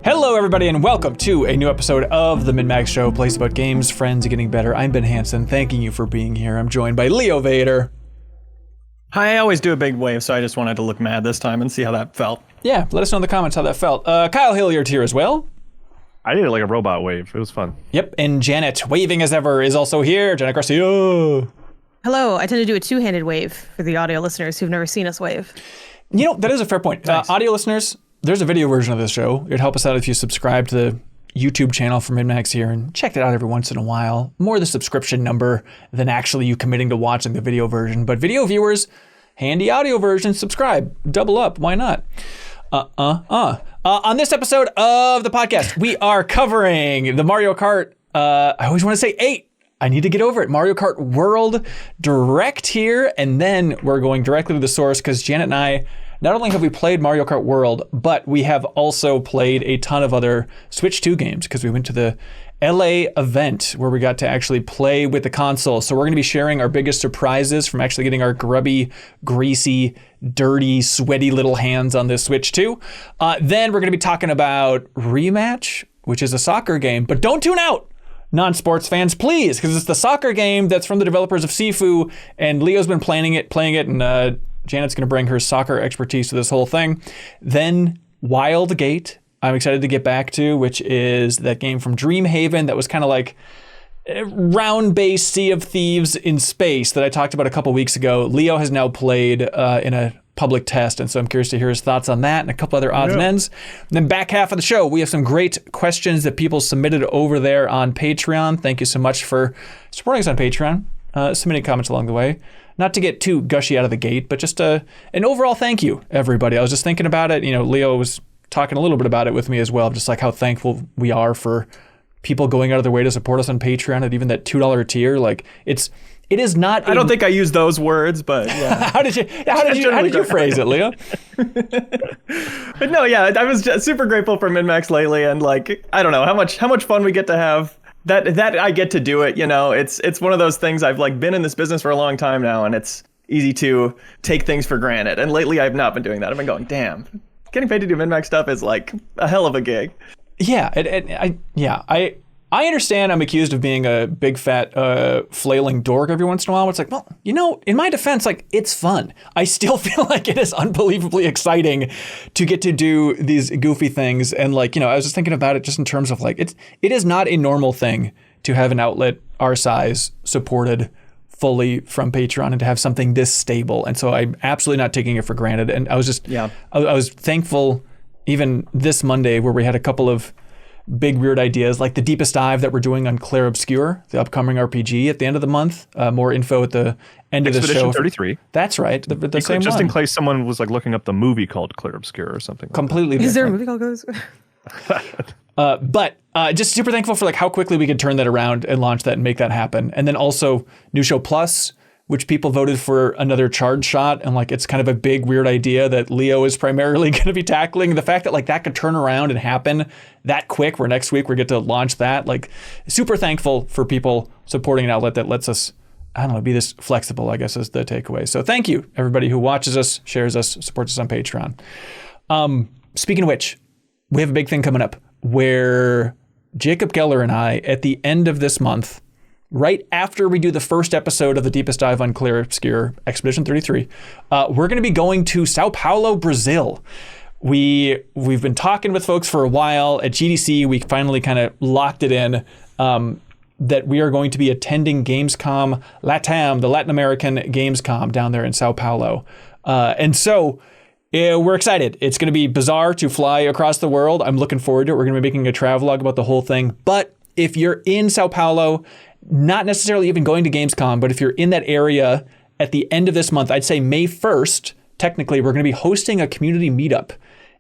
Hello, everybody, and welcome to a new episode of the MinnMax Show, place about games, friends, and getting better. I'm Ben Hansen, thanking you for being here. I'm joined by Leo Vader. Hi, I always do a big wave, so I just wanted to look mad this time and see how that felt. Yeah, let us know in the comments how that felt. Kyle Hilliard here as well. I did it like a robot wave. It was fun. Yep, and Janet, waving as ever, is also here. Janet Garcia. Hello, I tend to do a two-handed wave for the audio listeners who've never seen us wave. You know, that is a fair point. Nice. Audio listeners, there's a video version of this show. It'd help us out if you subscribe to the YouTube channel for MinnMax here and check it out every once in a while. More the subscription number than actually you committing to watching the video version. But video viewers, handy audio version, subscribe, double up, why not? On this episode of the podcast, we are covering the Mario Kart, I always want to say 8. I need to get over it. Mario Kart World Direct here, and then we're going directly to the source because Janet and I, not only have we played Mario Kart World, but we have also played a ton of other Switch 2 games because we went to the LA event where we got to actually play with the console. So we're going to be sharing our biggest surprises from actually getting our grubby, greasy, dirty, sweaty little hands on this Switch 2. Then we're going to be talking about Rematch, which is a soccer game, but don't tune out, non-sports fans, please, because it's the soccer game that's from the developers of Sifu, and Leo's been playing it, and Janet's going to bring her soccer expertise to this whole thing. Then Wildgate, I'm excited to get back to, which is that game from Dreamhaven that was kind of like round-based Sea of Thieves in space that I talked about a couple weeks ago. Leo has now played in a public test, and so I'm curious to hear his thoughts on that and a couple other odds and ends. And then back half of the show, we have some great questions that people submitted over there on Patreon. Thank you so much for supporting us on Patreon, submitting comments along the way. Not to get too gushy out of the gate, but just an overall thank you, everybody. I was just thinking about it. You know, Leo was talking a little bit about it with me as well, just like how thankful we are for people going out of their way to support us on Patreon at even that $2 tier. Like it is not. I don't think I used those words, but yeah. How did you phrase it, Leo? But no, yeah, I was just super grateful for MinnMax lately, and like I don't know how much fun we get to have. That I get to do it, you know. It's one of those things. I've like been in this business for a long time now, and it's easy to take things for granted. And lately, I've not been doing that. I've been going, damn, getting paid to do MinnMax stuff is like a hell of a gig. Yeah, I understand I'm accused of being a big fat flailing dork every once in a while. It's like, well, you know, in my defense, like it's fun. I still feel like it is unbelievably exciting to get to do these goofy things. And like, you know, I was just thinking about it just in terms of like, it is not a normal thing to have an outlet our size supported fully from Patreon and to have something this stable. And so I'm absolutely not taking it for granted. And I was just, I was thankful even this Monday where we had a couple of big weird ideas like the deepest dive that we're doing on Clair Obscur, the upcoming RPG at the end of the month. More info at the end of the show. Expedition 33. That's right. The same just one. in case someone was like looking up the movie called Clair Obscur or something. Completely Is there a different. movie called Goes? But just super thankful for like how quickly we could turn that around and launch that and make that happen. And then also New Show Plus, which people voted for another charge shot. And like, it's kind of a big, weird idea that Leo is primarily going to be tackling. The fact that like that could turn around and happen that quick, where next week we get to launch that, like super thankful for people supporting an outlet that lets us, I don't know, be this flexible, I guess is the takeaway. So thank you everybody who watches us, shares us, supports us on Patreon. Speaking of which, we have a big thing coming up where Jacob Geller and I, at the end of this month, right after we do the first episode of the deepest dive on Clair Obscur, Expedition 33, we're going to be going to São Paulo, Brazil. We've been talking with folks for a while. At GDC, we finally kind of locked it in that we are going to be attending Gamescom LATAM, the Latin American Gamescom down there in São Paulo. And so we're excited. It's going to be bizarre to fly across the world. I'm looking forward to it. We're going to be making a travelogue about the whole thing. But if you're in São Paulo, not necessarily even going to Gamescom, but if you're in that area at the end of this month, I'd say May 1st, technically, we're going to be hosting a community meetup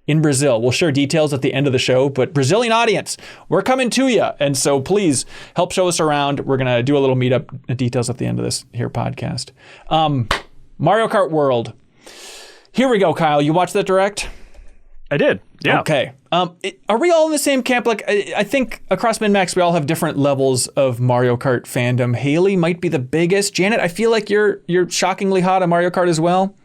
in Brazil. We'll share details at the end of the show, but Brazilian audience, we're coming to you. And so please help show us around. We're going to do a little meetup details at the end of this here podcast. Mario Kart World. Here we go, Kyle. You watched that direct? I did. Yeah. Okay. Are we all in the same camp? Like, I think across MinnMax, we all have different levels of Mario Kart fandom. Haley might be the biggest. Janet, I feel like you're shockingly hot on Mario Kart as well.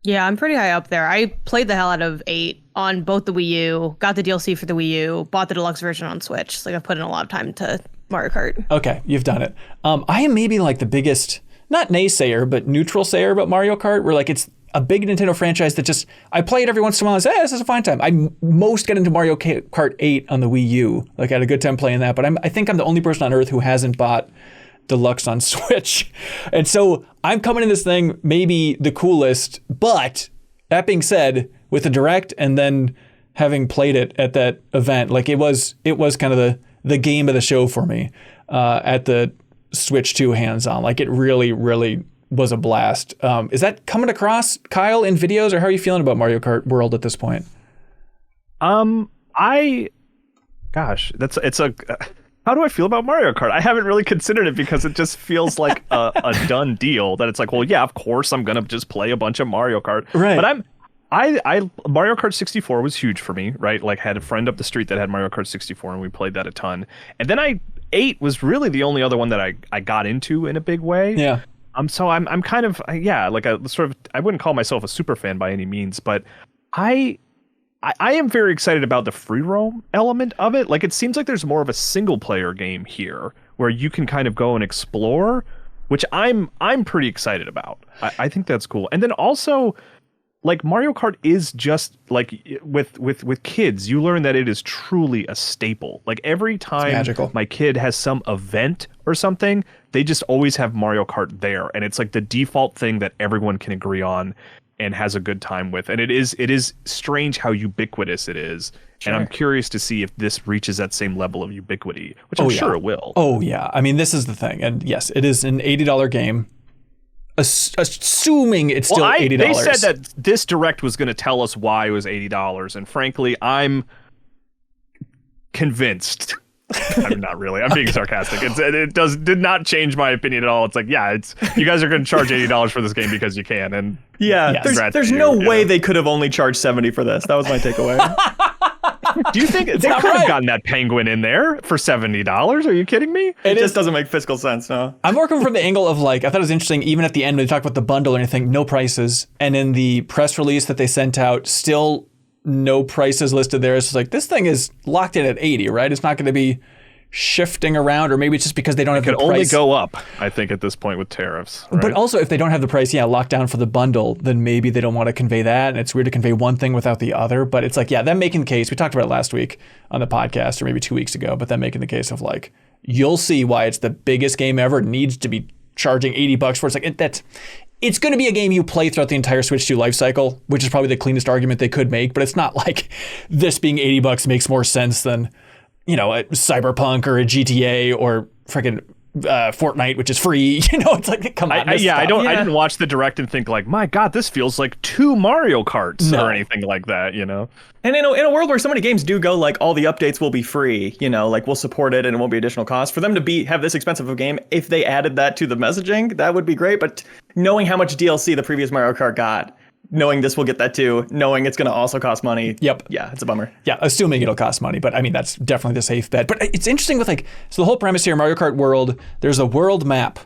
Yeah, I'm pretty high up there. I played the hell out of 8 on both the Wii U, got the DLC for the Wii U, bought the deluxe version on Switch. So, like, I've put in a lot of time to Mario Kart. Okay, you've done it. I am maybe like the biggest, not naysayer, but neutral sayer about Mario Kart, where like it's a big Nintendo franchise that just, I play it every once in a while and say, this is a fine time. I most get into Mario Kart 8 on the Wii U. Like, I had a good time playing that, but I think I'm the only person on earth who hasn't bought Deluxe on Switch. And so I'm coming in this thing maybe the coolest, but that being said, with the Direct and then having played it at that event, like it was kind of the game of the show for me at the Switch 2 hands-on. Like, it really, really was a blast. Is that coming across, Kyle, in videos, or how are you feeling about Mario Kart World at this point? How do I feel about Mario Kart? I haven't really considered it because it just feels like a done deal that it's like, well, yeah, of course I'm gonna just play a bunch of Mario Kart. Right. But I Mario Kart 64 was huge for me, right? Like, had a friend up the street that had Mario Kart 64 and we played that a ton. And then 8 was really the only other one that I got into in a big way. Yeah. So I'm kind of, like a sort of, I wouldn't call myself a super fan by any means, but I am very excited about the free roam element of it. Like, it seems like there's more of a single player game here where you can kind of go and explore, which I'm pretty excited about. I think that's cool. And then also, like, Mario Kart is just like with kids, you learn that it is truly a staple. Like, every time my kid has some event or something, they just always have Mario Kart there, and it's like the default thing that everyone can agree on and has a good time with. And it is strange how ubiquitous it is. Sure. And I'm curious to see if this reaches that same level of ubiquity, which I'm sure it will. Oh yeah, I mean, this is the thing, and yes, it is an $80 game. Assuming it's still $80. They said that this Direct was going to tell us why it was $80, and frankly, I'm convinced. I'm not really. I'm being sarcastic. It did not change my opinion at all. It's like, yeah, you guys are going to charge $80 for this game because you can, and there's no way they could have only charged $70 for this. That was my takeaway. Do you think they could have gotten that penguin in there for $70? Are you kidding me? It just doesn't make fiscal sense, no. I'm working from the angle of, like, I thought it was interesting, even at the end when they talked about the bundle and anything, no prices. And in the press release that they sent out, still no prices listed there. It's just like, this thing is locked in at 80, right? It's not going to be shifting around, or maybe it's just because they don't have the price. It could only go up, I think, at this point with tariffs. Right? But also, if they don't have the price, locked down for the bundle, then maybe they don't want to convey that. And it's weird to convey one thing without the other. But it's like, them making the case. We talked about it last week on the podcast, or maybe 2 weeks ago, but them making the case of, like, you'll see why it's the biggest game ever. It needs to be charging $80 for it. It's like, it's going to be a game you play throughout the entire Switch 2 life cycle, which is probably the cleanest argument they could make. But it's not like this being $80 makes more sense than, a Cyberpunk or a GTA or freaking Fortnite, which is free. It's like, come on. I didn't watch the Direct and think like, my God, this feels like 2 Mario Karts or anything like that, And in a world where so many games do go like all the updates will be free, like we'll support it and it won't be additional cost, for them to have this expensive of a game, if they added that to the messaging, that would be great. But knowing how much DLC the previous Mario Kart got, knowing this will get that too, knowing it's going to also cost money. Yep. Yeah, it's a bummer. Yeah, assuming it'll cost money. But I mean, that's definitely the safe bet. But it's interesting with so the whole premise here, Mario Kart World, there's a world map.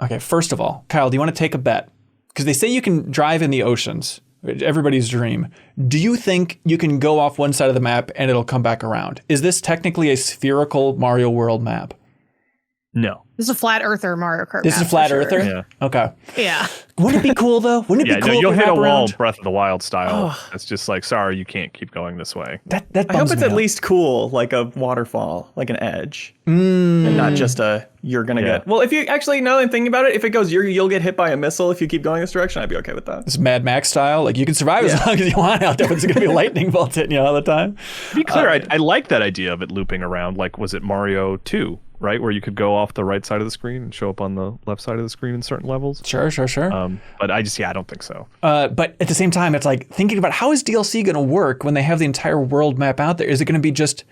Okay, first of all, Kyle, do you want to take a bet? Because they say you can drive in the oceans. Everybody's dream. Do you think you can go off one side of the map and it'll come back around? Is this technically a spherical Mario World map? No. This is a flat earther Mario Kart. This is a flat earther? Yeah. Okay. Yeah. Wouldn't it be cool though? Wouldn't it be cool? You'll if hit a wall, around? Breath of the Wild style. It's just like, sorry, you can't keep going this way. That I hope it's at least cool, like a waterfall, like an edge, and not just you're gonna get. Well, if you actually now that I'm thinking about it, if it goes you'll get hit by a missile if you keep going this direction, I'd be okay with that. It's Mad Max style. Like, you can survive as long as you want out there. It's gonna be lightning bolts hitting you all the time. To be clear, I like that idea of it looping around. Like, was it Mario 2? Right, where you could go off the right side of the screen and show up on the left side of the screen in certain levels. Sure. But I don't think so. But at the same time, it's like thinking about how is DLC going to work when they have the entire world map out there? Is it going to be just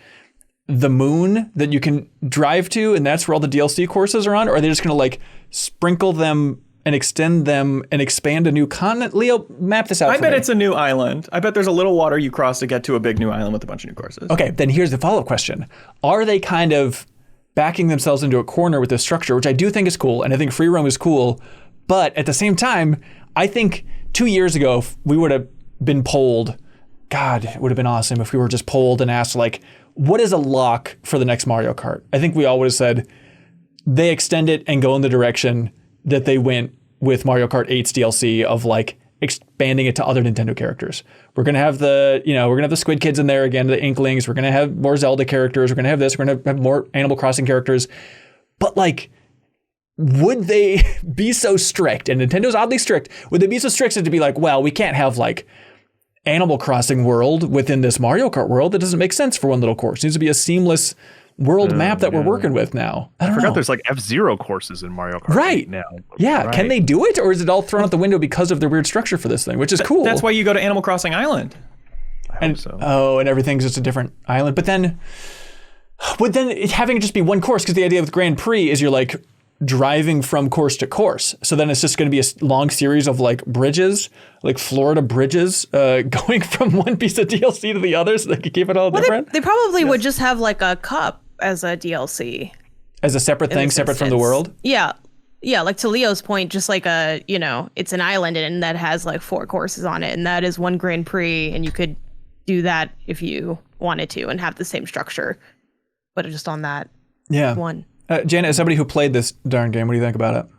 the moon that you can drive to, and that's where all the DLC courses are on, or are they just going to like sprinkle them and extend them and expand a new continent? Leo, map this out. I bet it's a new island. I bet there's a little water you cross to get to a big new island with a bunch of new courses. Okay, then here's the follow-up question: are they kind of backing themselves into a corner with this structure, which I do think is cool, and I think free roam is cool, but at the same time, I think 2 years ago, if we would have been polled God, it would have been awesome if we were just polled and asked, like, what is a lock for the next Mario Kart? I think we all would have said they extend it and go in the direction that they went with Mario Kart 8's DLC of like expanding it to other Nintendo characters. We're going to have we're going to have the Squid Kids in there again, the Inklings. We're going to have more Zelda characters. We're going to have this. We're going to have more Animal Crossing characters. But like, would they be so strict? And Nintendo's oddly strict. Would they be so strict as to be like, well, we can't have like Animal Crossing world within this Mario Kart world? That doesn't make sense for one little course. It needs to be a seamless world map that we're working with now. I forgot know. there's like F-Zero courses in Mario Kart right now. Yeah, right. Can they do it, or is it all thrown out the window because of their weird structure for this thing, which is cool? That's why you go to Animal Crossing Island. I hope so. And everything's just a different island. But then having it just be one course, because the idea with Grand Prix is you're like driving from course to course. So then it's just going to be a long series of like bridges, like Florida bridges, going from one piece of DLC to the other, so they could keep it all different. They probably would just have like a cup as a DLC. As a separate thing, separate from the world? Yeah. Yeah, like to Leo's point, just like it's an island and that has like 4 courses on it, and that is one Grand Prix, and you could do that if you wanted to and have the same structure, but just on that one. Janet, as somebody who played this darn game, what do you think about it?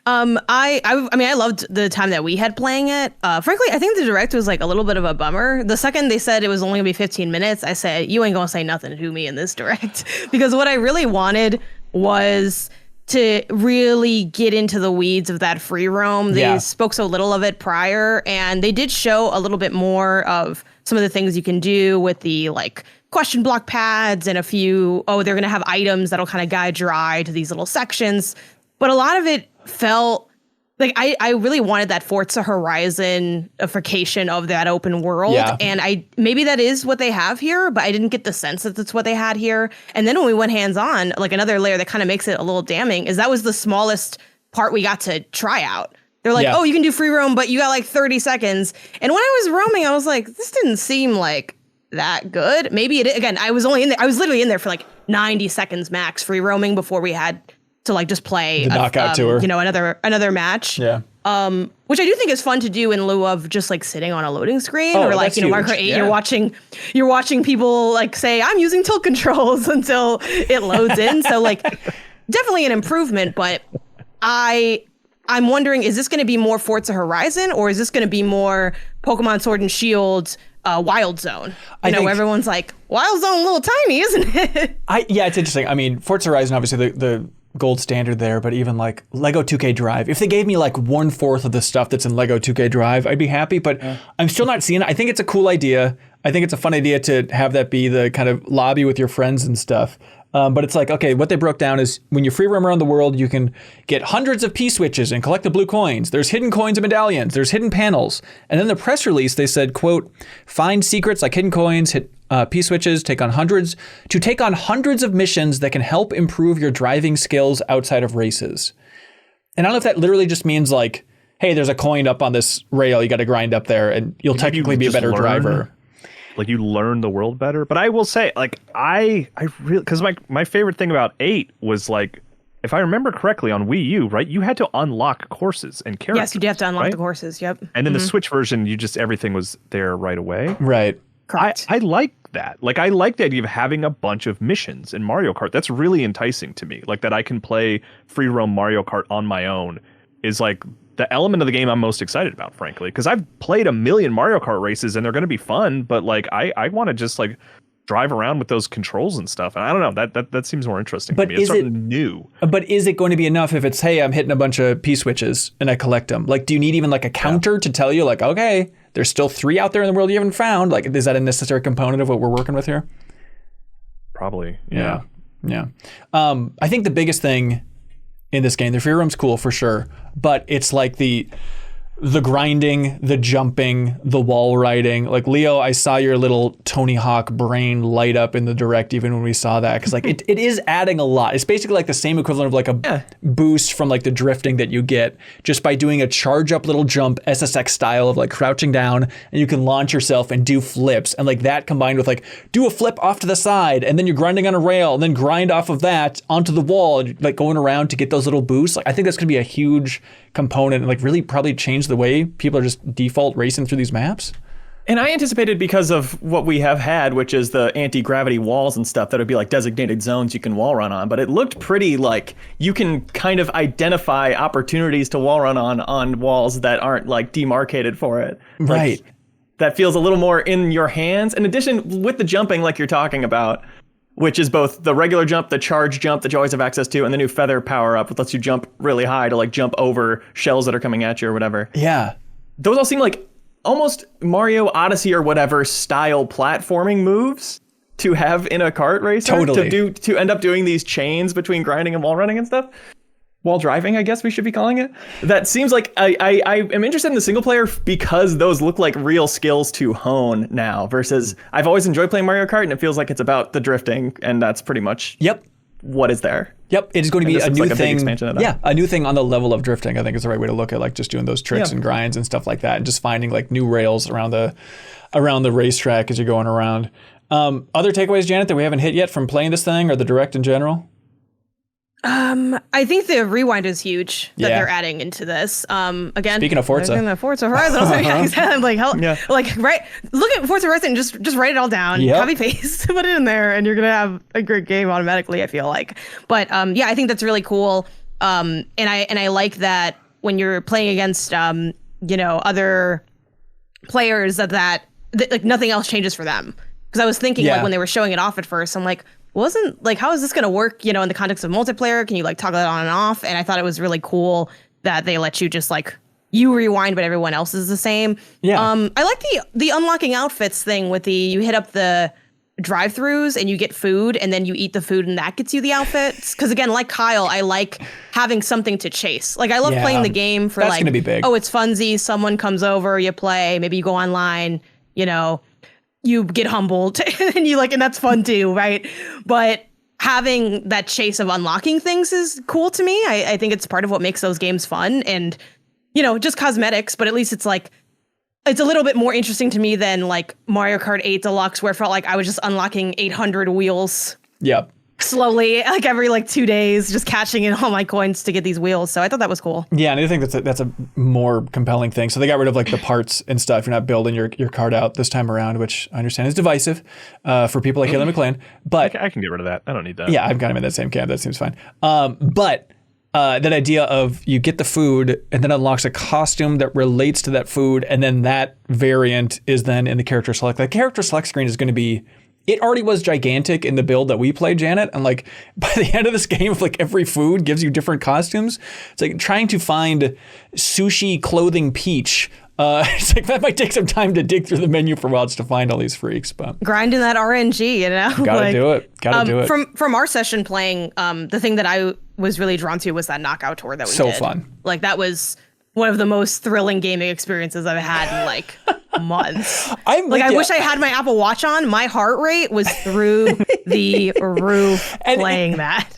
I loved the time that we had playing it. Frankly, I think the direct was like a little bit of a bummer. The second they said it was only gonna be 15 minutes, I said, you ain't gonna say nothing to me in this direct. Because what I really wanted was to really get into the weeds of that free roam. They spoke so little of it prior, and they did show a little bit more of some of the things you can do with the like question block pads and a few, they're going to have items that'll kind of guide your eye to these little sections. But a lot of it felt like I really wanted that Forza Horizon-ification of that open world. Yeah. And maybe that is what they have here, but I didn't get the sense that that's what they had here. And then when we went hands-on, like another layer that kind of makes it a little damning is that was the smallest part we got to try out. They're like, you can do free roam, but you got like 30 seconds. And when I was roaming, I was like, this didn't seem like that good. Maybe it, again, I was literally in there for like 90 seconds max free roaming before we had to like just play the knockout tour, another match. Yeah. Which I do think is fun to do in lieu of just like sitting on a loading screen or like, Mario Kart 8, you're watching people like say, I'm using tilt controls until it loads in. So like definitely an improvement, but I'm wondering, is this going to be more Forza Horizon or is this going to be more Pokemon Sword and Shield Wild Zone? I know everyone's like, Wild Zone a little tiny, isn't it? It's interesting. I mean, Forza Horizon, obviously the gold standard there, but even like Lego 2K Drive, if they gave me like 1/4 of the stuff that's in Lego 2K Drive, I'd be happy, but I'm still not seeing it. I think it's a cool idea. I think it's a fun idea to have that be the kind of lobby with your friends and stuff. But it's like, okay, what they broke down is when you free roam around the world, you can get hundreds of P-switches and collect the blue coins. There's hidden coins and medallions. There's hidden panels. And in the press release, they said, quote, find secrets like hidden coins, hit P-switches, take on hundreds of missions that can help improve your driving skills outside of races. And I don't know if that literally just means like, hey, there's a coin up on this rail, you got to grind up there, and you'll technically be a better driver. Like you learn the world better. But I will say, like, I really, because my favorite thing about 8 was like, if I remember correctly on Wii U, right, you had to unlock courses and characters. Yes, you do have to unlock the courses. Yep. And in the Switch version, everything was there right away. Right. Correct. I like that. Like, I like the idea of having a bunch of missions in Mario Kart. That's really enticing to me. Like that I can play free roam Mario Kart on my own is like the element of the game I'm most excited about, frankly, because I've played a million Mario Kart races and they're going to be fun, but like I want to just like drive around with those controls and stuff. And I don't know, that seems more interesting to me. It's something new. But is it going to be enough if it's, hey, I'm hitting a bunch of P-switches and I collect them? Like, do you need even like a counter to tell you like, okay, there's still 3 out there in the world you haven't found? Like, is that a necessary component of what we're working with here? Probably. Yeah. I think the biggest thing in this game, the free roam's cool for sure, but it's like the grinding, the jumping, the wall riding. Like, Leo, I saw your little Tony Hawk brain light up in the direct even when we saw that, because like it is adding a lot. It's basically like the same equivalent of like a boost from like the drifting that you get just by doing a charge up little jump SSX style of like crouching down, and you can launch yourself and do flips, and like that combined with like do a flip off to the side, and then you're grinding on a rail, and then grind off of that onto the wall, like going around to get those little boosts. Like, I think that's gonna be a huge component and like really probably change the way people are just default racing through these maps. And I anticipated, because of what we have had, which is the anti-gravity walls and stuff, that would be like designated zones you can wall run on. But it looked pretty like you can kind of identify opportunities to wall run on walls that aren't like demarcated for it. Right. Like, that feels a little more in your hands. In addition, with the jumping like you're talking about, which is both the regular jump, the charge jump that you always have access to, and the new feather power up, which lets you jump really high to like jump over shells that are coming at you or whatever. Yeah. Those all seem like almost Mario Odyssey or whatever style platforming moves to have in a kart racer. Totally. To end up doing these chains between grinding and wall running and stuff. Wall driving, I guess we should be calling it. That seems like I am interested in the single player because those look like real skills to hone now, versus I've always enjoyed playing Mario Kart and it feels like it's about the drifting, and that's pretty much what is there. Yep, it is going to be a new like thing. A big expansion of that. Yeah, a new thing on the level of drifting. I think is the right way to look at like just doing those tricks and grinds and stuff like that, and just finding like new rails around the racetrack as you're going around. Other takeaways, Janet, that we haven't hit yet from playing this thing or the direct in general? I think the rewind is huge that Yeah. they're adding into this. Again, Speaking of Forza. Forza Horizon, I'm like, hell, like, right, look at Forza Horizon and just write it all down, Yep. copy paste, put it in there, and you're gonna have a great game automatically, I feel like. But yeah, I think that's really cool. And I like that when you're playing against other players that like nothing else changes for them. Because I was thinking like when they were showing it off at first, I'm like, wasn't like, how is this going to work, in the context of multiplayer? Can you like toggle it on and off? And I thought it was really cool that they let you just like, you rewind, but everyone else is the same. Yeah. I like the unlocking outfits thing with you hit up the drive-throughs and you get food and then you eat the food and that gets you the outfits. Because again, like Kyle, I like having something to chase. Like I love playing the game for that's gonna be big. oh, it's funsy. Someone comes over, you play, maybe you go online, you get humbled and that's fun too, right? But having that chase of unlocking things is cool to me. I think it's part of what makes those games fun and, just cosmetics, but at least it's like, it's a little bit more interesting to me than like Mario Kart 8 Deluxe, where it felt like I was just unlocking 800 wheels. Yep. Slowly, like every 2 days, just cashing in all my coins to get these wheels. So I thought that was cool. Yeah, and I think that's a more compelling thing. So they got rid of like the parts and stuff. You're not building your cart out this time around, which I understand is divisive for people like Haley McLean. But I can get rid of that. I don't need that. yeah, I'm kind of in that same camp. That seems fine. But that idea of you get the food and then unlocks a costume that relates to that food, and then that variant is then in the character select. The character select screen is going to be. It already was gigantic in the build that we played, Janet. And like by the end of this game, if like every food gives you different costumes, it's like trying to find sushi clothing Peach. It's like that might take some time to dig through the menu for a while just to find all these freaks. But grinding that RNG, gotta do it. Gotta do it. From our session playing, the thing that I was really drawn to was that knockout tour that we did. So fun. Like that was one of the most thrilling gaming experiences I've had in like months. I wish I had my Apple Watch on. My heart rate was through the roof playing that.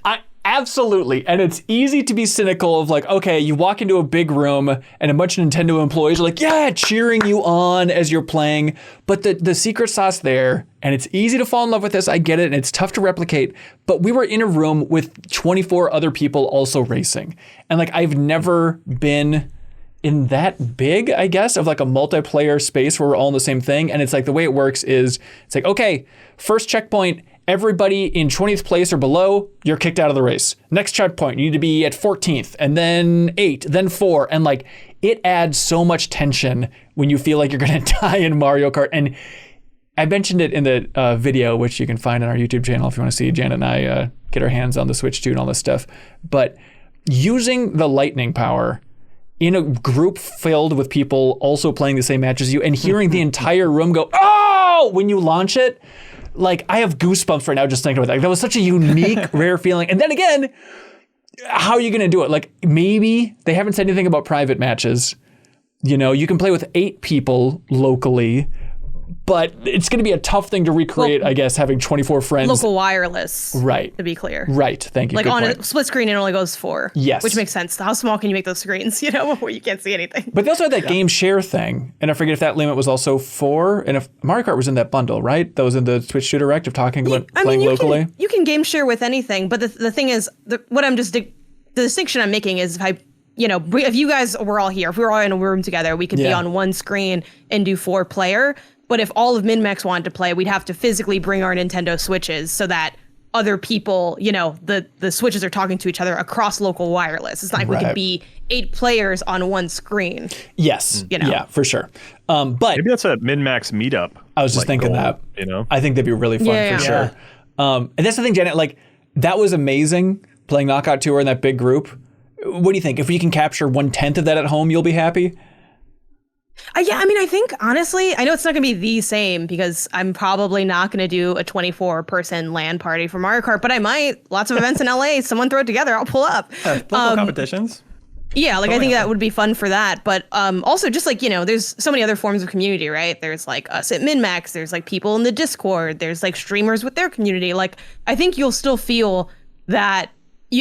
Absolutely. And it's easy to be cynical of like, okay, you walk into a big room and a bunch of Nintendo employees are like, yeah, cheering you on as you're playing. But the secret sauce there, and it's easy to fall in love with this, I get it, and it's tough to replicate, but we were in a room with 24 other people also racing. And like, I've never been in that big, I guess, of like a multiplayer space where we're all in the same thing. And it's like the way it works is it's like, okay, first checkpoint, everybody in 20th place or below, you're kicked out of the race. Next checkpoint, you need to be at 14th and then 8, then 4. And like it adds so much tension when you feel like you're going to die in Mario Kart. And I mentioned it in the video, which you can find on our YouTube channel if you want to see Janet and I get our hands on the Switch 2 and all this stuff. But using the lightning power in a group filled with people also playing the same match as you and hearing the entire room go, oh, when you launch it, like I have goosebumps right now just thinking about that. That was such a unique, rare feeling. And then again, how are you going to do it? Like maybe they haven't said anything about private matches. You can play with 8 people locally, but it's going to be a tough thing to recreate, I guess, having 24 friends. Local wireless. Right. To be clear. Right. Thank you. Like Good on point. a split screen, it only goes 4. Yes. Which makes sense. How small can you make those screens, where you can't see anything? But they also had that game share thing. And I forget if that limit was also 4. And if Mario Kart was in that bundle, right? That was in the Switch 2 Direct of talking about playing locally. You can game share with anything. But the thing is, the distinction I'm making is if you guys were all here, if we were all in a room together, we could be on one screen and do 4-player. But if all of MinnMax wanted to play, we'd have to physically bring our Nintendo Switches so that other people, the Switches are talking to each other across local wireless. It's not like we could be 8 players on one screen. Yes. Yeah, for sure. But maybe that's a MinnMax meetup. I was just thinking goal, that. I think that'd be really fun for sure. And that's the thing, Janet, like that was amazing playing Knockout Tour in that big group. What do you think? If we can capture 1/10 of that at home, you'll be happy? I think, honestly, I know it's not going to be the same because I'm probably not going to do a 24-person LAN party for Mario Kart, but I might. Lots of events in LA. Someone throw it together. I'll pull up. Local competitions. Yeah, I think that would be fun for that. But also just there's so many other forms of community, right? There's us at MinnMax. There's people in the Discord. There's streamers with their community. I think you'll still feel that,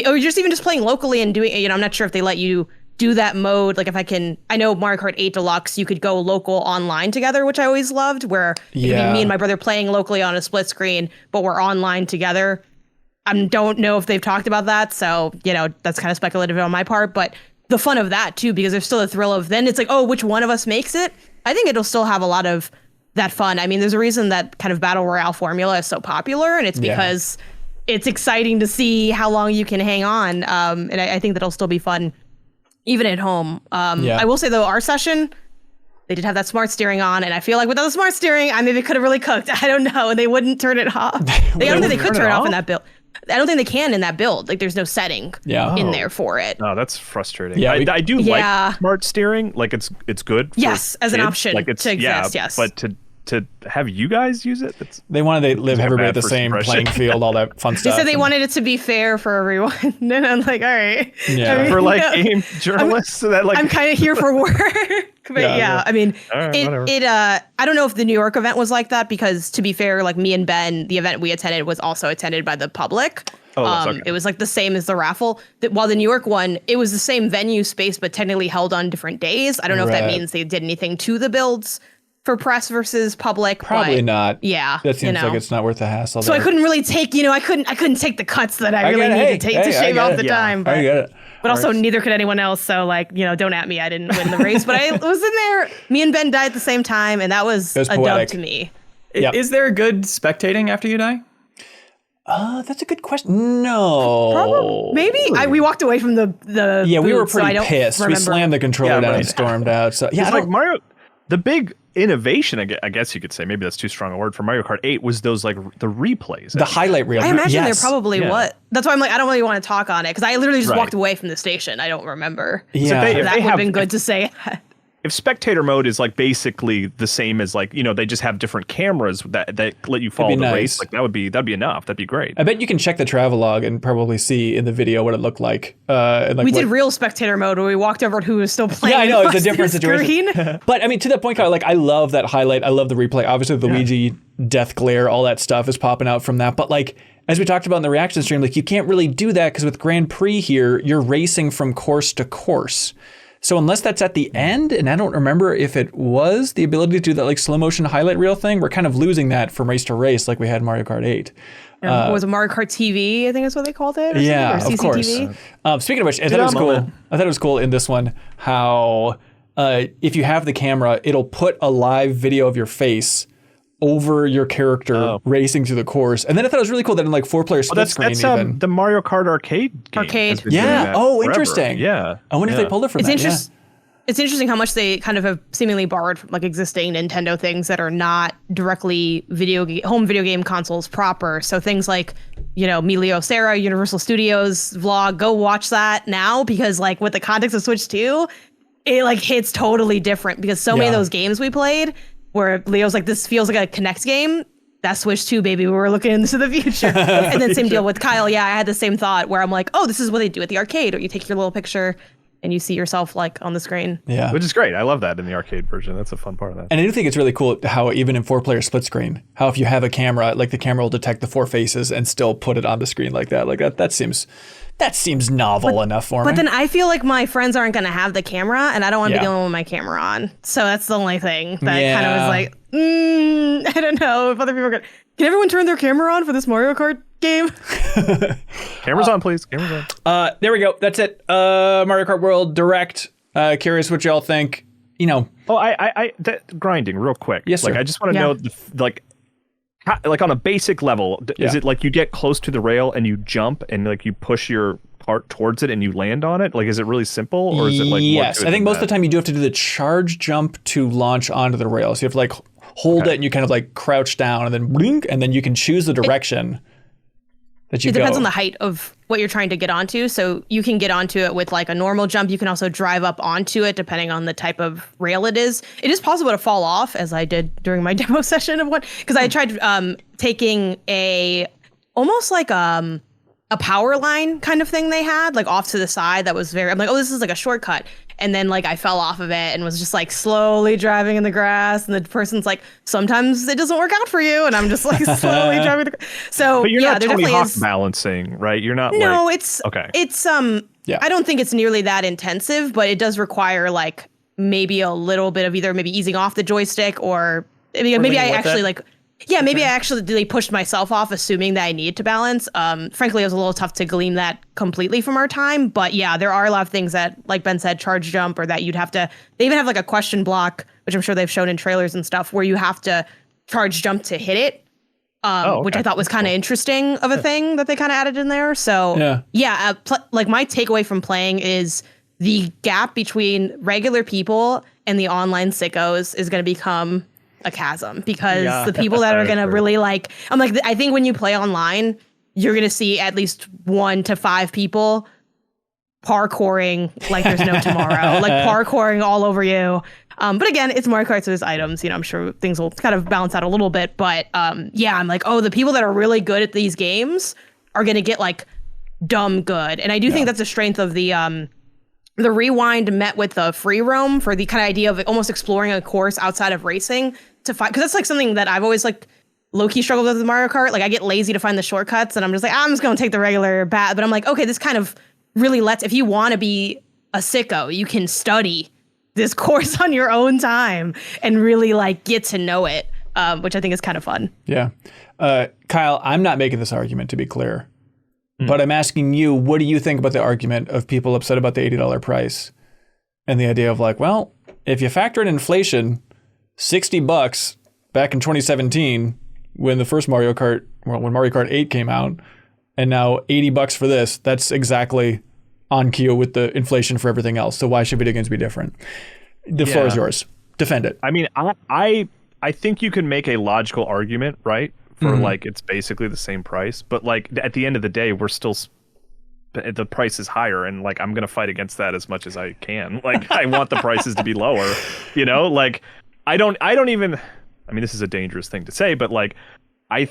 or just even just playing locally and doing, I'm not sure if they let you do that mode. I know Mario Kart 8 Deluxe, you could go local online together, which I always loved, where it could be me and my brother playing locally on a split screen, but we're online together. I don't know if they've talked about that, so, that's kind of speculative on my part, but the fun of that too, because there's still a thrill of then it's which one of us makes it? I think it'll still have a lot of that fun. I mean, there's a reason that kind of battle royale formula is so popular, and it's because it's exciting to see how long you can hang on. And I think that'll still be fun even at home. I will say though, our session, they did have that smart steering on, and I feel like without the smart steering, I maybe could have really cooked. I don't know. They wouldn't turn it off. I don't think they could turn it off in that build. I don't think they can in that build. There's no setting in there for it. Oh, that's frustrating. Yeah, I do like smart steering. It's good. Yes, as an option to exist. Yes, but to have you guys use it, they wanted to live everybody at the same playing field, all that fun stuff. They said they wanted it to be fair for everyone. And I'm like, all right. Yeah. For game journalists, I'm kind of here for work. But I mean, I don't know if the New York event was like that, because to be fair, me and Ben, the event we attended was also attended by the public. It was the same as the raffle. While the New York one, it was the same venue space, but technically held on different days. I don't know if that means they did anything to the builds for press versus public. Probably not. Yeah. That seems like it's not worth the hassle. So I couldn't really take, I couldn't take the cuts that I really need to take to shave off the time. But, I get it. But also neither could anyone else. So don't at me. I didn't win the race, but I was in there. Me and Ben died at the same time, and that was a dub to me. Yep. Is there good spectating after you die? That's a good question. No. Probably. Maybe. We walked away from the Yeah, we were booth, so pretty pissed. We slammed the controller down and stormed out. So yeah, it's Mario. The big innovation, I guess you could say, maybe that's too strong a word, for Mario Kart 8 was those the replays. The highlight reel. I imagine they're probably that's why I'm I don't really want to talk on it, because I literally just walked away from the station. I don't remember. Yeah. So that would have been good to say. If spectator mode is basically the same as they just have different cameras that let you follow the race, that'd be enough. That'd be great. I bet you can check the travelogue and probably see in the video what it looked like. We did real spectator mode where we walked over to who was still playing. Yeah, I know, it's a different situation. But I mean, to that point, Kyle, I love that highlight. I love the replay. Obviously, the Luigi death glare, all that stuff is popping out from that. But as we talked about in the reaction stream, you can't really do that because with Grand Prix here, you're racing from course to course. So unless that's at the end, and I don't remember if it was the ability to do that slow motion highlight reel thing, we're kind of losing that from race to race like we had Mario Kart 8. Was it Mario Kart TV? I think that's what they called it. Yeah, of course. Speaking of which, I thought it was cool. I thought it was cool in this one how if you have the camera, it'll put a live video of your face over your character racing through the course. And then I thought it was really cool that in 4-player split screen even. The Mario Kart arcade game. Yeah. Oh, interesting. Yeah. I wonder if they pulled it from that. It's interesting how much they kind of have seemingly borrowed from existing Nintendo things that are not directly home video game consoles proper. So things like, Melio Sarah, Universal Studios vlog, go watch that now, because with the context of Switch 2, it hits totally different, because so many of those games we played where Leo's this feels like a Kinect game. That's Switch 2, baby. We were looking into the future. And then same deal with Kyle. Yeah, I had the same thought where I'm this is what they do at the arcade, or you take your little picture and you see yourself on the screen. Yeah. Which is great. I love that in the arcade version. That's a fun part of that. And I do think it's really cool how even in 4-player split screen, how if you have a camera, the camera will detect the 4 faces and still put it on the screen like that. That seems novel enough for me. But then I feel like my friends aren't going to have the camera, and I don't want to be dealing with my camera on. So that's the only thing that kind of was I don't know if other people can everyone turn their camera on for this Mario Kart game. Cameras on, please. Cameras on. There we go. That's it. Mario Kart World Direct. Curious what y'all think. Oh, that grinding real quick. Yes, sir. Like, I just want to know, like on a basic level, is it like you get close to the rail and you jump and like you push your part towards it and you land on it? Like, is it really simple, or is it like more yes? I think most of the time you do have to do the charge jump to launch onto the rail. So you have to like hold it and you kind of like crouch down and then blink, and then you can choose the direction that you go. It depends on the height of what you're trying to get onto. So you can get onto it with like a normal jump. You can also drive up onto it depending on the type of rail it is. It is possible to fall off, as I did during my demo session of one, because I tried taking almost like a power line kind of thing they had like off to the side. That was I'm like, oh, this is like a shortcut. And then like I fell off of it and was just like slowly driving in the grass. And the person's like, sometimes it doesn't work out for you. And I'm just like slowly driving. So but you're yeah, not there Tony definitely Hawk is balancing, right? You're not. No, like, it's okay. It's I don't think it's nearly that intensive, but it does require like maybe a little bit of either maybe easing off the joystick or maybe I actually like. Yeah, maybe I actually pushed myself off, assuming that I needed to balance. Frankly, it was a little tough to glean that completely from our time. But yeah, there are a lot of things that, like Ben said, charge jump, or that you'd have to. They even have like a question block, which I'm sure they've shown in trailers and stuff, where you have to charge jump to hit it. Which I thought was kind of interesting of a thing that they kind of added in there. So like my takeaway from playing is the gap between regular people and the online sickos is going to become a chasm, because the people that are going to really like, I think when you play online, you're going to see at least 1 to 5 people parkouring like there's no tomorrow, like parkouring all over you. But again, it's Mario Kart, so there's items, I'm sure things will kind of balance out a little bit. But I'm like, oh, the people that are really good at these games are going to get like dumb good. And I do think that's a strength of the rewind met with the free roam, for the kind of idea of almost exploring a course outside of racing to find, because that's like something that I've always like low-key struggled with Mario Kart. Like I get lazy to find the shortcuts and I'm just like, I'm just going to take the regular path. But I'm like, okay, this kind of really if you want to be a sicko, you can study this course on your own time and really like get to know it, which I think is kind of fun. Yeah. Kyle, I'm not making this argument, to be clear. But I'm asking you, what do you think about the argument of people upset about the $80 price and the idea of like, well, if you factor in inflation, $60 back in 2017 when the first when Mario Kart 8 came out, and now $80 for this, that's exactly on cue with the inflation for everything else. So why should video games be different? The floor is yours. Defend it. I mean, I think you can make a logical argument, right? For like, it's basically the same price, but like at the end of the day, we're still, the price is higher, and like I'm gonna fight against that as much as I can. Like I want the prices to be lower, like I don't even, I mean, this is a dangerous thing to say, but like I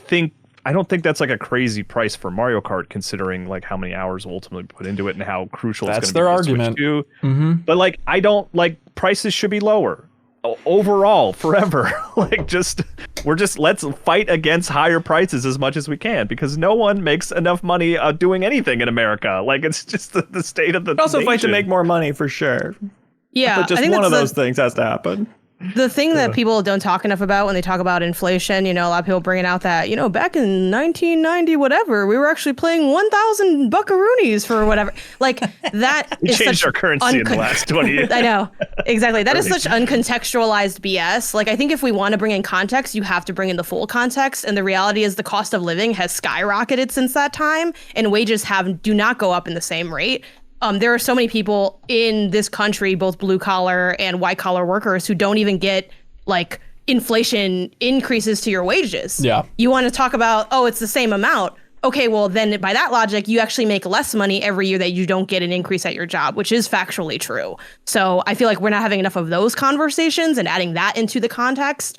don't think that's like a crazy price for Mario Kart, considering like how many hours will ultimately put into it and how crucial it's going to be to switch to. But like, I don't like, prices should be lower overall forever. Like let's fight against higher prices as much as we can, because no one makes enough money doing anything in America. Like it's just the state of the also nation. Fight to make more money for sure. Yeah, but just one of those things has to happen. The thing that people don't talk enough about when they talk about inflation, a lot of people bringing out that, back in 1990, whatever, we were actually playing 1,000 buckaroonies for whatever. Like that we is changed such our currency in the last 20 years. I know, exactly. That is such uncontextualized BS. Like, I think if we want to bring in context, you have to bring in the full context. And the reality is the cost of living has skyrocketed since that time, and wages do not go up in the same rate. There are so many people in this country, both blue collar and white collar workers, who don't even get like inflation increases to your wages. Yeah. You want to talk about, oh, it's the same amount. Okay, well, then by that logic, you actually make less money every year that you don't get an increase at your job, which is factually true. So I feel like we're not having enough of those conversations and adding that into the context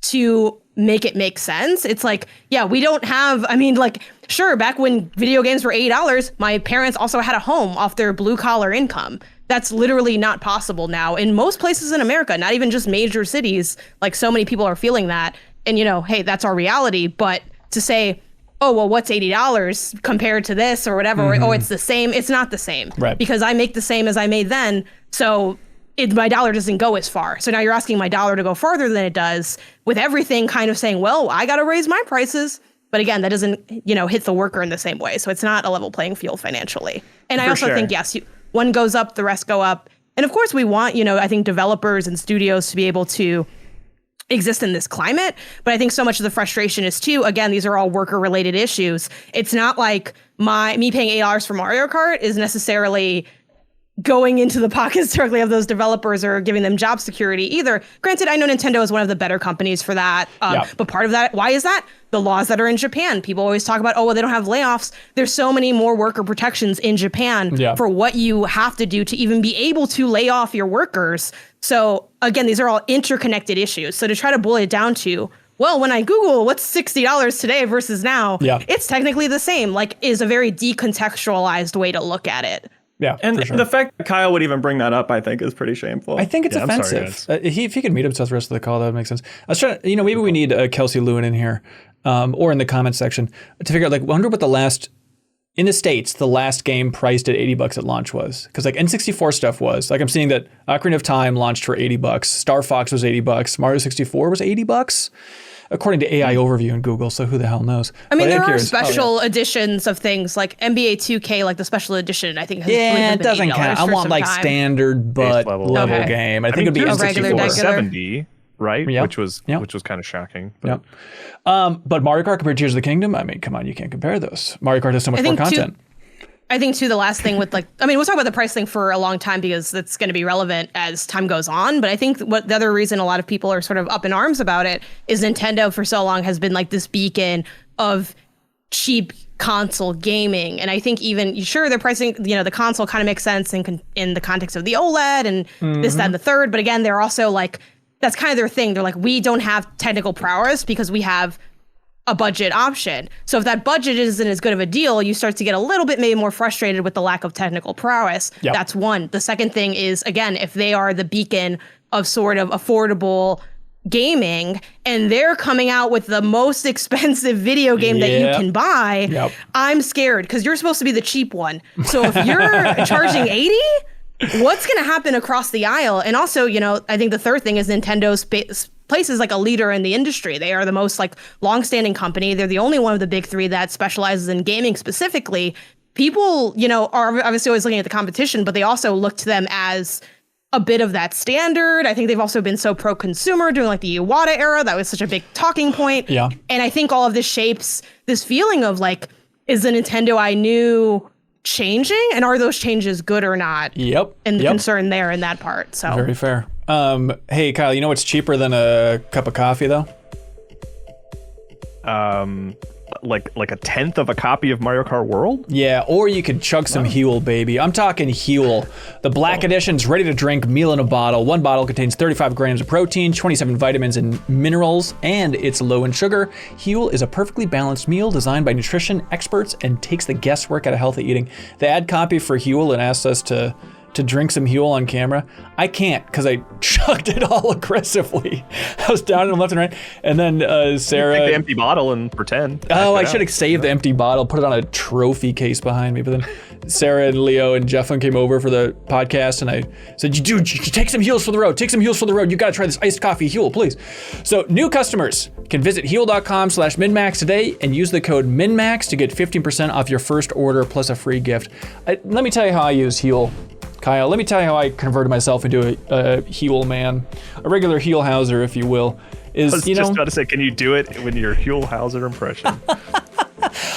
to make it make sense. It's like, yeah, we don't have, sure, back when video games were $8, my parents also had a home off their blue collar income. That's literally not possible now in most places in America, not even just major cities. Like, so many people are feeling that. And, hey, that's our reality. But to say, oh, well, what's $80 compared to this or whatever, or, oh, it's the same. It's not the same. Right. Because I make the same as I made then. So my dollar doesn't go as far. So now you're asking my dollar to go farther than it does, with everything kind of saying, well, I got to raise my prices. But again, that doesn't, hit the worker in the same way. So it's not a level playing field financially. And I For also sure. think, yes, one goes up, the rest go up. And of course, we want, I think developers and studios to be able to exist in this climate. But I think so much of the frustration is too, again, these are all worker related issues. It's not like me paying $8 for Mario Kart is necessarily going into the pockets directly of those developers or giving them job security either. Granted, I know Nintendo is one of the better companies for that. But part of that, why is that? The laws that are in Japan. People always talk about, they don't have layoffs. There's so many more worker protections in Japan for what you have to do to even be able to lay off your workers. So again, these are all interconnected issues. So to try to boil it down to, well, when I Google what's $60 today versus now, it's technically the same, is a very decontextualized way to look at it. Yeah, and for sure. the fact that Kyle would even bring that up, I think, is pretty shameful. I think it's offensive. If he could meet himself the rest of the call, that would make sense. I was trying to, maybe we need Kelsey Lewin in here, or in the comments section to figure out, wonder what in the States, the last game priced at $80 at launch was. Because N64 stuff was. I'm seeing that Ocarina of Time launched for $80. Star Fox was $80. Mario 64 was $80. According to AI Overview in Google, so who the hell knows? I mean, there are special editions of things like NBA 2K, the special edition, I think has it doesn't count. I want standard but level game. I think it'd be N64. 70, right? Yep. Which was kind of shocking. But. But Mario Kart compared to Tears of the Kingdom, I mean, come on, you can't compare those. Mario Kart has so much more content. I think too, the last thing with we'll talk about the price thing for a long time because that's going to be relevant as time goes on. But I think what the other reason a lot of people are sort of up in arms about it is Nintendo for so long has been this beacon of cheap console gaming. And I think even, sure, their pricing, the console kind of makes sense in the context of the OLED and this, that, and the third. But again, they're also that's kind of their thing. They're we don't have technical prowess because we have a budget option. So if that budget isn't as good of a deal, you start to get a little bit maybe more frustrated with the lack of technical prowess. Yep. That's one. The second thing is, again, if they are the beacon of sort of affordable gaming and they're coming out with the most expensive video game that you can buy, I'm scared because you're supposed to be the cheap one. So if you're charging 80, what's going to happen across the aisle? And also, I think the third thing is Nintendo's place is a leader in the industry. They are the most long-standing company. They're the only one of the big three that specializes in gaming specifically. People, are obviously always looking at the competition, but they also look to them as a bit of that standard. I think they've also been so pro-consumer during the Iwata era. That was such a big talking point. Yeah. And I think all of this shapes this feeling of is the Nintendo I knew changing, and are those changes good or not? Yep. And the concern there in that part. So very fair. Hey Kyle, you know what's cheaper than a cup of coffee though? Like a tenth of a copy of Mario Kart World? Yeah, or you could chug some Huel, baby. I'm talking Huel. The Black Edition's ready to drink meal in a bottle. One bottle contains 35 grams of protein, 27 vitamins and minerals, and it's low in sugar. Huel is a perfectly balanced meal designed by nutrition experts and takes the guesswork out of healthy eating. The ad copy for Huel and asked us to drink some Huel on camera. I can't because I chugged it all aggressively. I was down and left and right. And then Sarah... Take the empty bottle and pretend. Oh, I should have saved the empty bottle, put it on a trophy case behind me. But then Sarah and Leo and Jefflin came over for the podcast and I said, dude, take some Huels for the road. Take some Huels for the road. You got to try this iced coffee Huel, please. So new customers can visit Huel.com/MinnMax today and use the code MinnMax to get 15% off your first order plus a free gift. Let me tell you how I use Huel. Kyle, let me tell you how I converted myself into a Huel man, a regular Huelhauser, if you will. I was just about to say, can you do it with your Huelhauser impression?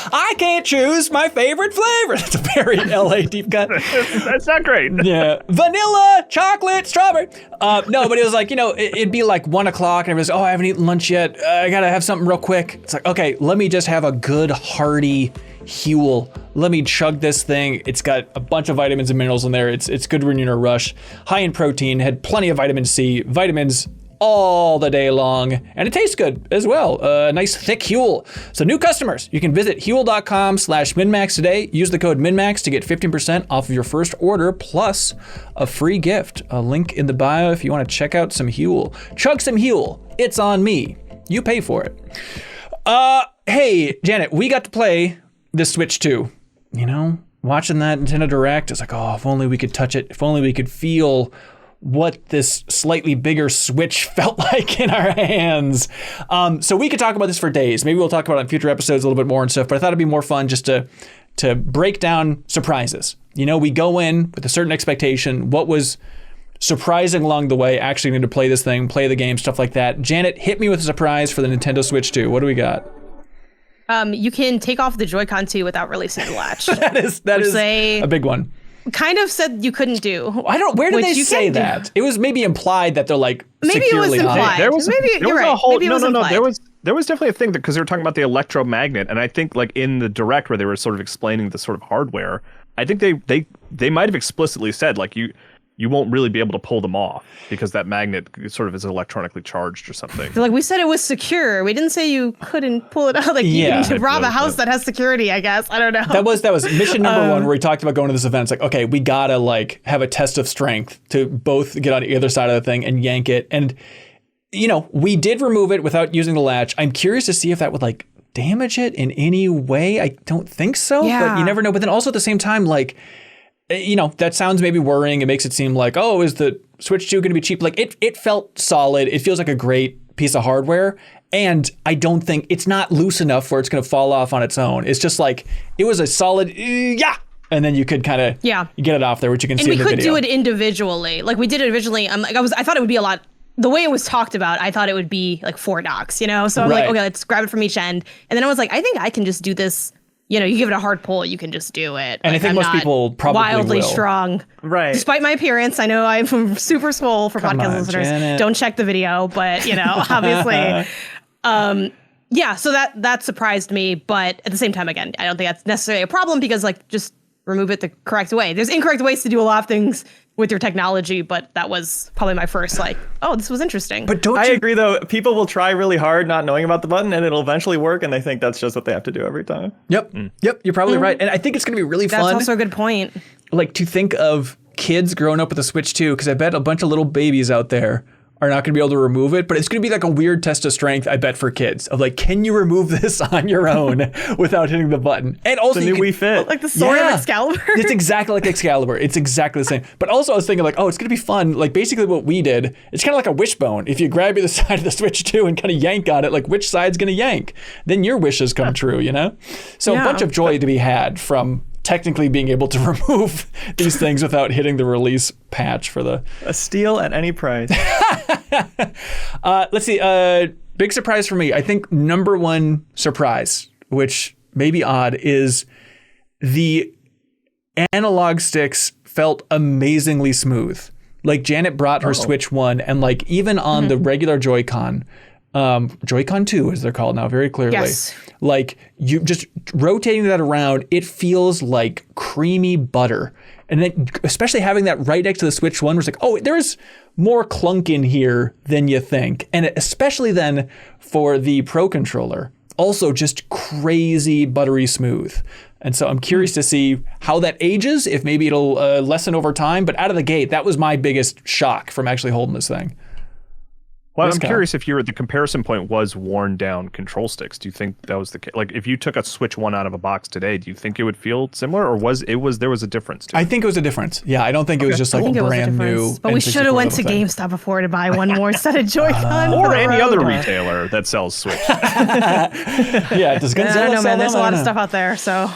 I can't choose my favorite flavor. That's a very LA deep cut. That's not great. Yeah. Vanilla, chocolate, strawberry. No, but it was it'd be 1 o'clock and everybody's, I haven't eaten lunch yet. I got to have something real quick. It's okay, let me just have a good, hearty Huel. Let me chug this thing. It's got a bunch of vitamins and minerals in there. It's good when you're in a rush. High in protein, had plenty of vitamin C, vitamins all the day long, and it tastes good as well. Nice thick Huel. So new customers, you can visit Huel.com/MinnMax today. Use the code MinnMax to get 15% off of your first order plus a free gift. A link in the bio if you want to check out some Huel. Chug some Huel. It's on me. You pay for it. Hey, Janet, we got to play the Switch 2. Watching that Nintendo Direct, it's if only we could touch it. If only we could feel what this slightly bigger Switch felt like in our hands. So we could talk about this for days. Maybe we'll talk about it in future episodes a little bit more and stuff, but I thought it'd be more fun just to break down surprises. You know, we go in with a certain expectation. What was surprising along the way, actually need to play this thing, play the game, stuff like that. Janet, hit me with a surprise for the Nintendo Switch 2. What do we got? You can take off the Joy-Con 2 without releasing the latch. that is a big one. Kind of said you couldn't do. Where did they say that? It was maybe implied that they're like maybe securely it was implied. There was you're right. a whole, maybe it was implied. There was definitely a thing because they were talking about the electromagnet, and I think like in the direct where they were sort of explaining the sort of hardware, I think they might have explicitly said like you won't really be able to pull them off because that magnet sort of is electronically charged or something. Like we said it was secure. We didn't say you couldn't pull it out. Like you can rob a house that has security, I guess. I don't know. That was mission number one where we talked about going to this event. It's like, okay, we gotta like have a test of strength to both get on either side of the thing and yank it. And you know, we did remove it without using the latch. I'm curious to see if that would like damage it in any way. I don't think so, but you never know. But then also at the same time, like, you know, that sounds maybe worrying. It makes it seem like, oh, is the Switch 2 going to be cheap? Like it felt solid. It feels like a great piece of hardware. And I don't think it's not loose enough where it's going to fall off on its own. It's just like, it was a solid, and then you could kind of get it off there, which you can see in the video. And we could do it individually. Like we did it originally. I thought it would be a lot. The way it was talked about, I thought it would be like 4 docks, you know? So I'm like, okay, let's grab it from each end. And then I was like, I think I can just do this. You know, you give it a hard pull, you can just do it. And like, I think most people probably wildly will. Strong. Right. Despite my appearance, I know I'm super swole for podcast listeners. Janet. Don't check the video, but you know, obviously. So that surprised me, but at the same time, again, I don't think that's necessarily a problem because like just remove it the correct way. There's incorrect ways to do a lot of things with your technology, but that was probably my first like, oh, this was interesting. But I agree though, people will try really hard not knowing about the button and it'll eventually work and they think that's just what they have to do every time. Yep, you're probably right. And I think it's going to be really fun. That's also a good point. Like to think of kids growing up with a Switch 2, because I bet a bunch of little babies out there are not going to be able to remove it, but it's going to be like a weird test of strength, I bet, for kids of like, can you remove this on your own without hitting the button? And also, the new Wii Fit, like the sword of Excalibur. It's exactly like Excalibur. It's exactly the same. But also, I was thinking like, oh, it's going to be fun. Like basically, what we did, it's kind of like a wishbone. If you grab either side of the Switch 2 and kind of yank on it, like which side's going to yank, then your wishes come true. You know, so a bunch of joy to be had from technically being able to remove these things without hitting the release patch for the... A steal at any price. Let's see. Big surprise for me. I think number one surprise, which may be odd, is the analog sticks felt amazingly smooth. Like Janet brought her Switch 1 and like even on the regular Joy-Con, Joy-Con 2 as they're called now very clearly. Yes. Like you just rotating that around, it feels like creamy butter. And then especially having that right next to the Switch 1 was like, oh, there's more clunk in here than you think. And especially then for the Pro controller, also just crazy buttery smooth. And so I'm curious to see how that ages, if maybe it'll lessen over time. But out of the gate, that was my biggest shock from actually holding this thing. Well, I'm curious if the comparison point was worn down control sticks. Do you think that was the case? Like if you took a Switch 1 out of a box today, do you think it would feel similar or there was a difference to it? I think it was a difference. Yeah, I don't think it was just like a brand new. But we should have went to GameStop before to buy one more set of Joy-Con. Or any other retailer that sells Switch. Yeah, does Gonzalo I don't know, man. There's a lot of know. stuff out there, so.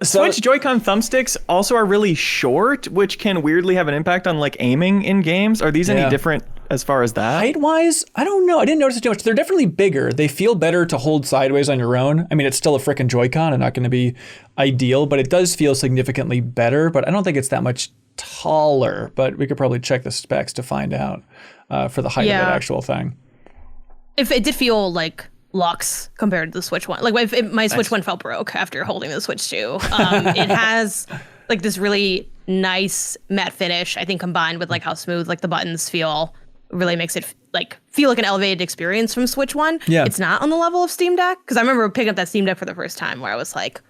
Switch Joy-Con thumbsticks also are really short, which can weirdly have an impact on like aiming in games. Are these any different as far as that? Height-wise, I don't know. I didn't notice it too much. They're definitely bigger. They feel better to hold sideways on your own. I mean, it's still a frickin' Joy-Con and not going to be ideal, but it does feel significantly better. But I don't think it's that much taller. But we could probably check the specs to find out for the height of that actual thing. If it did feel like Lux compared to the Switch 1. Like my Switch 1 felt broke after holding the Switch 2. It has like this really nice matte finish, I think, combined with like how smooth like the buttons feel. Really makes it like feel like an elevated experience from Switch 1. Yeah. It's not on the level of Steam Deck, because I remember picking up that Steam Deck for the first time where I was like,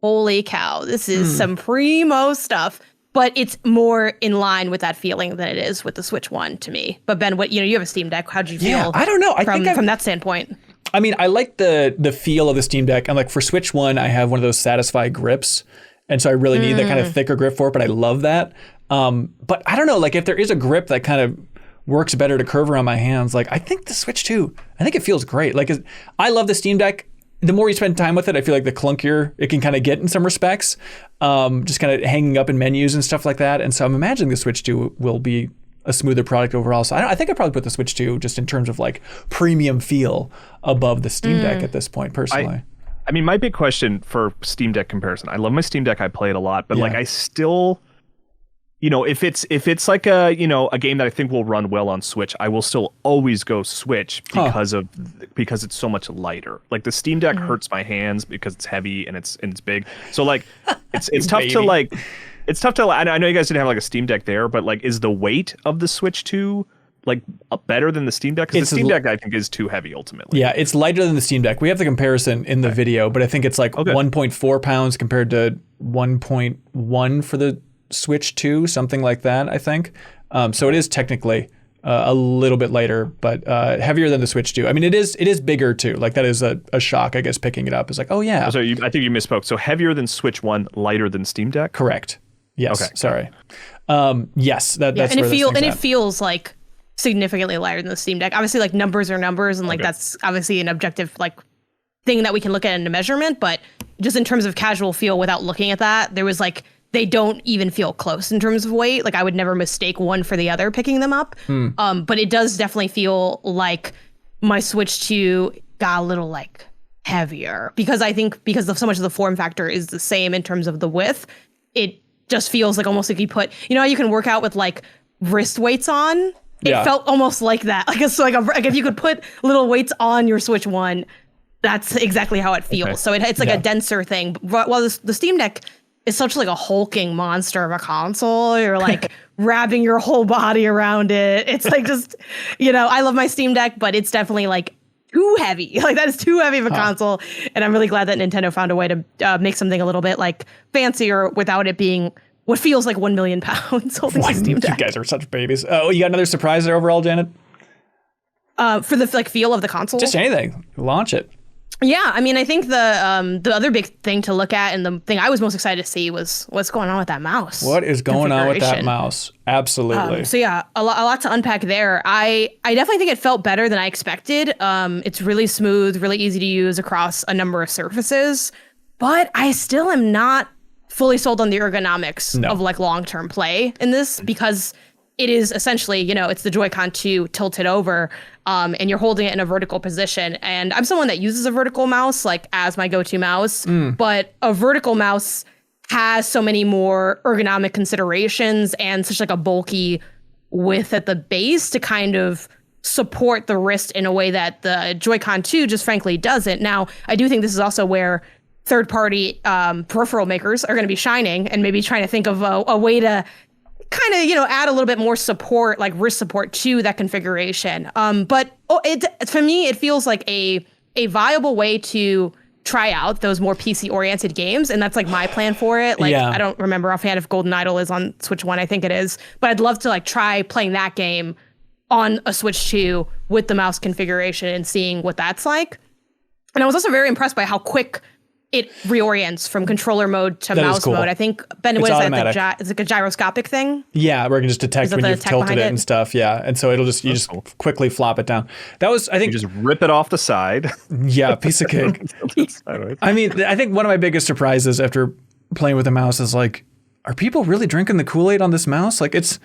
holy cow, this is some primo stuff. But it's more in line with that feeling than it is with the Switch 1 to me. But Ben, you have a Steam Deck. How'd you feel? I don't know. I think from that standpoint. I mean, I like the feel of the Steam Deck. And like for Switch 1, I have one of those Satisfy grips. And so I really need that kind of thicker grip for it, but I love that. But I don't know, like if there is a grip that kind of works better to curve around my hands, like I think the Switch 2, I think it feels great. Like I love the Steam Deck. The more you spend time with it, I feel like the clunkier it can kind of get in some respects, just kind of hanging up in menus and stuff like that. And so I'm imagining the Switch 2 will be a smoother product overall. So I think I'd probably put the Switch 2 just in terms of like premium feel above the Steam Deck at this point, personally. I mean, my big question for Steam Deck comparison, I love my Steam Deck. I play it a lot, but like I still, you know, if it's like a, you know, a game that I think will run well on Switch, I will still always go Switch because it's so much lighter. Like the Steam Deck hurts my hands because it's heavy and it's big. So like it's tough to like, it's tough to, I know you guys didn't have like a Steam Deck there, but like is the weight of the Switch 2 like better than the Steam Deck? Because the Steam Deck I think is too heavy ultimately. Yeah, it's lighter than the Steam Deck. We have the comparison in the video, but I think it's like 1.4 pounds compared to 1.1 for the Switch 2, something like that, I think. So it is technically a little bit lighter, but heavier than the Switch 2. I mean, it is bigger too. Like that is a shock, I guess, picking it up. It's like, oh yeah. So I think you misspoke. So heavier than Switch 1, lighter than Steam Deck? Correct. Yes. Okay. Sorry. Yes. That's and where it feels like significantly lighter than the Steam Deck. Obviously, like numbers are numbers, and like that's obviously an objective like thing that we can look at in a measurement. But just in terms of casual feel, without looking at that, there was like they don't even feel close in terms of weight. Like I would never mistake one for the other picking them up. But it does definitely feel like my Switch 2 got a little like heavier because I think because of so much of the form factor is the same in terms of the width. It just feels like almost like you put, you know how you can work out with like wrist weights on? It felt almost like that. Like it's like if you could put little weights on your Switch 1, that's exactly how it feels. Okay. So it's like a denser thing. While the Steam Deck is such like a hulking monster of a console, you're like wrapping your whole body around it. It's like just, you know, I love my Steam Deck, but it's definitely like too heavy. Like that is too heavy of a console. And I'm really glad that Nintendo found a way to make something a little bit like fancier without it being what feels like 1 million pounds holding the Steam Deck. You guys are such babies. Oh, you got another surprise there overall, Janet? For the like feel of the console? Just anything. Launch it. Yeah, I mean, I think the other big thing to look at and the thing I was most excited to see was what's going on with that mouse. What is going on with that mouse? Absolutely. So yeah, a lot to unpack there. I definitely think it felt better than I expected. It's really smooth, really easy to use across a number of surfaces, but I still am not fully sold on the ergonomics of like long-term play in this because it is essentially, you know, it's the Joy-Con 2 tilted over, and you're holding it in a vertical position. And I'm someone that uses a vertical mouse like as my go-to mouse, but a vertical mouse has so many more ergonomic considerations and such like a bulky width at the base to kind of support the wrist in a way that the Joy-Con 2 just frankly doesn't. Now, I do think this is also where third-party peripheral makers are going to be shining and maybe trying to think of a way to kind of, you know, add a little bit more support, like wrist support to that configuration. But for me, it feels like a viable way to try out those more PC-oriented games, and that's like my plan for it. Like, I don't remember offhand if Golden Idol is on Switch 1, I think it is, but I'd love to like try playing that game on a Switch 2 with the mouse configuration and seeing what that's like. And I was also very impressed by how quick it reorients from controller mode to mouse mode. I think, Ben, what is that? It's like a gyroscopic thing? Yeah, where it can just detect when you've tilted it and stuff. Yeah, and so it'll just, you just quickly flop it down. That was, I think... You just rip it off the side. Yeah, piece of cake. I mean, I think one of my biggest surprises after playing with the mouse is like, are people really drinking the Kool-Aid on this mouse? Like at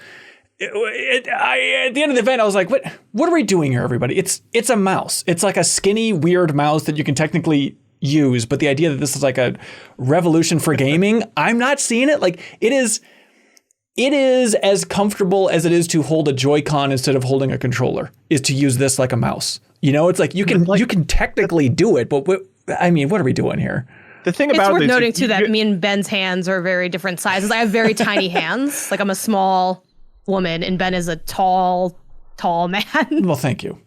the end of the event, I was like, what are we doing here, everybody? It's a mouse. It's like a skinny, weird mouse that you can technically use, but the idea that this is like a revolution for gaming, I'm not seeing it. Like it is as comfortable as it is to hold a Joy-Con instead of holding a controller, is to use this like a mouse. You know, it's like you can technically do it, but what are we doing here? The thing about it's worth noting too that me and Ben's hands are very different sizes. I have very tiny hands. Like I'm a small woman and Ben is a tall man. Well, thank you.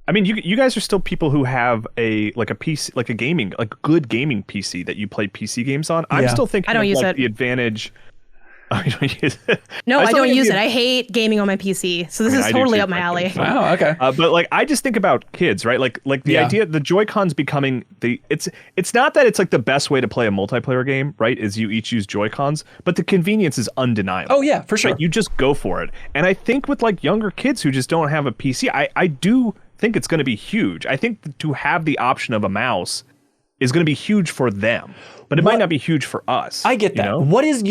I mean, you guys are still people who have a PC, like a good gaming PC that you play PC games on. I'm still thinking I don't use like it. The advantage. Oh, you don't use it? No, I don't use it. I hate gaming on my PC, so this is totally up my alley. Wow, okay. But like, I just think about kids, right? Like the idea, the Joy-Cons becoming it's not that it's like the best way to play a multiplayer game, right? Is you each use Joy-Cons, but the convenience is undeniable. Oh yeah, for sure. Right? You just go for it. And I think with like younger kids who just don't have a PC, I do think it's going to be huge. I think to have the option of a mouse is going to be huge for them, but it might not be huge for us. I get that. You know? What is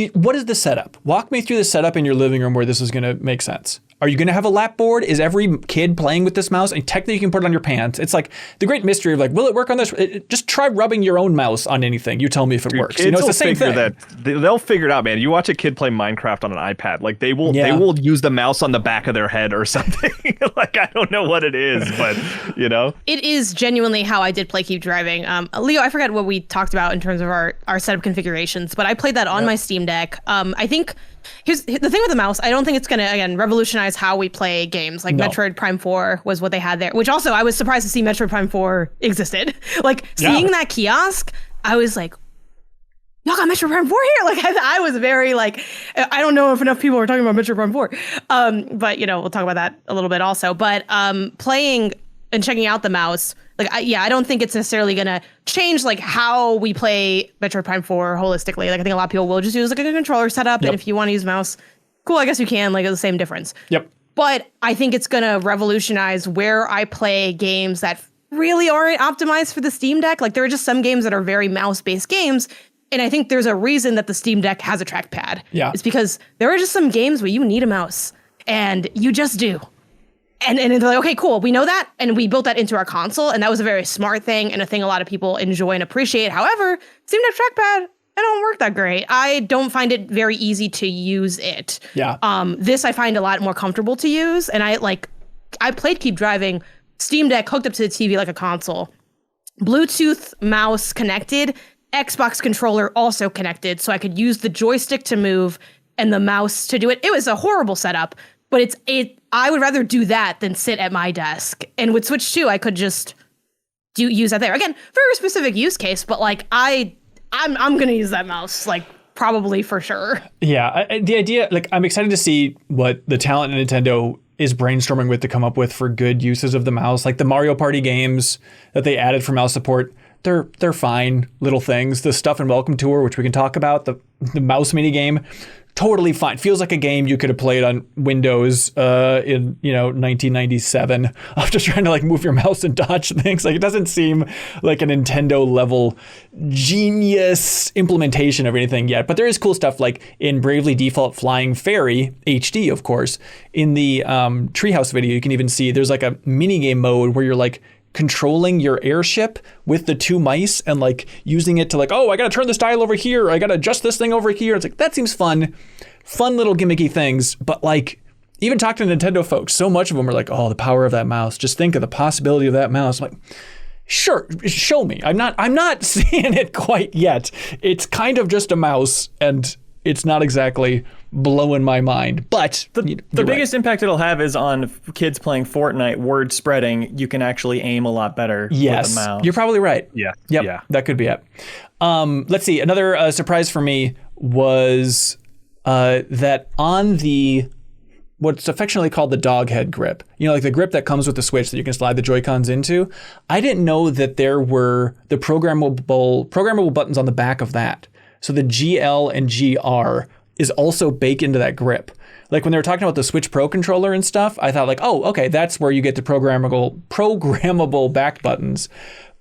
the setup? Walk me through the setup in your living room where this is going to make sense. Are you going to have a lap board? Is every kid playing with this mouse? And technically you can put it on your pants. It's like the great mystery of like, will it work on this? Just try rubbing your own mouse on anything. You tell me if it works. Kids it's the same thing. They'll figure it out, man. You watch a kid play Minecraft on an iPad, like they will use the mouse on the back of their head or something. Like, I don't know what it is, but you know. It is genuinely how I did play Keep Driving. Leo, I forgot what we talked about in terms of our setup configurations, but I played that on my Steam Deck. I think here's the thing with the mouse. I don't think it's going to, again, revolutionize how we play games. Like Metroid Prime 4 was what they had there, which also I was surprised to see Metroid Prime 4 existed. Like seeing that kiosk, I was like, y'all got Metroid Prime 4 here? Like I was very like, I don't know if enough people are talking about Metroid Prime 4. But we'll talk about that a little bit also. But playing and checking out the mouse, like, I don't think it's necessarily going to change like how we play Metroid Prime 4 holistically. Like I think a lot of people will just use like a controller setup. And if you want to use mouse, cool, I guess you can, like it's the same difference. Yep. But I think it's going to revolutionize where I play games that really aren't optimized for the Steam Deck. Like there are just some games that are very mouse-based games. And I think there's a reason that the Steam Deck has a trackpad. Yeah. It's because there are just some games where you need a mouse and you just do. And they're like, okay, cool. We know that. And we built that into our console. And that was a very smart thing and a thing a lot of people enjoy and appreciate. However, Steam Deck trackpad, it don't work that great. I don't find it very easy to use it. Yeah. This I find a lot more comfortable to use. And I played Keep Driving, Steam Deck hooked up to the TV like a console, Bluetooth mouse connected, Xbox controller also connected. So I could use the joystick to move and the mouse to do it. It was a horrible setup, but I would rather do that than sit at my desk. And with Switch 2, I could just use that there. Again, very specific use case, but like I'm gonna use that mouse, like probably for sure. Yeah, the idea, like I'm excited to see what the talent in Nintendo is brainstorming with to come up with for good uses of the mouse. Like the Mario Party games that they added for mouse support, they're fine little things. The stuff in Welcome Tour, which we can talk about, the mouse mini game, totally fine. Feels like a game you could have played on Windows in 1997. I'm just trying to like move your mouse and dodge things. Like it doesn't seem like a Nintendo level genius implementation of anything yet. But there is cool stuff like in Bravely Default Flying Fairy HD, of course. In the Treehouse video, you can even see there's like a mini game mode where you're like controlling your airship with the two mice and like using it to like, oh, I gotta turn this dial over here, or I gotta adjust this thing over here. It's like, that seems fun little gimmicky things. But like, even talking to Nintendo folks, so much of them are like, oh, the power of that mouse. Just think of the possibility of that mouse. I'm like, sure, show me. I'm not seeing it quite yet. It's kind of just a mouse and it's not exactly blowing my mind. But the biggest impact it'll have is on kids playing Fortnite, word spreading. You can actually aim a lot better with a mouse. You're probably right. Yeah. Yep, yeah. That could be it. Let's see. Another surprise for me was that on the what's affectionately called the dog head grip, like the grip that comes with the Switch that you can slide the Joy-Cons into, I didn't know that there were the programmable buttons on the back of that. So the GL and GR is also baked into that grip. Like when they were talking about the Switch Pro controller and stuff, I thought like, oh, okay, that's where you get the programmable back buttons.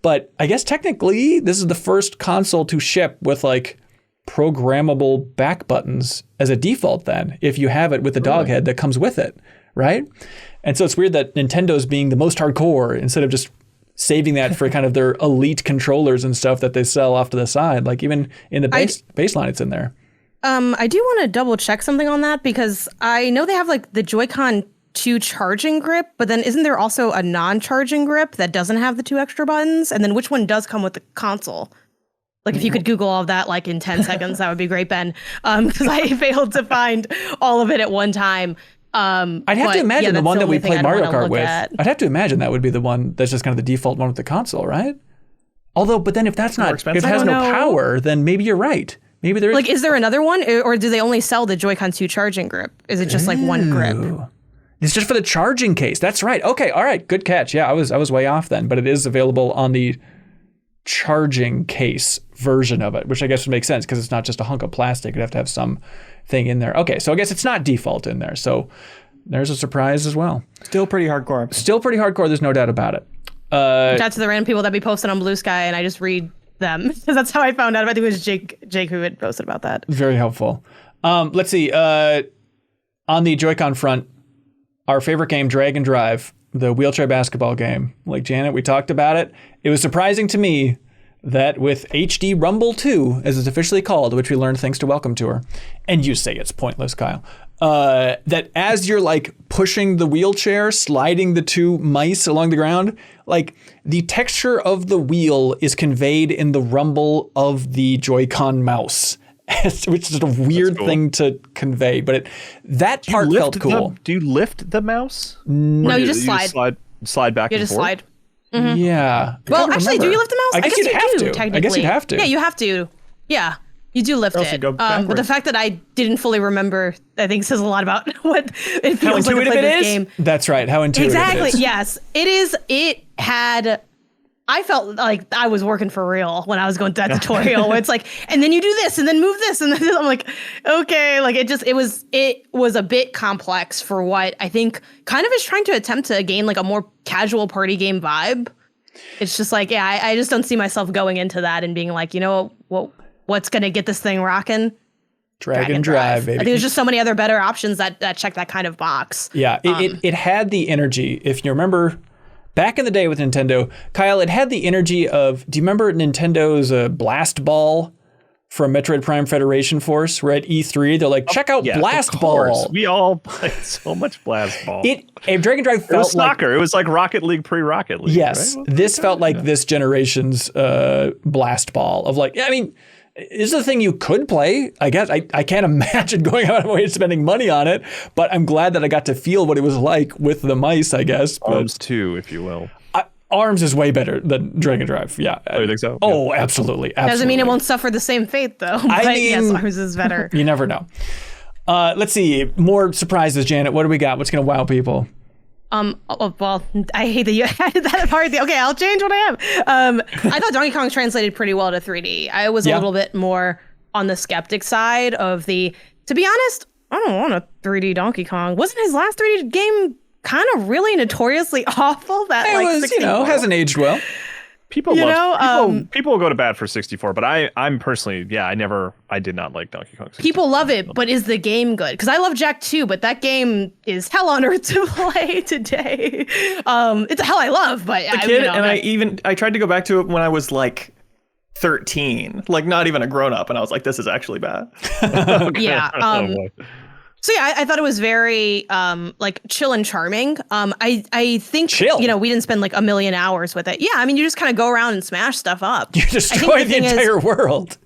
But I guess technically this is the first console to ship with like programmable back buttons as a default then, if you have it with the dog head that comes with it, right? And so it's weird that Nintendo's being the most hardcore instead of just saving that for kind of their elite controllers and stuff that they sell off to the side. Like even in the baseline, it's in there. I do want to double check something on that because I know they have like the Joy-Con 2 charging grip, but then isn't there also a non-charging grip that doesn't have the 2 extra buttons? And then which one does come with the console? Like if you could Google all of that like in 10 seconds, that would be great, Ben. Because I failed to find all of it at one time. I'd have to imagine the one that we played Mario Kart with. I'd have to imagine that would be the one that's just kind of the default one with the console, right? Although, but then if that's not, if it has no power, then maybe you're right. maybe there is. Like, is there another one, or do they only sell the Joy-Con 2 charging grip? Is it just like one grip? It's just for the charging case. That's right. Okay. All right. Good catch. Yeah, I was way off then, but it is available on the charging case version of it, which I guess would make sense because it's not just a hunk of plastic. You'd have to have some thing in there. Okay. So I guess it's not default in there. So there's a surprise as well. Still pretty hardcore. There's no doubt about it. Shout out to the random people that be posting on Blue Sky, and I just read them because that's how I found out. I think it was Jake who had posted about that. Very helpful. Let's see. On the Joy-Con front, our favorite game, Drag and Drive, the wheelchair basketball game. Like Janet, we talked about it. It was surprising to me that with HD Rumble 2, as it's officially called, which we learned thanks to Welcome Tour, and you say it's pointless, Kyle, that as you're like pushing the wheelchair, sliding the two mice along the ground, like the texture of the wheel is conveyed in the rumble of the Joy-Con mouse. Which is a weird thing to convey, but that part felt cool. Do you lift the mouse? No, you just slide. Slide back and forth? Slide. Mm-hmm. Yeah. Well, actually, do you lift the mouse? I guess you'd have to. Technically. I guess you'd have to. Yeah, you have to. Yeah, you do lift it. But the fact that I didn't fully remember, I think, says a lot about what it feels like to play this game. That's right. How intuitive it is. Yes, it is. It had... I felt like I was working for real when I was going through that tutorial where it's like, and then you do this and then move this. And then I'm like, okay, like it was a bit complex for what I think kind of is trying to attempt to gain like a more casual party game vibe. It's just like, yeah, I just don't see myself going into that and being like, you know, what's going to get this thing rocking? Drag and drive, baby. I think there's just so many other better options that check that kind of box. Yeah, it had the energy. If you remember... Back in the day with Nintendo, Kyle, it had the energy of, do you remember Nintendo's Blast Ball from Metroid Prime Federation Force? Where at E3, they're like, check out Blast Ball. We all played so much Blast Ball. Dragon Drive felt it was soccer. It was like Rocket League pre-Rocket League. Yes, right? This felt like this generation's Blast Ball of like, I mean, this is a thing you could play. I guess I can't imagine going out of my way and spending money on it, but I'm glad that I got to feel what it was like with the mice, I guess. Arms too, if you will. Arms is way better than Dragon Drive. Yeah. Oh, you think so? Oh, absolutely. Doesn't mean it won't suffer the same fate, though. But yes, Arms is better. You never know. Let's see. More surprises, Janet. What do we got? What's going to wow people? Well, I hate that you added that part. Okay, I'll change what I am. I thought Donkey Kong translated pretty well to 3D. I was a little bit more on the skeptic side of to be honest, I don't want a 3D Donkey Kong. Wasn't his last 3D game kind of really notoriously awful? That it was, hasn't aged well. People will go to bat for 64, but I'm personally, I did not like Donkey Kong 64. People love it, but is the game good? Because I love Jack 2, but that game is hell on earth to play today. It's a hell I love, but I tried to go back to it when I was like 13, like not even a grown up, and I was like, this is actually bad. Yeah. So yeah, I thought it was very like chill and charming. I think chill. We didn't spend like a million hours with it. Yeah, I mean you just kind of go around and smash stuff up. You destroy the entire world.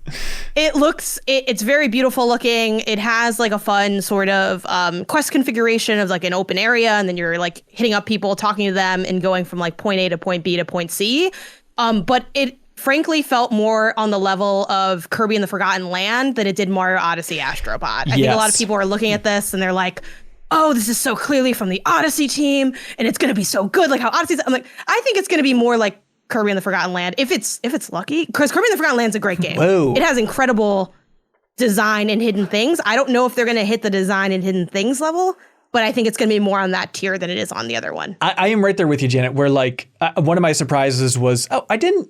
It's very beautiful looking. It has like a fun sort of quest configuration of like an open area, and then you're like hitting up people, talking to them, and going from like point A to point B to point C. But it frankly felt more on the level of Kirby and the Forgotten Land than it did Mario Odyssey Astrobot. I think a lot of people are looking at this and they're like, oh, this is so clearly from the Odyssey team and it's going to be so good. Like how Odyssey's, I'm like, I think it's going to be more like Kirby and the Forgotten Land if it's lucky, because Kirby and the Forgotten Land's a great game. Whoa. It has incredible design and hidden things. I don't know if they're going to hit the design and hidden things level, but I think it's going to be more on that tier than it is on the other one. I am right there with you, Janet, where like one of my surprises was, I didn't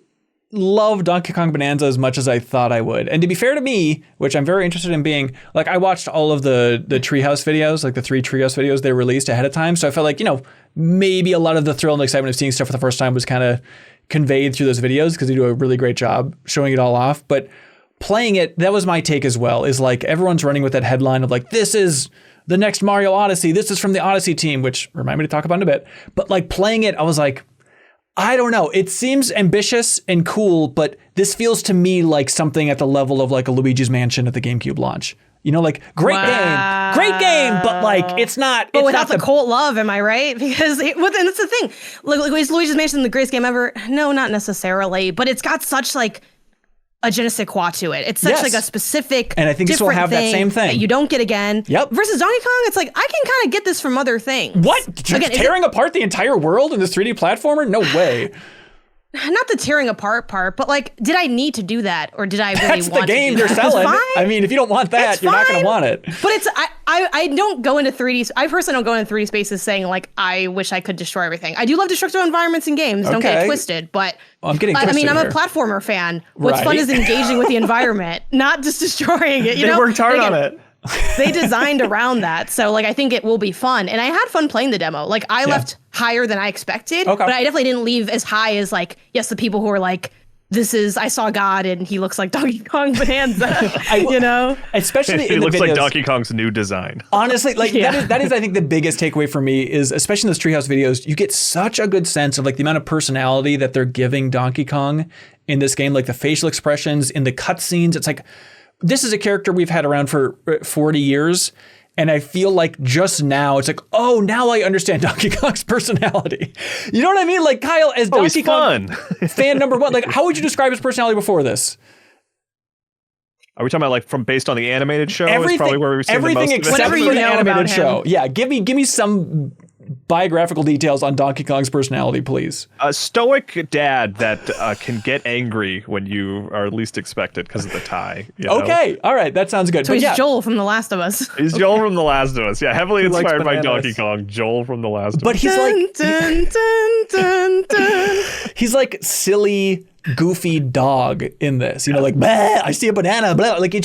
love Donkey Kong Bonanza as much as I thought I would. And to be fair to me, which I'm very interested in being, like I watched all of the Treehouse videos, like the 3 Treehouse videos they released ahead of time. So I felt like, maybe a lot of the thrill and excitement of seeing stuff for the first time was kind of conveyed through those videos because they do a really great job showing it all off. But playing it, that was my take as well, is like everyone's running with that headline of like, this is the next Mario Odyssey. This is from the Odyssey team, which remind me to talk about in a bit. But like playing it, I was like, I don't know. It seems ambitious and cool, but this feels to me like something at the level of like a Luigi's Mansion at the GameCube launch. Like great game, but like it's not. But without the cult love, am I right? Because and that's the thing. Like is Luigi's Mansion the greatest game ever? No, not necessarily. But it's got such like a je ne sais quoi to it. It's such Yes. like a specific, And I think this will different have that same thing. that you don't get again. Yep. Versus Donkey Kong, it's like I can kind of get this from other things. What? Again, Tearing apart the entire world in this 3D platformer? No way. not the tearing apart part, but like, did I need to do that, or did I really That's want the game to do you're that? selling. It's fine. I mean, if you don't want that, It's you're not going fine. to want it. But it's I don't go into 3D. I personally don't go into 3D spaces saying like I wish I could destroy everything. I do love destructive environments in games. Don't get Okay. it twisted. But I'm getting I mean, twisted I'm a here. platformer fan. What's fun Right. is engaging with the environment, not just destroying it. You They know, worked hard And on again, it. They designed around that, so like I think it will be fun. And I had fun playing the demo. Like I left higher than I expected, Okay. but I definitely didn't leave as high as like the people who were like, I saw God and he looks like Donkey Kong Bonanza. You know, Especially It in the looks videos. like Donkey Kong's new design. Honestly, like Yeah. that is I think the biggest takeaway for me is, especially in those Treehouse videos, you get such a good sense of like the amount of personality that they're giving Donkey Kong in this game, like the facial expressions in the cutscenes. It's like, this is a character we've had around for 40 years. And I feel like just now it's like, oh, now I understand Donkey Kong's personality. You know what I mean? Like Kyle, as Oh, he's Donkey Kong fun. fan number one, like how would you describe his personality before this? Are we talking about like from based on the animated show? Is probably where we've seen the everything most of it? except Whatever for you the know animated about show. him. Yeah, give me some biographical details on Donkey Kong's personality, please. A stoic dad that can get angry when you are least expected because of the tie. You know? Okay, all right, that sounds good. so But he's yeah, Joel from The Last of Us. He's Joel from The Last of Us. Yeah, heavily likes inspired by bananas. Donkey Kong. Joel from The Last of but Us. he's like Dun, dun, dun, dun. he's like silly, goofy dog in this. You know, like bah, I see a banana. Blah. Like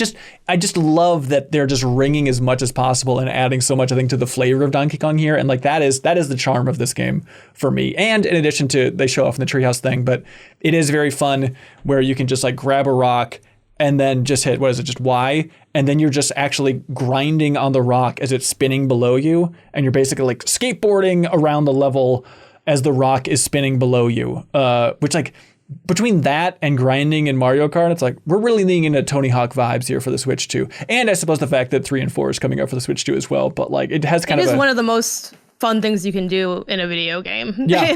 I just love that they're just ringing as much as possible and adding so much, I think, to the flavor of Donkey Kong here. And like that is the charm of this game for me. And in addition to, they show off in the treehouse thing, but it is very fun where you can just like grab a rock and then just hit, what is it, just Y? And then you're just actually grinding on the rock as it's spinning below you. And you're basically like skateboarding around the level as the rock is spinning below you. Which like, between that and grinding in Mario Kart, it's like we're really leaning into Tony Hawk vibes here for the Switch 2. And I suppose the fact that 3 and 4 is coming out for the Switch 2 as well. But like it has kind It of is one of the most fun things you can do in a video game. Yeah.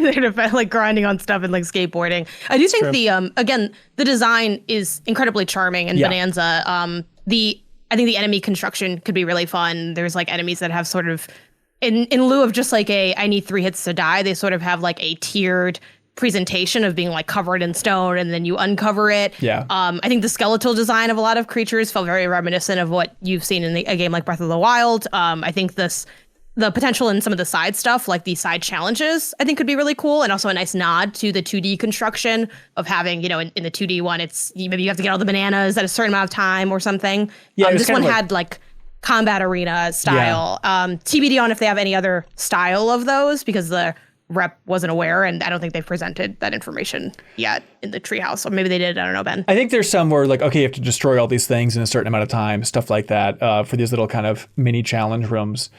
Like grinding on stuff and like skateboarding. I do think the again, the design is incredibly charming in Yeah. Bonanza. I think the enemy construction could be really fun. There's like enemies that have sort of in lieu of just like I need 3 hits to die, they sort of have like a tiered presentation of being like covered in stone and then you uncover it. Yeah. I think the skeletal design of a lot of creatures felt very reminiscent of what you've seen in a game like Breath of the Wild. I think the potential in some of the side stuff, like the side challenges, I think could be really cool. And also a nice nod to the 2D construction of having, in the 2D one, it's maybe you have to get all the bananas at a certain amount of time or something. Yeah, it was this kind one of like- had like combat arena style. TBD on if they have any other style of those, because the rep wasn't aware, and I don't think they've presented that information yet in the treehouse. Or maybe they did. I don't know, Ben. I think there's some where like, okay, you have to destroy all these things in a certain amount of time, stuff like that, for these little kind of mini challenge rooms.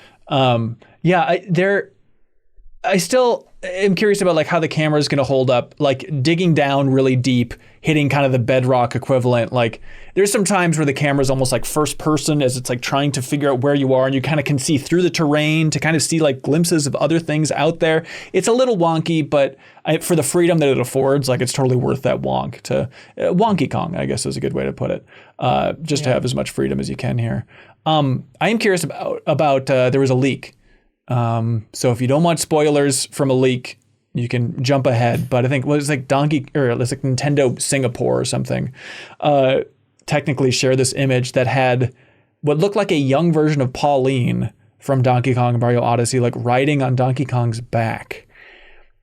I still am curious about like how the camera is going to hold up, like digging down really deep, hitting kind of the bedrock equivalent. Like there's some times where the camera is almost like first person as it's like trying to figure out where you are, and you kind of can see through the terrain to kind of see like glimpses of other things out there. It's a little wonky, but for the freedom that it affords, like it's totally worth that wonky Kong, I guess is a good way to put it. To have as much freedom as you can here. I am curious about there was a leak. So if you don't want spoilers from a leak, you can jump ahead. But I think it was like Nintendo Singapore or something, technically share this image that had what looked like a young version of Pauline from Donkey Kong and Mario Odyssey, like riding on Donkey Kong's back.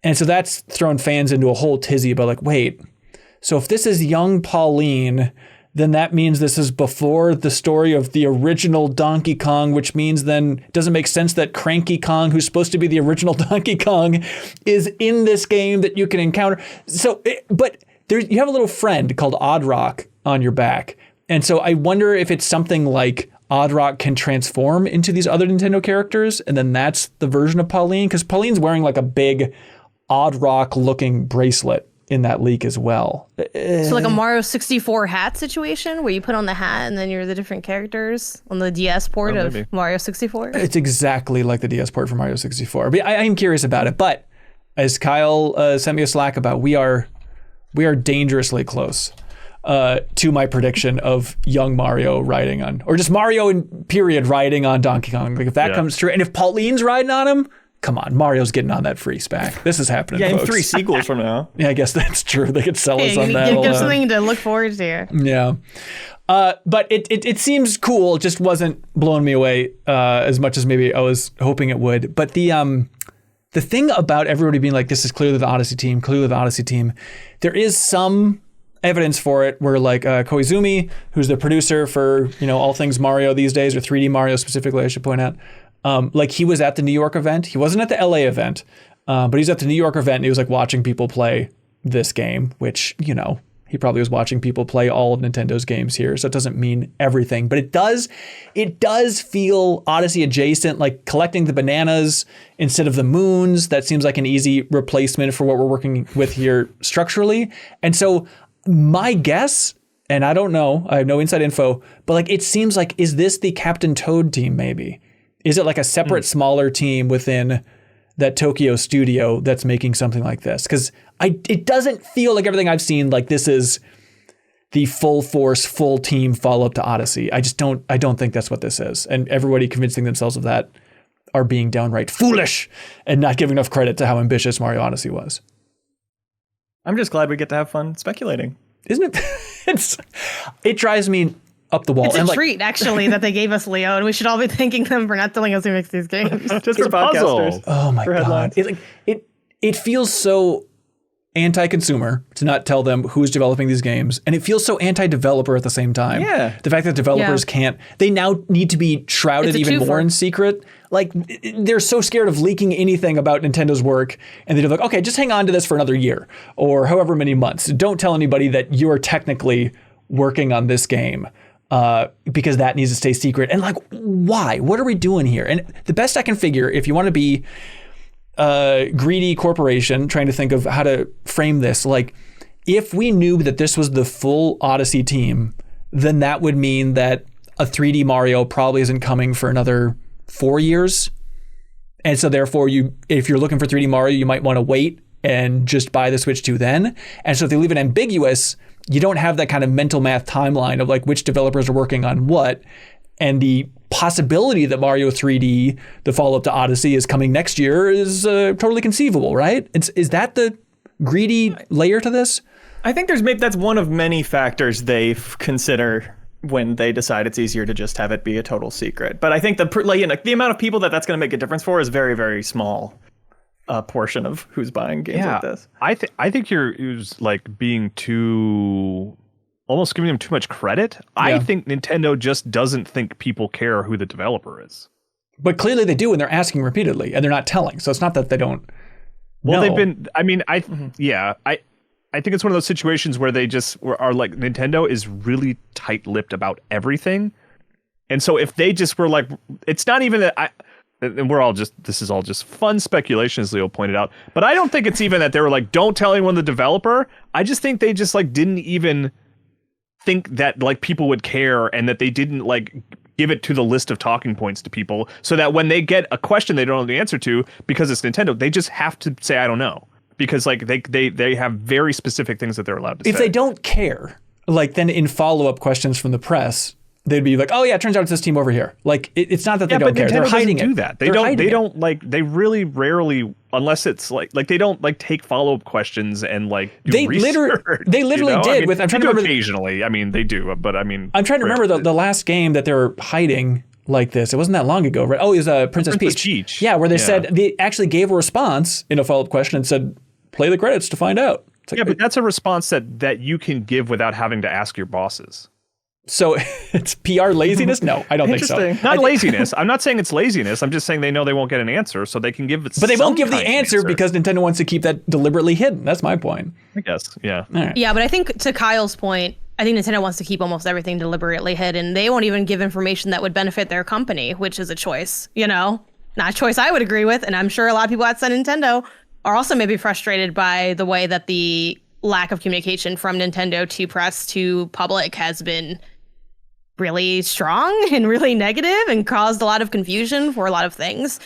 And so that's thrown fans into a whole tizzy about like, wait, so if this is young Pauline, then that means this is before the story of the original Donkey Kong, which means then it doesn't make sense that Cranky Kong, who's supposed to be the original Donkey Kong, is in this game that you can encounter. So, but you have a little friend called Odd Rock on your back. And so I wonder if it's something like Odd Rock can transform into these other Nintendo characters, and then that's the version of Pauline, because Pauline's wearing like a big Odd Rock looking bracelet in that leak as well. So like a Mario 64 hat situation where you put on the hat and then you're the different characters on the DS port of maybe. Mario 64. It's exactly like the DS port for Mario 64. But I am curious about it. But as Kyle sent me a Slack about, we are dangerously close. to my prediction of young Mario riding on, or just Mario in period riding on Donkey Kong. Like if that comes true, and if Pauline's riding on him, come on, Mario's getting on that free spec. This is happening, Yeah, folks. in 3 sequels from now. Yeah, I guess that's true. They could sell us on that. Give something to look forward to here. Yeah. But it seems cool. It just wasn't blowing me away as much as maybe I was hoping it would. But the thing about everybody being like, this is clearly the Odyssey team, there is some evidence for it where like Koizumi, who's the producer for, all things Mario these days, or 3D Mario specifically, I should point out, like he was at the New York event. He wasn't at the LA event, but he was at the New York event and he was like watching people play this game, which, he probably was watching people play all of Nintendo's games here, so it doesn't mean everything. But it does feel Odyssey adjacent, like collecting the bananas instead of the moons. That seems like an easy replacement for what we're working with here structurally. And so my guess, and I don't know, I have no inside info, but like it seems like, is this the Captain Toad team maybe? Is it like a separate, smaller team within that Tokyo studio that's making something like this? Because it doesn't feel like everything I've seen like this is the full force, full team follow-up to Odyssey. I don't think that's what this is. And everybody convincing themselves of that are being downright foolish and not giving enough credit to how ambitious Mario Odyssey was. I'm just glad we get to have fun speculating. Isn't it? It drives me up the wall. It's a and treat, actually, that they gave us Leo, and we should all be thanking them for not telling us who makes these games. Just for podcasters. Oh my God. It feels so anti-consumer to not tell them who's developing these games, and it feels so anti-developer at the same time. Yeah. The fact that developers they now need to be shrouded even more in secret. Like they're so scared of leaking anything about Nintendo's work, and they're like, okay, just hang on to this for another year or however many months. Don't tell anybody that you're technically working on this game. Because that needs to stay secret. And like, why? What are we doing here? And the best I can figure, if you want to be a greedy corporation trying to think of how to frame this, like if we knew that this was the full Odyssey team, then that would mean that a 3D Mario probably isn't coming for another 4 years. And so therefore, if you're looking for 3D Mario, you might want to wait and just buy the Switch 2 then. And so if they leave it ambiguous, you don't have that kind of mental math timeline of like which developers are working on what. And the possibility that Mario 3D, the follow-up to Odyssey, is coming next year is totally conceivable, right? Is that the greedy layer to this? I think that's one of many factors they consider when they decide it's easier to just have it be a total secret. But I think the amount of people that's going to make a difference for is very, very small. A portion of who's buying games like this. I think you're like being almost giving them too much credit. Yeah. I think Nintendo just doesn't think people care who the developer is. But clearly they do, and they're asking repeatedly, and they're not telling. So it's not that they don't know. They've been. I mean, I think it's one of those situations where they just are like, Nintendo is really tight-lipped about everything, and so if they just were like, it's not even that and this is all just fun speculation, as Leo pointed out. But I don't think it's even that they were like, don't tell anyone the developer. I just think they just like didn't even think that like people would care, and that they didn't like give it to the list of talking points to people, so that when they get a question they don't know the answer to, because it's Nintendo, they just have to say, I don't know. Because like they have very specific things that they're allowed to say. If they don't care, like then in follow-up questions from the press, they'd be like, oh yeah, it turns out it's this team over here. Like it's not that they don't care. Nintendo they're hiding do it. That. They really rarely, unless it's like they don't like take follow-up questions and like do they research. They literally did. I mean, with I'm trying to remember occasionally. I mean, they do, but I mean, I'm trying to remember the last game that they were hiding like this. It wasn't that long ago, right? Oh, it was Princess Peach. Yeah, where they said they actually gave a response in a follow-up question and said, play the credits to find out. Like, but that's a response that you can give without having to ask your bosses. So it's PR laziness? No, I don't think so. Not laziness. I'm not saying it's laziness. I'm just saying they know they won't get an answer, so they can give it. But they won't give the answer because Nintendo wants to keep that deliberately hidden. That's my point. I guess. Yeah. Right. Yeah, but I think to Kyle's point, I think Nintendo wants to keep almost everything deliberately hidden. They won't even give information that would benefit their company, which is a choice, not a choice I would agree with. And I'm sure a lot of people outside Nintendo are also maybe frustrated by the way that the lack of communication from Nintendo to press to public has been really strong and really negative and caused a lot of confusion for a lot of things.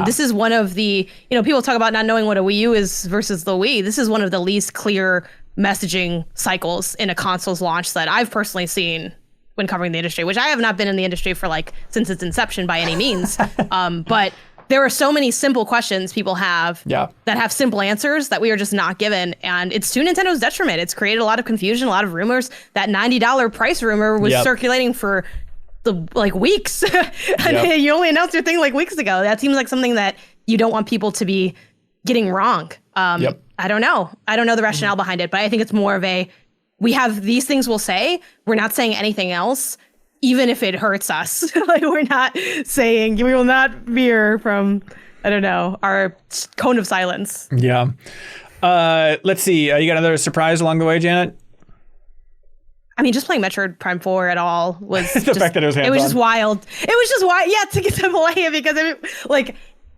This is one of the, people talk about not knowing what a Wii U is versus the Wii. This is one of the least clear messaging cycles in a console's launch that I've personally seen when covering the industry, which I have not been in the industry for like since its inception by any means. But there are so many simple questions people have that have simple answers that we are just not given. And it's to Nintendo's detriment. It's created a lot of confusion, a lot of rumors. That $90 price rumor was circulating for weeks. And you only announced your thing like weeks ago. That seems like something that you don't want people to be getting wrong. I don't know. I don't know the rationale behind it, but I think it's more of we have these things we'll say. We're not saying anything else, even if it hurts us. Like, we're not saying, we will not veer from, I don't know, our cone of silence. Yeah. Let's see. You got another surprise along the way, Janet? I mean, just playing Metroid Prime 4 at all was the fact that it was hands-on. It was just wild. It was just wild. Yeah, to get to play it, because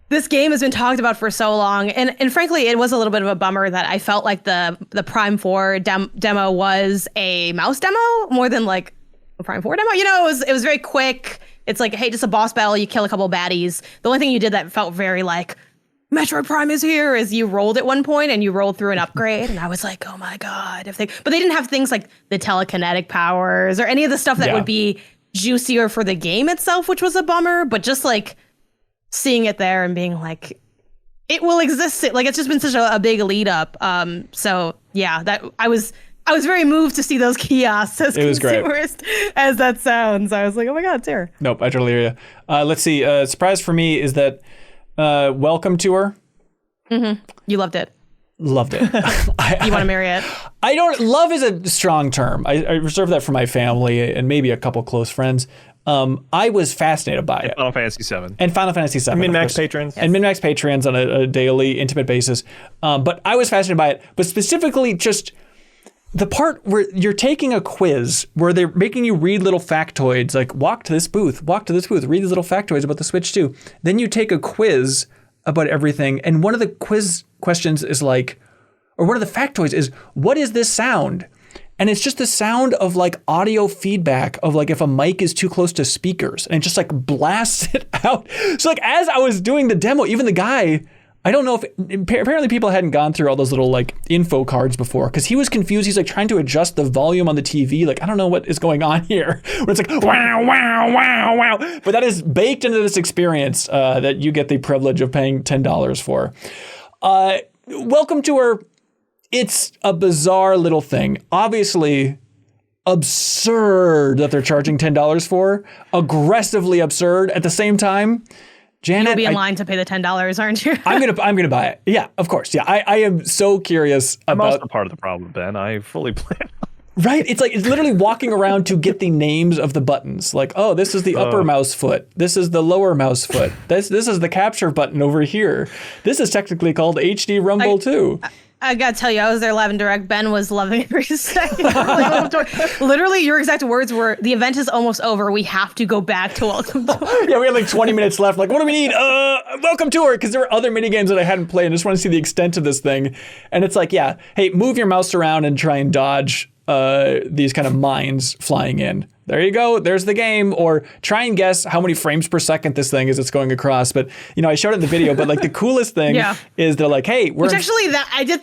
this game has been talked about for so long, and frankly, it was a little bit of a bummer that I felt like the Prime 4 demo was a mouse demo more than like a Prime 4 demo. You know, it was very quick. It's like, hey, just a boss battle, you kill a couple baddies. The only thing you did that felt very like Metroid Prime is here is you rolled at one point and you rolled through an upgrade, and I was like, oh my god, but they didn't have things like the telekinetic powers or any of the stuff that would be juicier for the game itself, which was a bummer. But just like seeing it there and being like, it will exist. Like, it's just been such a big lead up. So yeah, that I was very moved to see those kiosks, as consumerist as that sounds. I was like, oh my god, it's here. Nope, I totally hear you. Let's see. Surprise for me is that Welcome Tour. Mm-hmm. You loved it. Loved it. You want to marry it? I don't. Love is a strong term. I reserve that for my family and maybe a couple close friends. I was fascinated by it. Final Fantasy VII. And Final Fantasy VII. MinnMax patrons. And MinnMax patrons on a daily, intimate basis. But I was fascinated by it. But specifically just the part where you're taking a quiz where they're making you read little factoids, like walk to this booth, read these little factoids about the Switch 2. Then you take a quiz about everything. And one of the quiz questions is like, or one of the factoids is, what is this sound? And it's just the sound of like audio feedback of like if a mic is too close to speakers, and it just like blasts it out. So like as I was doing the demo, even the guy, I don't know if apparently people hadn't gone through all those little like info cards before, because he was confused. He's like trying to adjust the volume on the TV. Like, I don't know what is going on here. When it's like wow, wow, wow, wow. But that is baked into this experience that you get the privilege of paying $10 for. Welcome to it's a bizarre little thing. Obviously, absurd that they're charging $10 for. Aggressively absurd. At the same time, Janet, you'll be in line to pay the $10, aren't you? I'm gonna buy it. Yeah, of course. Yeah, I am so curious about. I'm also part of the problem, Ben. I fully plan. Right? It's literally walking around to get the names of the buttons. Like, oh, this is the upper mouse foot. This is the lower mouse foot. This is the capture button over here. This is technically called HD Rumble 2. I gotta tell you, I was there live in direct. Ben was loving every second. Literally, your exact words were, the event is almost over. We have to go back to Welcome Tour. Yeah, we had like 20 minutes left. Like, what do we need? Welcome Tour, because there were other mini games that I hadn't played. I just want to see the extent of this thing. And it's like, yeah, hey, move your mouse around and try and dodge these kind of mines flying in. There you go. There's the game. Or try and guess how many frames per second this thing is it's going across. But, you know, I showed it in the video, but like the coolest thing is they're like, hey, we're... Which actually, I did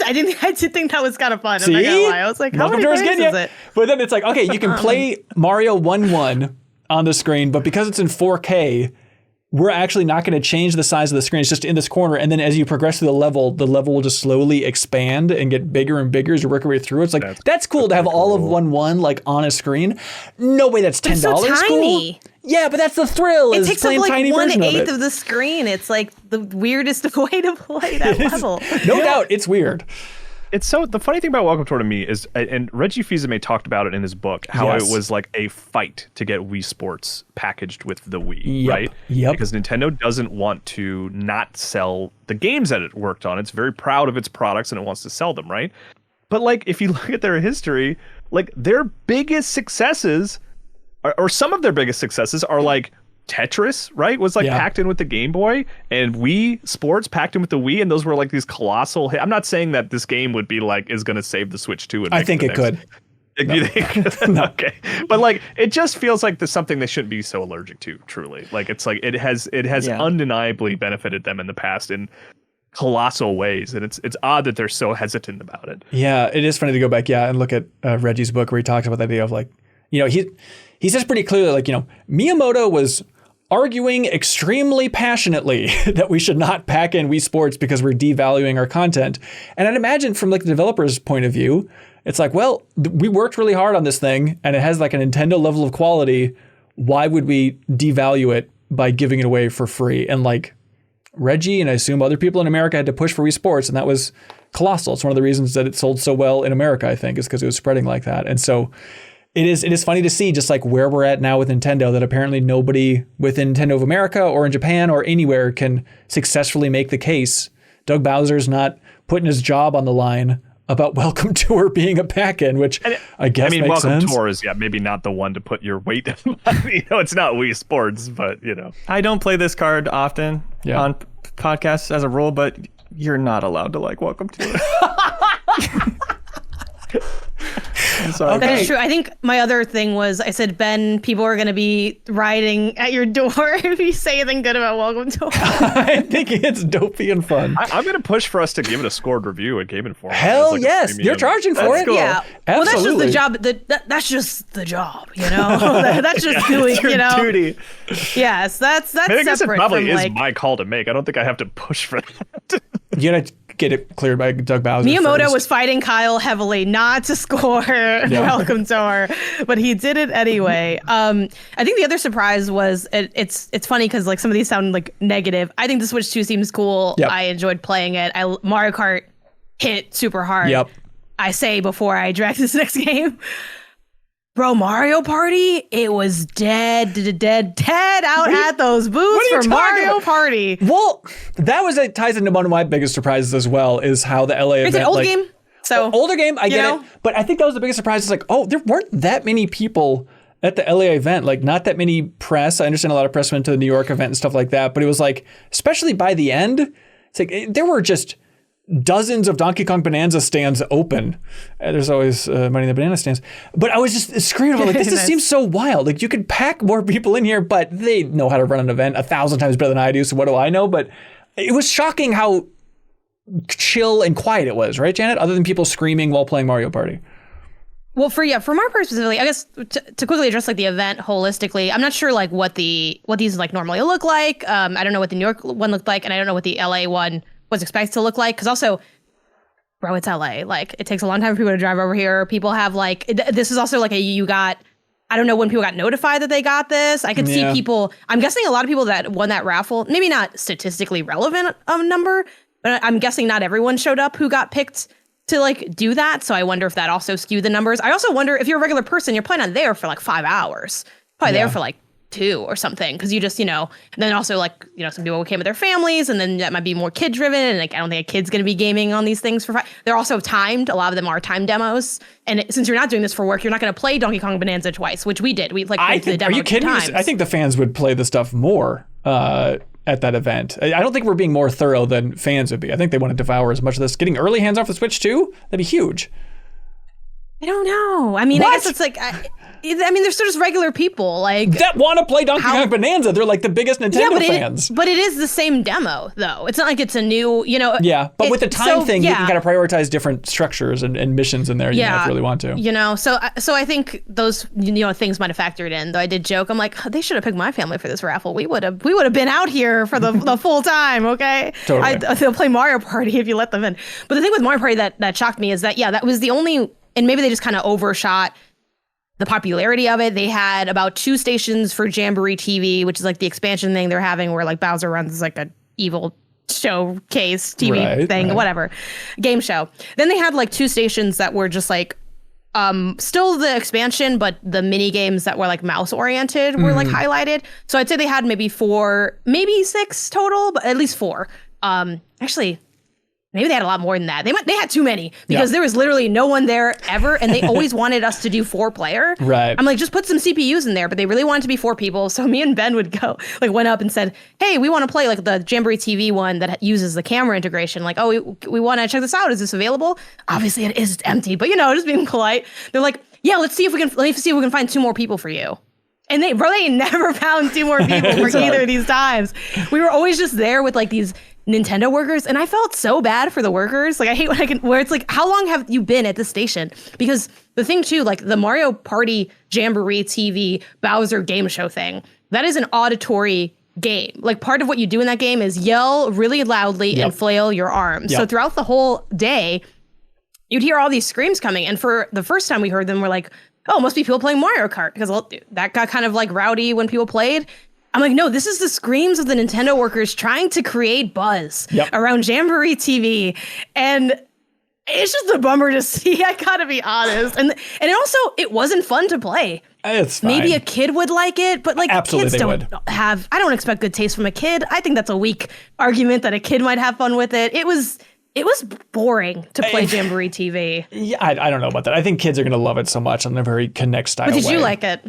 think that was kind of fun. I'm not gonna lie. I was like, how many frames is it? But then it's like, okay, you can play Mario 1-1 on the screen, but because it's in 4K, we're actually not going to change the size of the screen. It's just in this corner. And then as you progress through the level will just slowly expand and get bigger and bigger as you work your way through. It's like, that's cool to have all of 1-1 like on a screen. No way that's $10 it's so tiny. Cool. Yeah, but that's the thrill. It takes up like tiny 1/8 of the screen. It's like the weirdest way to play that level. No doubt, it's weird. It's so, the funny thing about Welcome Tour to me is, and Reggie Fils-Aimé talked about it in his book, how it was like a fight to get Wii Sports packaged with the Wii, right? Yep. Because Nintendo doesn't want to not sell the games that it worked on. It's very proud of its products and it wants to sell them, right? But like, if you look at their history, like their biggest successes, or some of their biggest successes are like Tetris, right? Was like packed in with the Game Boy, and Wii Sports packed in with the Wii, and those were like these colossal hits. I'm not saying that this game would be like is going to save the Switch 2. I think it could. No. Okay, but like it just feels like there's something they shouldn't be so allergic to. Truly, like it's like it has undeniably benefited them in the past in colossal ways, and it's odd that they're so hesitant about it. Yeah, it is funny to go back, and look at Reggie's book where he talks about the idea of like, he says pretty clearly, like, Miyamoto was arguing extremely passionately that we should not pack in Wii Sports because we're devaluing our content. And I'd imagine from like the developer's point of view, it's like, well, we worked really hard on this thing and it has like a Nintendo level of quality. Why would we devalue it by giving it away for free? And like Reggie and I assume other people in America had to push for Wii Sports, and that was colossal. It's one of the reasons that it sold so well in America, I think, is because it was spreading like that. And so it is funny to see just like where we're at now with Nintendo, that apparently nobody within Nintendo of America or in Japan or anywhere can successfully make the case. Doug Bowser's not putting his job on the line about Welcome Tour being a pack-in, which I guess makes Welcome sense. Tour is maybe not the one to put your weight in. It's not Wii Sports, but I don't play this card often on podcasts as a rule, but you're not allowed to like Welcome Tour. I'm sorry. That is true. I think my other thing was I said, Ben, people are going to be rioting at your door if you say anything good about Welcome Tour. I think it's dopey and fun. I'm going to push for us to give it a scored review at Game Informer. Hell yes, you're charging for it. Cool. Yeah. Absolutely. Well, that's just the job. That's just the job, That's just doing, Your duty. Yes, that's I guess it separate probably from is like my call to make. I don't think I have to push for that. You gotta get it cleared by Doug Bowser. Miyamoto first. was fighting Kyle heavily not to score Welcome Tour, but he did it anyway. I think the other surprise was it's funny because like some of these sound like negative. I think the Switch 2 seems cool. Yep. I enjoyed playing it. Mario Kart hit super hard. Yep. I say before I direct this next game. Bro, Mario Party, it was dead out at those booths for Mario Party. Well, that ties into one of my biggest surprises as well, is how the LA event. It's an old game, so older game. I get know? it, but I think that was the biggest surprise. Is like, oh, there weren't that many people at the LA event. Like, not that many press. I understand a lot of press went to the New York event and stuff like that, but it was like, especially by the end, it's like there were just dozens of Donkey Kong Bananza stands open. There's always money in the banana stands. But I was just screaming about like, this just seems so wild. Like, you could pack more people in here, but they know how to run an event 1,000 times better than I do. So what do I know? But it was shocking how chill and quiet it was, right, Janet? Other than people screaming while playing Mario Party. Well, for Mario Party specifically, I guess to quickly address like the event holistically, I'm not sure like what these like normally look like. I don't know what the New York one looked like, and I don't know what the LA one was expected to look like, because also, bro, it's LA. Like, it takes a long time for people to drive over here. People have like, this is also like I don't know when people got notified that they got this. I could see people, I'm guessing a lot of people that won that raffle, maybe not statistically relevant number, but I'm guessing not everyone showed up who got picked to like do that. So I wonder if that also skewed the numbers. I also wonder if you're a regular person, you're probably not there for like 5 hours, probably there for like 2 or something, because you just, and then also like, some people came with their families, and then that might be more kid driven, and like I don't think a kid's going to be gaming on these things they're also timed. A lot of them are timed demos, and since you're not doing this for work, you're not going to play Donkey Kong Bonanza twice, which we did. We like played the demo. Are you kidding me? I think the fans would play the stuff more at that event. I don't think we're being more thorough than fans would be. I think they want to devour as much of this. Getting early hands off the Switch too, that'd be huge. I don't know. I mean, I guess it's like they're still just regular people like that want to play Donkey Kong Bonanza. They're like the biggest Nintendo fans. But it is the same demo, though. It's not like it's a new, Yeah, but with the time thing, you can kind of prioritize different structures and missions in there. If you really want to. So I think those things might have factored in. Though I did joke, I'm like, they should have picked my family for this raffle. We would have been out here for the full time. Okay, totally. They'll play Mario Party if you let them in. But the thing with Mario Party that shocked me is that that was the only. And maybe they just kind of overshot the popularity of it. They had about 2 stations for Jamboree TV, which is like the expansion thing they're having where like Bowser runs like a evil showcase TV thing, whatever, game show. Then they had like 2 stations that were just like still the expansion, but the mini games that were like mouse oriented were like highlighted. So I'd say they had maybe 4, maybe 6 total, but at least 4. Actually, maybe they had a lot more than that. They had too many because there was literally no one there ever, and they always wanted us to do 4-player. Right. I'm like, just put some CPUs in there, but they really wanted to be 4 people. So me and Ben would go, like, went up and said, "Hey, we want to play like the Jamboree TV one that uses the camera integration. Like, oh, we want to check this out. Is this available?" Obviously, it is empty, but just being polite. They're like, "Yeah, let me see if we can find 2 more people for you." And they never found 2 more people for either of these times. We were always just there with like these Nintendo workers, and I felt so bad for the workers. Like I hate where it's like, how long have you been at this station? Because the thing too, like the Mario Party Jamboree TV Bowser game show thing, that is an auditory game. Like part of what you do in that game is yell really loudly and flail your arms. So throughout the whole day, you'd hear all these screams coming. And for the first time we heard them, we're like, oh, must be people playing Mario Kart, because that got kind of like rowdy when people played. I'm like, no, this is the screams of the Nintendo workers trying to create buzz around Jamboree TV. And it's just a bummer to see, I gotta be honest. And it wasn't fun to play. It's fine. Maybe a kid would like it, but like Absolutely kids don't have, I don't expect good taste from a kid. I think that's a weak argument that a kid might have fun with it. It was boring to play Jamboree TV. Yeah, I don't know about that. I think kids are going to love it so much in a very Connect style way. But did you like it?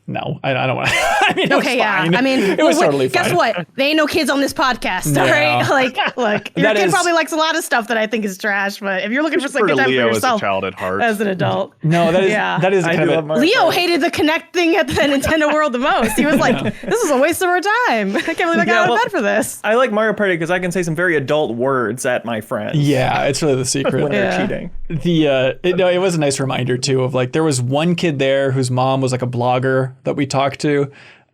No, I don't want to. I mean, it was fine. I mean, it was totally fine. Guess what? There ain't no kids on this podcast, all right? Like, look, your kid probably likes a lot of stuff that I think is trash, but if you're looking for some good time for yourself as a child at heart, as an adult. No, that is kind of Leo hated the Connect thing at the Nintendo World the most. He was like, this is a waste of our time. I can't believe I got out of bed for this. I like Mario Party because I can say some very adult words at my friends. Yeah, it's really the secret. When they're cheating. It was a nice reminder too of like, there was one kid there whose mom was like a blogger that we talked to,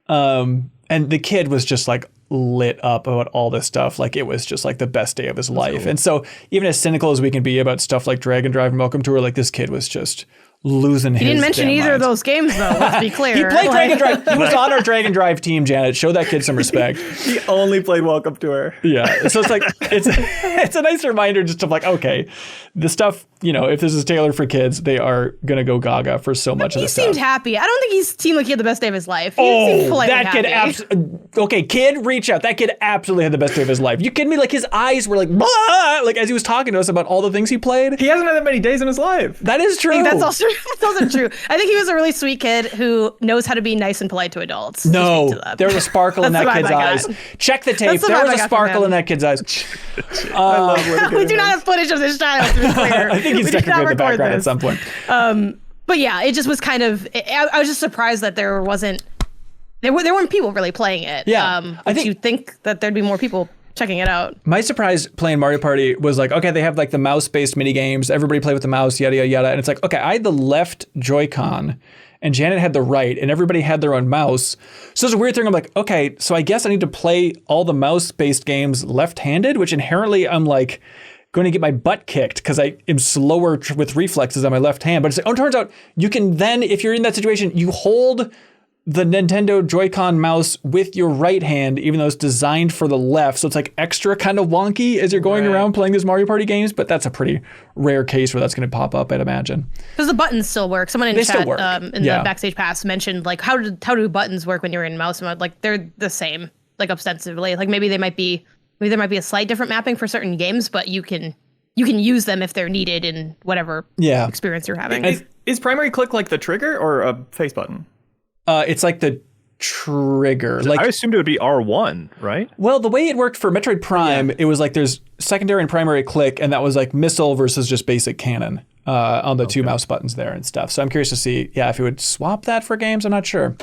and the kid was just like lit up about all this stuff. Like it was just like the best day of his life. Cool. And so even as cynical as we can be about stuff like Drag and Drive and Welcome Tour, like this kid was just losing his. He didn't mention either of those games though, let's be clear. He played Drag and Drive. He was on our Drag and Drive team, Janet. Show that kid some respect. He only played Welcome Tour. Yeah. So it's like it's a nice reminder just of like, okay, the stuff, if this is tailored for kids, they are gonna go gaga for so much of the stuff. He seemed happy. I don't think he seemed like he had the best day of his life. He seemed politely happy. Okay, kid, reach out. That kid absolutely had the best day of his life. You kidding me? Like his eyes were like, blah! Like as he was talking to us about all the things he played. He hasn't had that many days in his life. That is true. I think that's also true. I think he was a really sweet kid who knows how to be nice and polite to adults. No, there was a sparkle in that kid's eyes. Check the tape. There was a sparkle in that kid's eyes. I love what we do not have footage of this child, to be clear. I think he's technically in the background at some point. But yeah, it just was kind of, I was just surprised that there weren't people really playing it. Yeah. I think you'd think that there'd be more people checking it out. My surprise playing Mario Party was like, okay, they have like the mouse-based mini games. Everybody play with the mouse, yada, yada, yada. And it's like, okay, I had the left Joy-Con and Janet had the right, and everybody had their own mouse. So it's a weird thing. I'm like, okay, so I guess I need to play all the mouse-based games left-handed, which inherently I'm like going to get my butt kicked because I am slower with reflexes on my left hand. But it's like, oh, it turns out you can then, if you're in that situation, you hold the Nintendo Joy-Con mouse with your right hand, even though it's designed for the left. So it's like extra kind of wonky as you're going around playing these Mario Party games, but that's a pretty rare case where that's going to pop up, I'd imagine. Because the buttons still work. Someone in chat in the Backstage Pass mentioned like, how do buttons work when you're in mouse mode? Like they're the same, like ostensibly. Like maybe there might be a slight different mapping for certain games, but you can use them if they're needed in whatever experience you're having. Is primary click like the trigger or a face button? It's like the trigger. Like I assumed it would be R1, right? Well, the way it worked for Metroid Prime, it was like there's secondary and primary click, and that was like missile versus just basic cannon on the two mouse buttons there and stuff. So I'm curious to see, if you would swap that for games. I'm not sure.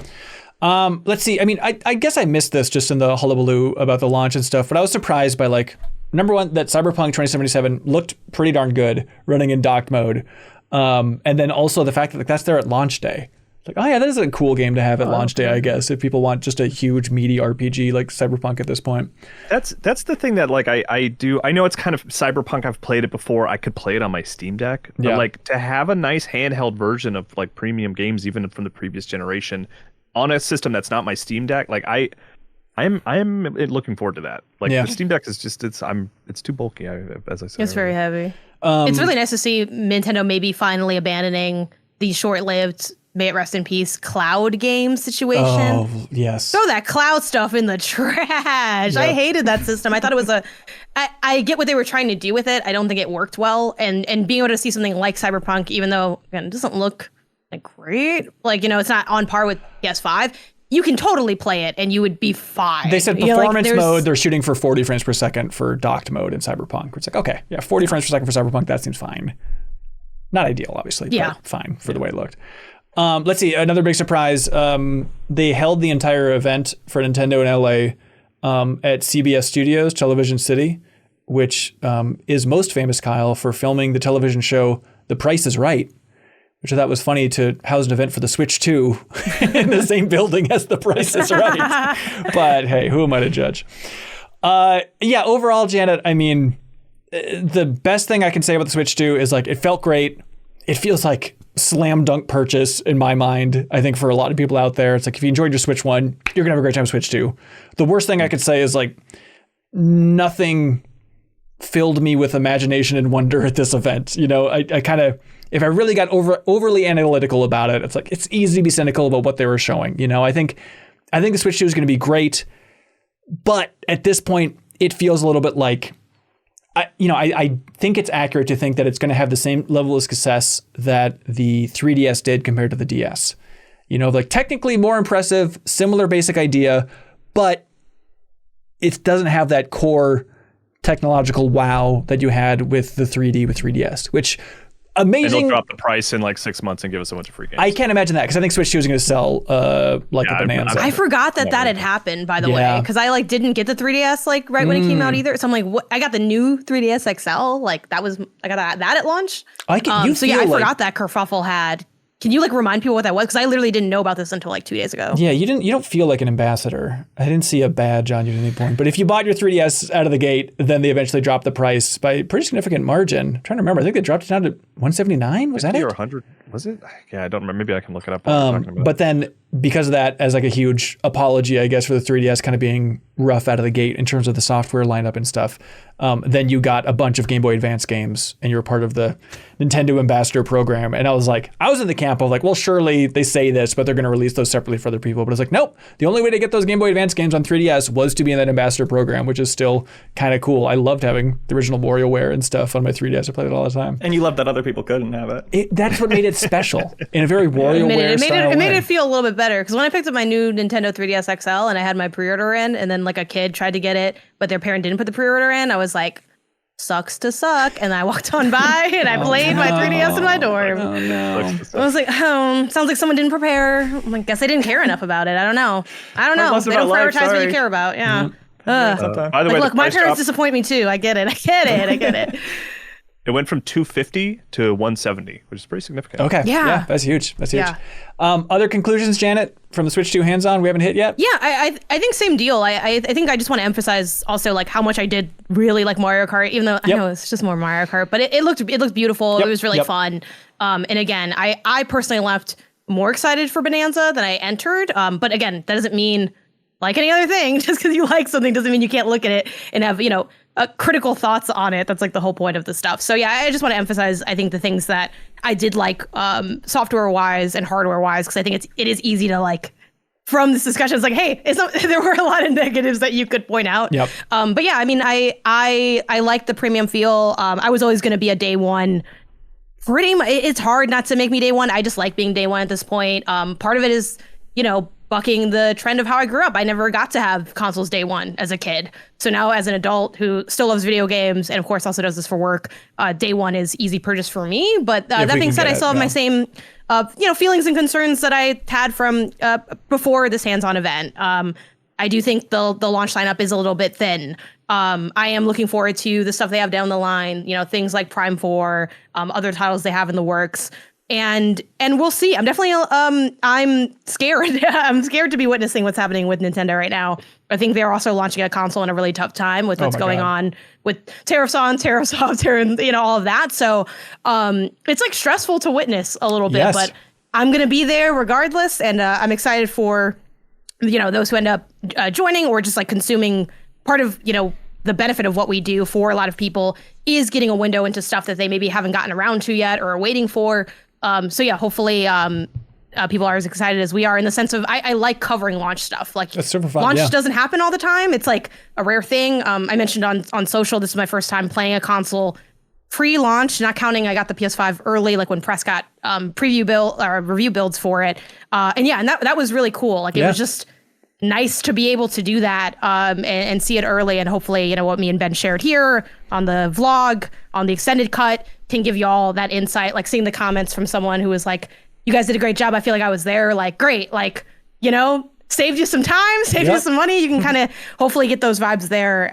Let's see. I mean, I guess I missed this just in the hullabaloo about the launch and stuff, but I was surprised by like, number one, that Cyberpunk 2077 looked pretty darn good running in docked mode. And then also the fact that like, that's there at launch day. Like, oh yeah, that is a cool game to have at launch day, I guess, if people want just a huge meaty RPG like Cyberpunk at this point. That's the thing that like I do. I know it's kind of Cyberpunk. I've played it before. I could play it on my Steam Deck. But like to have a nice handheld version of like premium games, even from the previous generation, on a system that's not my Steam Deck, like I'm looking forward to that. Like the Steam Deck is just it's too bulky, as I said. It's very heavy. It's really nice to see Nintendo maybe finally abandoning the short-lived, may it rest in peace, cloud game situation. Oh, yes. Throw that cloud stuff in the trash. Yep. I hated that system. I thought it was I get what they were trying to do with it. I don't think it worked well. And being able to see something like Cyberpunk, even though again, it doesn't look like great, like, it's not on par with PS5, you can totally play it and you would be fine. They said performance mode, they're shooting for 40 frames per second for docked mode in Cyberpunk. It's like, okay, 40 frames per second for Cyberpunk, that seems fine. Not ideal, obviously, but fine for the way it looked. Let's see, another big surprise. They held the entire event for Nintendo in LA at CBS Studios, Television City, which is most famous, Kyle, for filming the television show The Price is Right, which I thought was funny to house an event for the Switch 2 in the same building as The Price is Right. But hey, who am I to judge? Yeah, overall, Janet, I mean, the best thing I can say about the Switch 2 is like, it felt great. It feels like slam dunk purchase in my mind. I think for a lot of people out there, it's like, if you enjoyed your Switch 1, you're gonna have a great time with Switch 2. The worst thing I could say is like, nothing filled me with imagination and wonder at this event. You know, I kind of, if I really got overly analytical about it, it's like, it's easy to be cynical about what they were showing. You know, I think the Switch 2 is gonna be great, but at this point, it feels a little bit like, I think it's accurate to think that it's going to have the same level of success that the 3DS did compared to the DS. You know, like technically more impressive, similar basic idea, but it doesn't have that core technological wow that you had with the 3D with 3DS, which amazing. And they'll drop the price in like 6 months and give us a bunch of free games. I can't imagine that, because I think Switch 2 is going to sell like a bonanza. I forgot that had happened, by the way, because I like didn't get the 3DS like right when it came out either. So I'm like, what? I got the new 3DS XL. Like I got that at launch. I forgot that kerfuffle had. Can you like remind people what that was? Because I literally didn't know about this until like 2 days ago. Yeah, you don't feel like an ambassador. I didn't see a badge on you at any point. But if you bought your 3DS out of the gate, then they eventually dropped the price by a pretty significant margin. I'm trying to remember. I think they dropped it down to $179. Was that it? Or 100? Was it? Yeah, I don't remember. Maybe I can look it up. But then because of that, as like a huge apology, I guess, for the 3DS kind of being rough out of the gate in terms of the software lineup and stuff, then you got a bunch of Game Boy Advance games and you were part of the Nintendo Ambassador program. And I was in the camp of like, well, surely they say this, but they're going to release those separately for other people. But it's like, nope. The only way to get those Game Boy Advance games on 3DS was to be in that Ambassador program, which is still kind of cool. I loved having the original WarioWare and stuff on my 3DS. I played it all the time. And you loved that other people couldn't have it. That's what made it special in a very WarioWare style way. It made it feel a little bit better, because when I picked up my new Nintendo 3DS XL and I had my pre-order in, and then like a kid tried to get it, but their parent didn't put the pre-order in, I was like, sucks to suck. And I walked on by and I played my 3DS in my dorm. Oh no. I was like, sounds like someone didn't prepare. I'm like, guess they didn't care enough about it. I don't know. They don't prioritize what you care about. Yeah. By the way, look, my parents disappoint me too. I get it. It went from 250 to 170, which is pretty significant. Okay. Yeah, that's huge. Yeah. Other conclusions, Janet, from the Switch 2 hands-on we haven't hit yet? Yeah, I think same deal. I think I just want to emphasize also like how much I did really like Mario Kart, even though I know it's just more Mario Kart, but it looked beautiful. It was really fun. And again, I personally left more excited for Bananza than I entered. But again, that doesn't mean, like any other thing, just because you like something doesn't mean you can't look at it and have, critical thoughts on it. That's like the whole point of the stuff. So yeah, I just want to emphasize, I think the things that I did like software wise and hardware wise, because I think it is easy to like, from this discussion, it's like, hey, there were a lot of negatives that you could point out. Yep. But yeah, I mean, I like the premium feel. I was always going to be a day one. Pretty much, it's hard not to make me day one. I just like being day one at this point. Part of it is, bucking the trend of how I grew up. I never got to have consoles day one as a kid. So now as an adult who still loves video games and of course also does this for work, day one is easy purchase for me. But that being said, I still have my same, feelings and concerns that I had from before this hands-on event. I do think the launch lineup is a little bit thin. I am looking forward to the stuff they have down the line, things like Prime 4, other titles they have in the works. And we'll see. I'm definitely I'm scared. I'm scared to be witnessing what's happening with Nintendo right now. I think they're also launching a console in a really tough time with what's going on with tariffs on, tariffs off, all of that. So it's like stressful to witness a little bit, but I'm gonna be there regardless, and I'm excited for those who end up joining or just like consuming part of the benefit of what we do for a lot of people is getting a window into stuff that they maybe haven't gotten around to yet or are waiting for. So yeah, hopefully people are as excited as we are, in the sense of I like covering launch stuff. Like, that's super fun. Launch doesn't happen all the time. It's like a rare thing. I mentioned on social, this is my first time playing a console pre-launch, not counting I got the PS5 early, like when press got preview build or review builds for it. And that was really cool. Like it was just nice to be able to do that and see it early, and hopefully what me and Ben shared here on the vlog, on the extended cut, can give you all that insight. Like seeing the comments from someone who was like, you guys did a great job, I feel like I was there, like great, like saved you some time, saved you some money. You can kind of hopefully get those vibes there,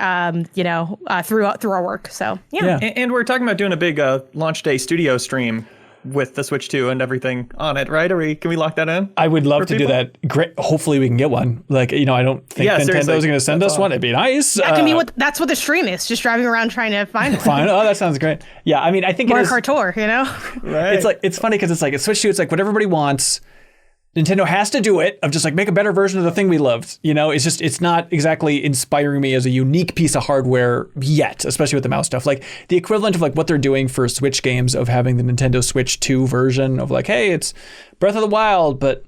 through our work. So yeah. And we're talking about doing a big launch day studio stream with the Switch 2 and everything on it, right? Can we lock that in? I would love to do that. Great. Hopefully we can get one. Like, I don't think Nintendo's going to send us one. It'd be nice. That can be that's what the stream is. Just driving around trying to find one. Oh, that sounds great. Yeah, I mean, I think Mario Kart Tour, Right. It's funny because it's like, it's Switch 2, it's like what everybody wants. Nintendo has to do it, of just like make a better version of the thing we loved. It's not exactly inspiring me as a unique piece of hardware yet, especially with the mouse stuff. Like the equivalent of like what they're doing for Switch games of having the Nintendo Switch 2 version of like, hey, it's Breath of the Wild, but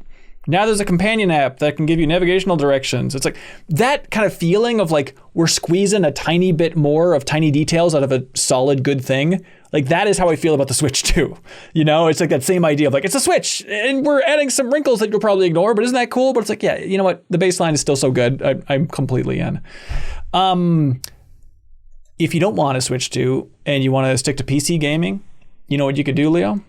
now there's a companion app that can give you navigational directions. It's like that kind of feeling of like we're squeezing a tiny bit more of tiny details out of a solid good thing. Like that is how I feel about the Switch 2. It's like that same idea of like, it's a Switch and we're adding some wrinkles that you'll probably ignore, but isn't that cool? But it's like, yeah, you know what? The baseline is still so good. I'm completely in. If you don't want a Switch 2 and you want to stick to PC gaming, you know what you could do, Leo?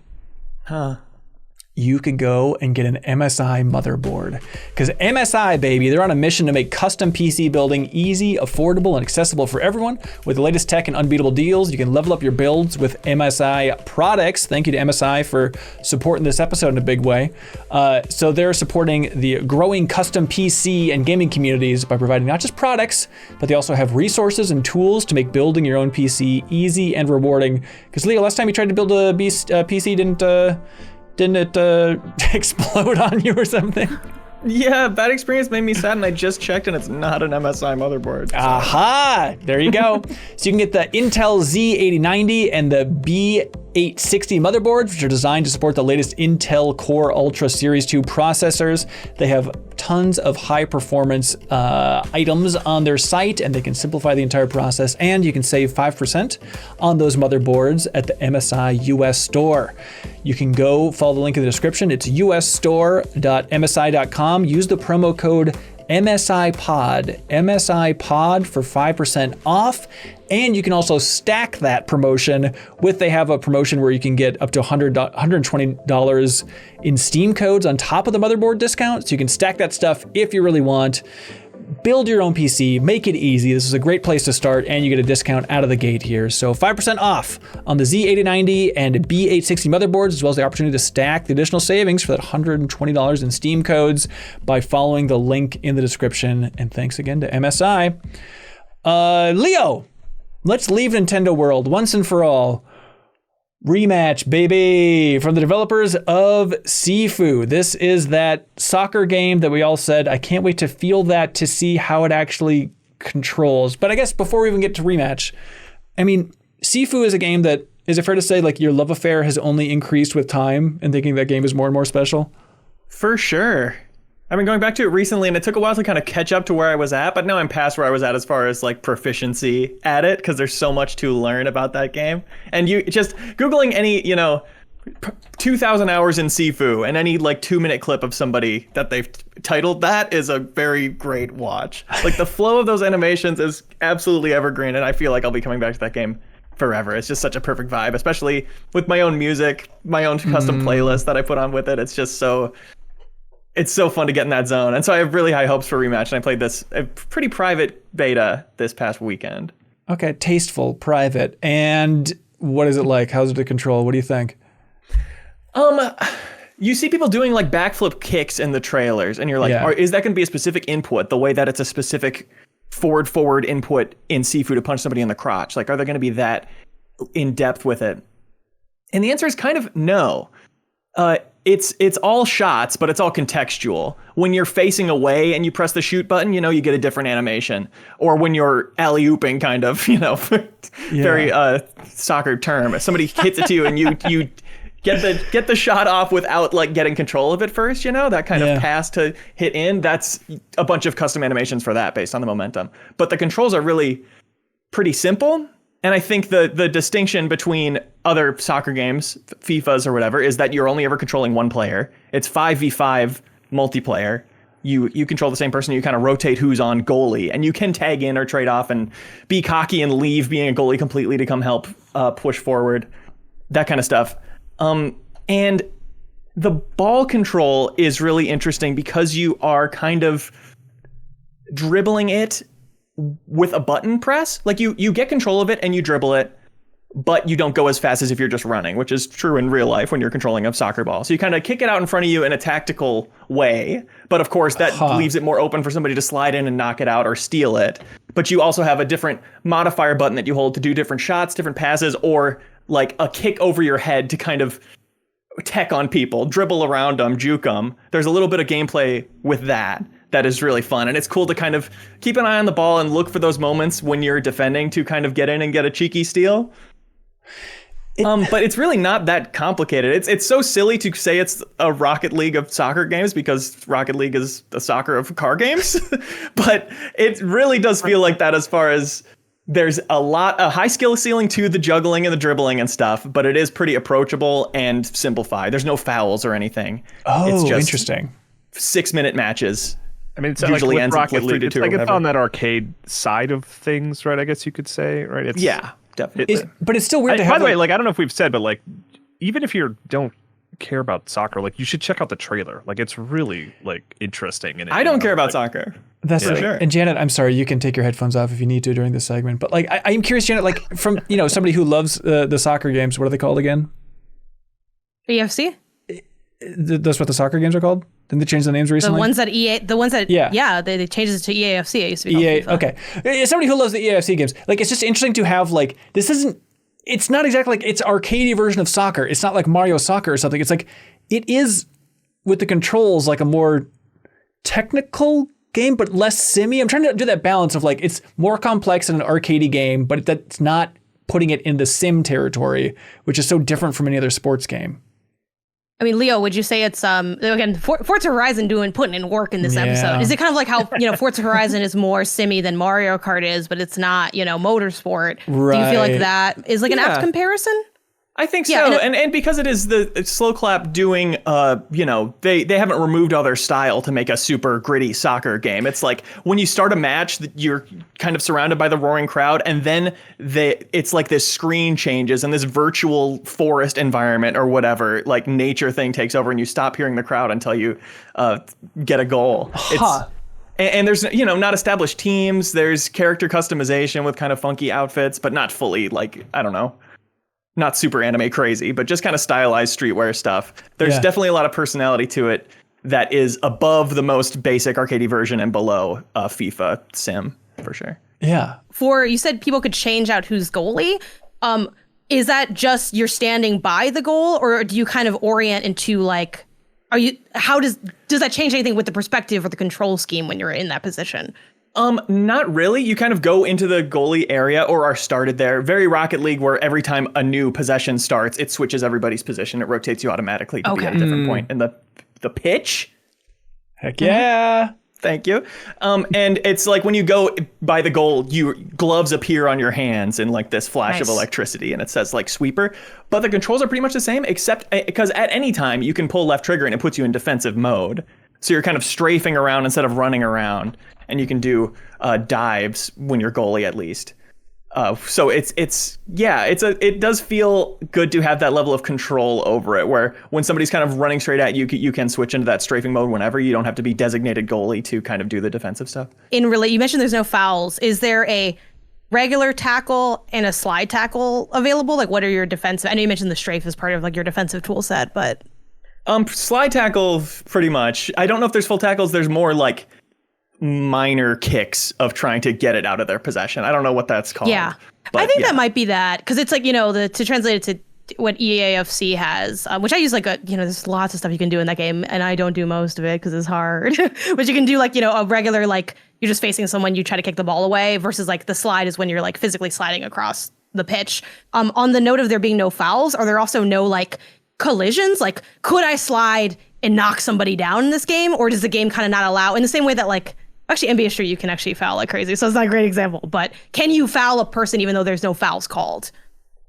You could go and get an MSI motherboard. Because MSI, baby, they're on a mission to make custom PC building easy, affordable, and accessible for everyone. With the latest tech and unbeatable deals, you can level up your builds with MSI products. Thank you to MSI for supporting this episode in a big way. So they're supporting the growing custom PC and gaming communities by providing not just products, but they also have resources and tools to make building your own PC easy and rewarding. Because Leo, last time you tried to build a PC, didn't it explode on you or something? Yeah, bad experience made me sad, and I just checked, and it's not an MSI motherboard. So. Aha! There you go. So you can get the Intel Z8090 and the B860 motherboards, which are designed to support the latest Intel Core Ultra Series 2 processors. They have tons of high-performance items on their site, and they can simplify the entire process, and you can save 5% on those motherboards at the MSI US store. You can go follow the link in the description. It's usstore.msi.com. Use the promo code MSIPOD for 5% off. And you can also stack that promotion they have a promotion where you can get up to $120 in Steam codes on top of the motherboard discount. So you can stack that stuff if you really want. Build your own PC, make it easy. This is a great place to start, and you get a discount out of the gate here. So 5% off on the Z8090 and B860 motherboards, as well as the opportunity to stack the additional savings for that $120 in Steam codes by following the link in the description. And thanks again to MSI. Leo, let's leave Nintendo World once and for all. Rematch, baby, from the developers of Sifu. This is that soccer game that we all said, I can't wait to feel that to see how it actually controls. But I guess before we even get to Rematch, I mean, Sifu is a game that, is it fair to say, like, your love affair has only increased with time and thinking that game is more and more special? For sure. I've been going back to it recently, and it took a while to kind of catch up to where I was at, but now I'm past where I was at as far as like proficiency at it, because there's so much to learn about that game. And you just Googling any, 2,000 hours in Sifu and any like 2-minute clip of somebody that they've titled that is a very great watch. Like the flow of those animations is absolutely evergreen, and I feel like I'll be coming back to that game forever. It's just such a perfect vibe, especially with my own music, my own custom playlist that I put on with it. It's just it's so fun to get in that zone. And so I have really high hopes for Rematch, and I played this a pretty private beta this past weekend. Okay, tasteful, private. And what is it like? How's it to control? What do you think? You see people doing like backflip kicks in the trailers, and you're like, is that going to be a specific input the way that it's a specific forward input in Sifu to punch somebody in the crotch? Like, are they going to be that in depth with it? And the answer is kind of no. It's all shots, but it's all contextual. When you're facing away and you press the shoot button, you get a different animation. Or when you're alley-ooping, kind of, very soccer term. If somebody hits it to you and you get the shot off without like getting control of it first, that kind of pass to hit in. That's a bunch of custom animations for that based on the momentum. But the controls are really pretty simple. And I think the distinction between other soccer games, FIFAs or whatever, is that you're only ever controlling one player. It's 5v5 multiplayer. You control the same person. You kind of rotate who's on goalie, and you can tag in or trade off and be cocky and leave being a goalie completely to come help push forward, that kind of stuff. And the ball control is really interesting because you are kind of dribbling it with a button press. Like you get control of it and you dribble it, but you don't go as fast as if you're just running, which is true in real life when you're controlling a soccer ball. So you kind of kick it out in front of you in a tactical way. But of course, that leaves it more open for somebody to slide in and knock it out or steal it. But you also have a different modifier button that you hold to do different shots, different passes, or like a kick over your head to kind of tech on people, dribble around them, juke them. There's a little bit of gameplay with that is really fun. And it's cool to kind of keep an eye on the ball and look for those moments when you're defending to kind of get in and get a cheeky steal. But it's really not that complicated. It's so silly to say it's a Rocket League of soccer games because Rocket League is the soccer of car games. But it really does feel like that as far as there's a high skill ceiling to the juggling and the dribbling and stuff, but it is pretty approachable and simplified. There's no fouls or anything. Oh, it's just interesting. 6-minute matches. I mean, it's usually like ends Rocket with 3 League. to It's 2 like or it's whatever. on that arcade side of things, right? I guess you could say, right? It's, Yeah, definitely. But it's still weird to by have. the way, like I don't know if we've said, but like even if you don't care about soccer, like you should check out the trailer. Like it's really like interesting. And I don't care about soccer. That's for right. sure. And Janet, I'm sorry, you can take your headphones off if you need to during this segment. But like, I'm curious, Janet, like from somebody who loves the soccer games. What are they called again? EFC? That's what the soccer games are called. Didn't they change the names recently? The ones that they changed it to EAFC. It used to be called FIFA. Okay. As somebody who loves the EAFC games, like it's just interesting to have like it's not exactly like it's arcadey version of soccer. It's not like Mario Soccer or something. It's like it is with the controls like a more technical game, but less simmy. I'm trying to do that balance of like it's more complex than an arcadey game, but that's not putting it in the sim territory, which is so different from any other sports game. I mean, Leo, would you say it's again Forza Horizon putting in work in this episode? Is it kind of like how Forza Horizon is more simmy than Mario Kart is, but it's not motorsport? Right. Do you feel like that is like an apt comparison? I think so. Yeah, and because it is the Slow Clap doing, they haven't removed all their style to make a super gritty soccer game. It's like when you start a match, you're kind of surrounded by the roaring crowd, and then it's like this screen changes and this virtual forest environment or whatever, like nature thing takes over, and you stop hearing the crowd until you get a goal. And there's, not established teams. There's character customization with kind of funky outfits, but not fully, like, I don't know. Not super anime crazy, but just kind of stylized streetwear stuff. There's definitely a lot of personality to it that is above the most basic arcadey version and below FIFA sim, for sure. Yeah. You said people could change out who's goalie. Is that just you're standing by the goal, or do you kind of orient into like, how does that change anything with the perspective or the control scheme when you're in that position? Not really. You kind of go into the goalie area or are started there. Very Rocket League, where every time a new possession starts, it switches everybody's position. It rotates you automatically to be at a different point in the pitch. Heck yeah. Thank you. And it's like when you go by the goal, gloves appear on your hands in like this flash of electricity, and it says like sweeper. But the controls are pretty much the same, except because at any time you can pull left trigger and it puts you in defensive mode. So you're kind of strafing around instead of running around, and you can do dives when you're goalie at least. So it does feel good to have that level of control over it, where when somebody's kind of running straight at you, you can switch into that strafing mode whenever. You don't have to be designated goalie to kind of do the defensive stuff. You mentioned there's no fouls. Is there a regular tackle and a slide tackle available? Like, what are your defensive? I know you mentioned the strafe as part of like your defensive tool set, but slide tackle pretty much. I don't know if there's full tackles. There's more like minor kicks of trying to get it out of their possession. I don't know what that's called. Yeah, but I think that might be that, because it's like to translate it to what EAFC has, which I use like there's lots of stuff you can do in that game, and I don't do most of it because it's hard. But you can do like a regular, like you're just facing someone, you try to kick the ball away, versus like the slide is when you're like physically sliding across the pitch. On the note of there being no fouls, are there also no like collisions? Like, could I slide and knock somebody down in this game, or does the game kind of not allow, in the same way that like actually NBA Street you can actually foul like crazy, so it's not a great example, but can you foul a person even though there's no fouls called?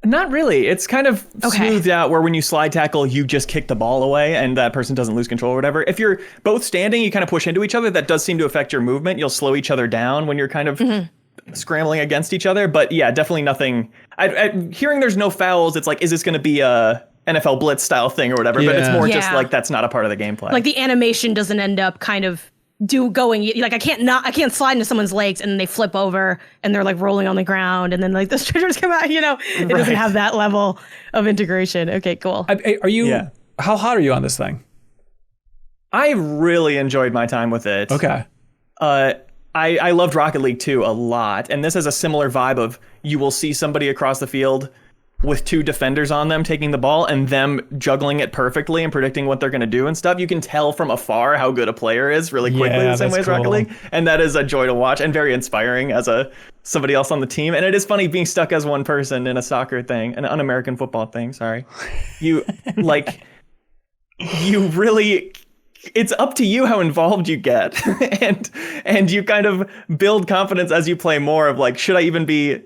Not really. It's kind of smoothed out, where when you slide tackle, you just kick the ball away and that person doesn't lose control or whatever. If you're both standing, you kind of push into each other. That does seem to affect your movement. You'll slow each other down when you're kind of scrambling against each other. But yeah, definitely nothing. Hearing there's no fouls, it's like, is this going to be an NFL Blitz style thing or whatever, but it's Yeah. more just Yeah. like that's not a part of the gameplay. Like the animation doesn't end up kind of going like I can't slide into someone's legs and then they flip over and they're like rolling on the ground and then like the triggers come out, it doesn't Right. have that level of integration. Okay, cool. Are you? Yeah. How hot are you on this thing? I really enjoyed my time with it. Okay. I loved Rocket League 2 a lot, and this has a similar vibe of you will see somebody across the field with two defenders on them taking the ball and them juggling it perfectly and predicting what they're going to do and stuff. You can tell from afar how good a player is really quickly Yeah, the same that's way as Rocket cool. League, and that is a joy to watch and very inspiring as somebody else on the team. And it is funny being stuck as one person in a soccer thing, an un-American football thing, sorry. You you really, it's up to you how involved you get and you kind of build confidence as you play more of like, should I even be,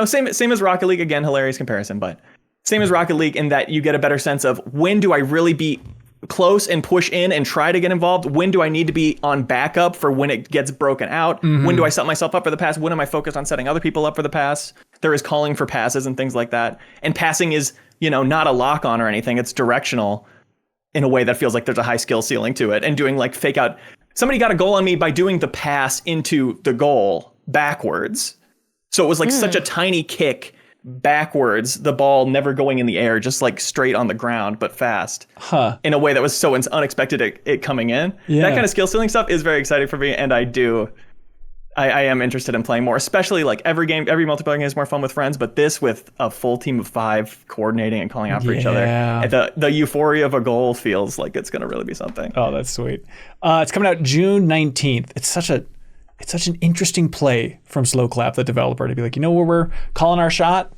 same as Rocket League, again, hilarious comparison, but same as Rocket League in that you get a better sense of when do I really be close and push in and try to get involved? When do I need to be on backup for when it gets broken out? Mm-hmm. When do I set myself up for the pass? When am I focused on setting other people up for the pass? There is calling for passes and things like that. And passing is, not a lock on or anything. It's directional in a way that feels like there's a high skill ceiling to it, and doing like fake out. Somebody got a goal on me by doing the pass into the goal backwards. So it was like such a tiny kick backwards, the ball never going in the air, just like straight on the ground, but fast. In a way that was so unexpected it coming in. Yeah. That kind of skill ceiling stuff is very exciting for me, and I am interested in playing more, especially like every multiplayer game is more fun with friends, but this with a full team of 5 coordinating and calling out for each other. Yeah. And the euphoria of a goal feels like it's going to really be something. Oh, that's sweet. It's coming out June 19th. It's such an interesting play from Slow Clap, the developer, to be like, where we're calling our shot?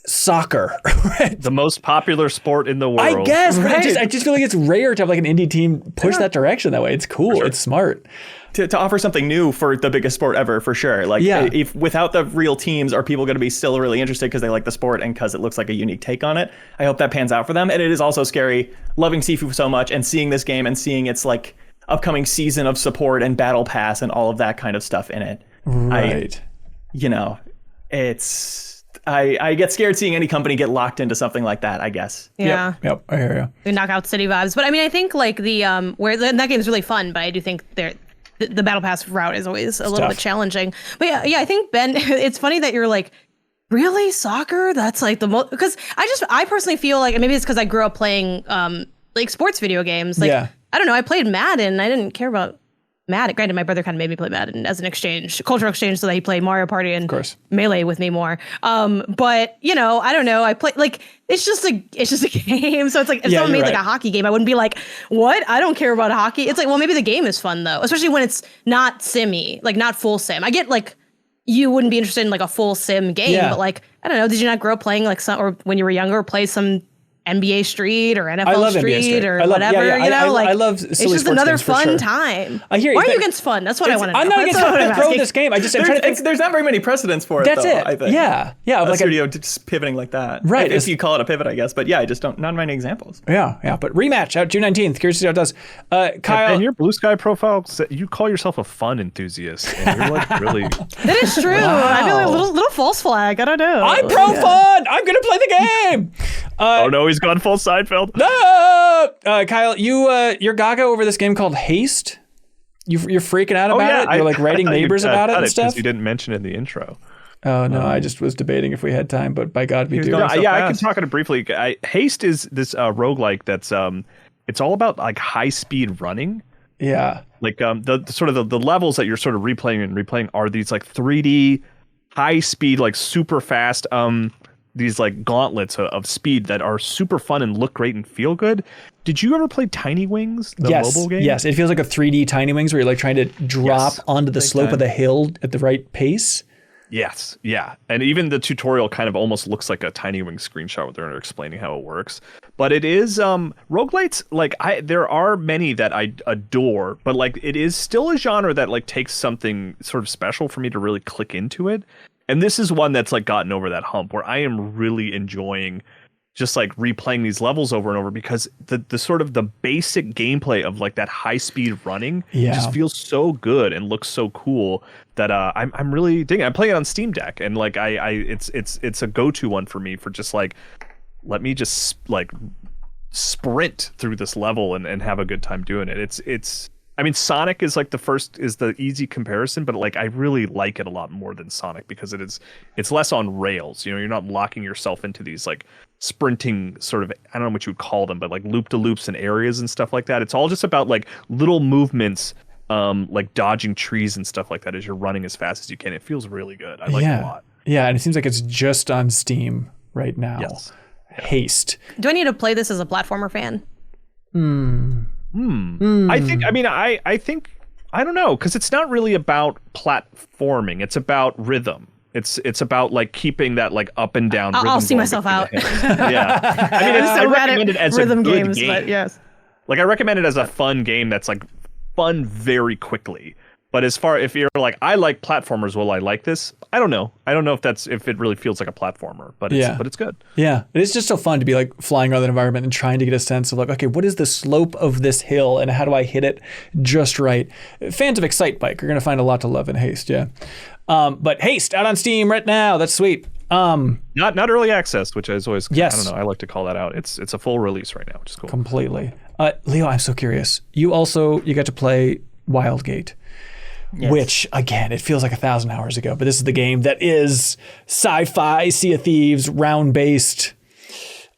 Soccer. Right? The most popular sport in the world. I guess, but Right. I just feel like it's rare to have like an indie team push that direction that way. It's cool. It's smart. To offer something new for the biggest sport ever, for sure. Like, Yeah. if without the real teams, are people going to be still really interested because they like the sport and because it looks like a unique take on it? I hope that pans out for them. And it is also scary, loving Sifu so much and seeing this game and seeing its like upcoming season of support and battle pass and all of that kind of stuff in it. Right. I get scared seeing any company get locked into something like that, I guess. Yeah. Yep. I hear you. The Knockout City vibes. But I mean, I think like that game is really fun, but I do think the battle pass route is always a little tough. bit challenging. But yeah, I think Ben, it's funny that you're like, really soccer? That's like the most, because I personally feel like, and maybe it's because I grew up playing like sports video games. Like, Yeah. I don't know, I played Madden. I didn't care about Madden. Granted, my brother kind of made me play Madden as an cultural exchange, so that he played Mario Party and course. Melee with me more. But I don't know. I play like it's just a game. So it's like if Yeah, someone made you're like right. a hockey game, I wouldn't be like, what? I don't care about hockey. It's like, well, maybe the game is fun though, especially when it's not simmy, like not full sim. I get like you wouldn't be interested in like a full sim game, Yeah. but like I don't know. Did you not grow up playing like some, or when you were younger, play some NBA Street or I NFL love NBA Street Street. or I love- whatever? yeah, yeah. Like I love it's silly just sports another games for fun sure. time. I hear you, Why are you but- against fun? That's what I want to know. I'm not That's against what I'm throwing asking. this game. I'm trying to think. There's not very many precedents for it, That's though, it. I think. Yeah. A Like studio just pivoting like that. Right. If you call it a pivot, I guess. But yeah, I just don't, not many examples. Yeah. But Rematch out June 19th. Curious to see how it does. Kyle. And your Blue Sky profile, you call yourself a fun enthusiast. And you're like really. That is true. I feel like a little false flag. I don't know. I'm pro fun. I'm gonna play the game. Oh no, he's gone full Seinfeld. No! Kyle, your gaga over this game called Haste. You're freaking out about it. You're like writing neighbors about it and stuff. You didn't mention it in the intro. Oh no, I just was debating if we had time, but by God, we do. going so I can fast. talk on it briefly. Haste is this roguelike that's it's all about like high speed running. Yeah. Like the sort of the levels that you're sort of replaying are these like 3D high speed, like super fast these like gauntlets of speed that are super fun and look great and feel good. Did you ever play Tiny Wings, the mobile game? Yes, it feels like a 3D Tiny Wings where you're like trying to drop onto the slope of the hill at the right pace. Yes, yeah. And even the tutorial kind of almost looks like a Tiny Wings screenshot where they're explaining how it works. But it is roguelites, like there are many that I adore, but like it is still a genre that like takes something sort of special for me to really click into it. And this is one that's like gotten over that hump where I am really enjoying just like replaying these levels over and over because the sort of the basic gameplay of like that high speed running just feels so good and looks so cool that I'm really digging. I'm playing it on Steam Deck and like it's a go-to one for me for just like let me just like sprint through this level and have a good time doing it. It's I mean, Sonic is like is the easy comparison, but like I really like it a lot more than Sonic because it's less on rails. You know, you're not locking yourself into these like sprinting sort of, I don't know what you would call them, but like loop to loops and areas and stuff like that. It's all just about like little movements, like dodging trees and stuff like that as you're running as fast as you can. It feels really good. I like it a lot. Yeah, and it seems like it's just on Steam right now. Yes. Haste. Do I need to play this as a platformer fan? I think I don't know, because it's not really about platforming. It's about rhythm. It's about like keeping that like up and down rhythm. I'll see myself out. Yeah. I mean, I recommend it as rhythm a good games, game. but yes. Like I recommend it as a fun game that's like fun very quickly. But as far if you're like, I like platformers, will I like this? I don't know. I don't know if it really feels like a platformer, but it's good. Yeah, it is just so fun to be like flying around that environment and trying to get a sense of like, okay, what is the slope of this hill and how do I hit it just right? Fans of Excite Bike are going to find a lot to love in Haste, yeah. But Haste out on Steam right now. That's sweet. Not early access, which is always yes. I don't know. I like to call that out. It's a full release right now, which is cool. Completely. Leo, I'm so curious. You got to play Wildgate. Yes. Which, again, it feels like 1,000 hours ago, but this is the game that is sci-fi, Sea of Thieves, round-based.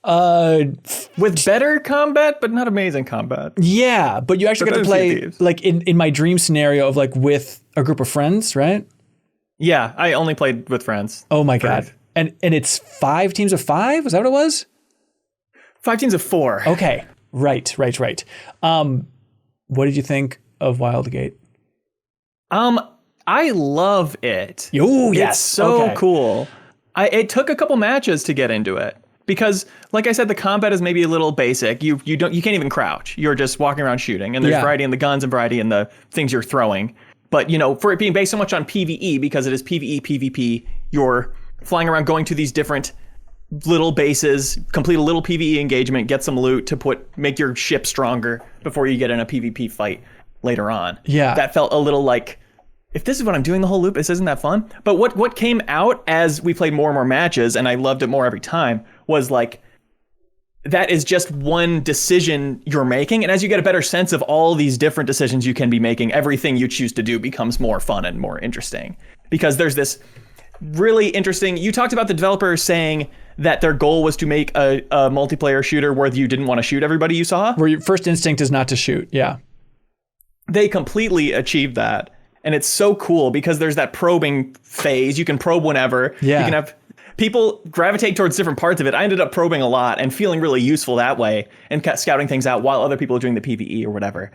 With better combat, but not amazing combat. Yeah, but you actually got to play, like, in my dream scenario of, like, with a group of friends, right? Yeah, I only played with friends. Oh, my God. And it's 5 teams of 5? Is that what it was? 5 teams of 4. Okay, right. What did you think of Wildgate? I love it. Oh, yes. It's so cool. It took a couple matches to get into it because, like I said, the combat is maybe a little basic. You can't even crouch. You're just walking around shooting, and there's variety in the guns and variety in the things you're throwing. But you know, for it being based so much on PvE, because it is PvE, PvP, you're flying around, going to these different little bases, complete a little PvE engagement, get some loot to make your ship stronger before you get in a PvP fight later on. Yeah. That felt a little like, if this is what I'm doing the whole loop, this isn't that fun. But what came out as we played more and more matches, and I loved it more every time, was like, that is just one decision you're making. And as you get a better sense of all these different decisions you can be making, everything you choose to do becomes more fun and more interesting. Because there's this really interesting, you talked about the developers saying that their goal was to make a multiplayer shooter where you didn't want to shoot everybody you saw. Where your first instinct is not to shoot, yeah. They completely achieved that. And it's so cool because there's that probing phase. You can probe whenever. Yeah. You can have people gravitate towards different parts of it. I ended up probing a lot and feeling really useful that way and scouting things out while other people are doing the PvE or whatever.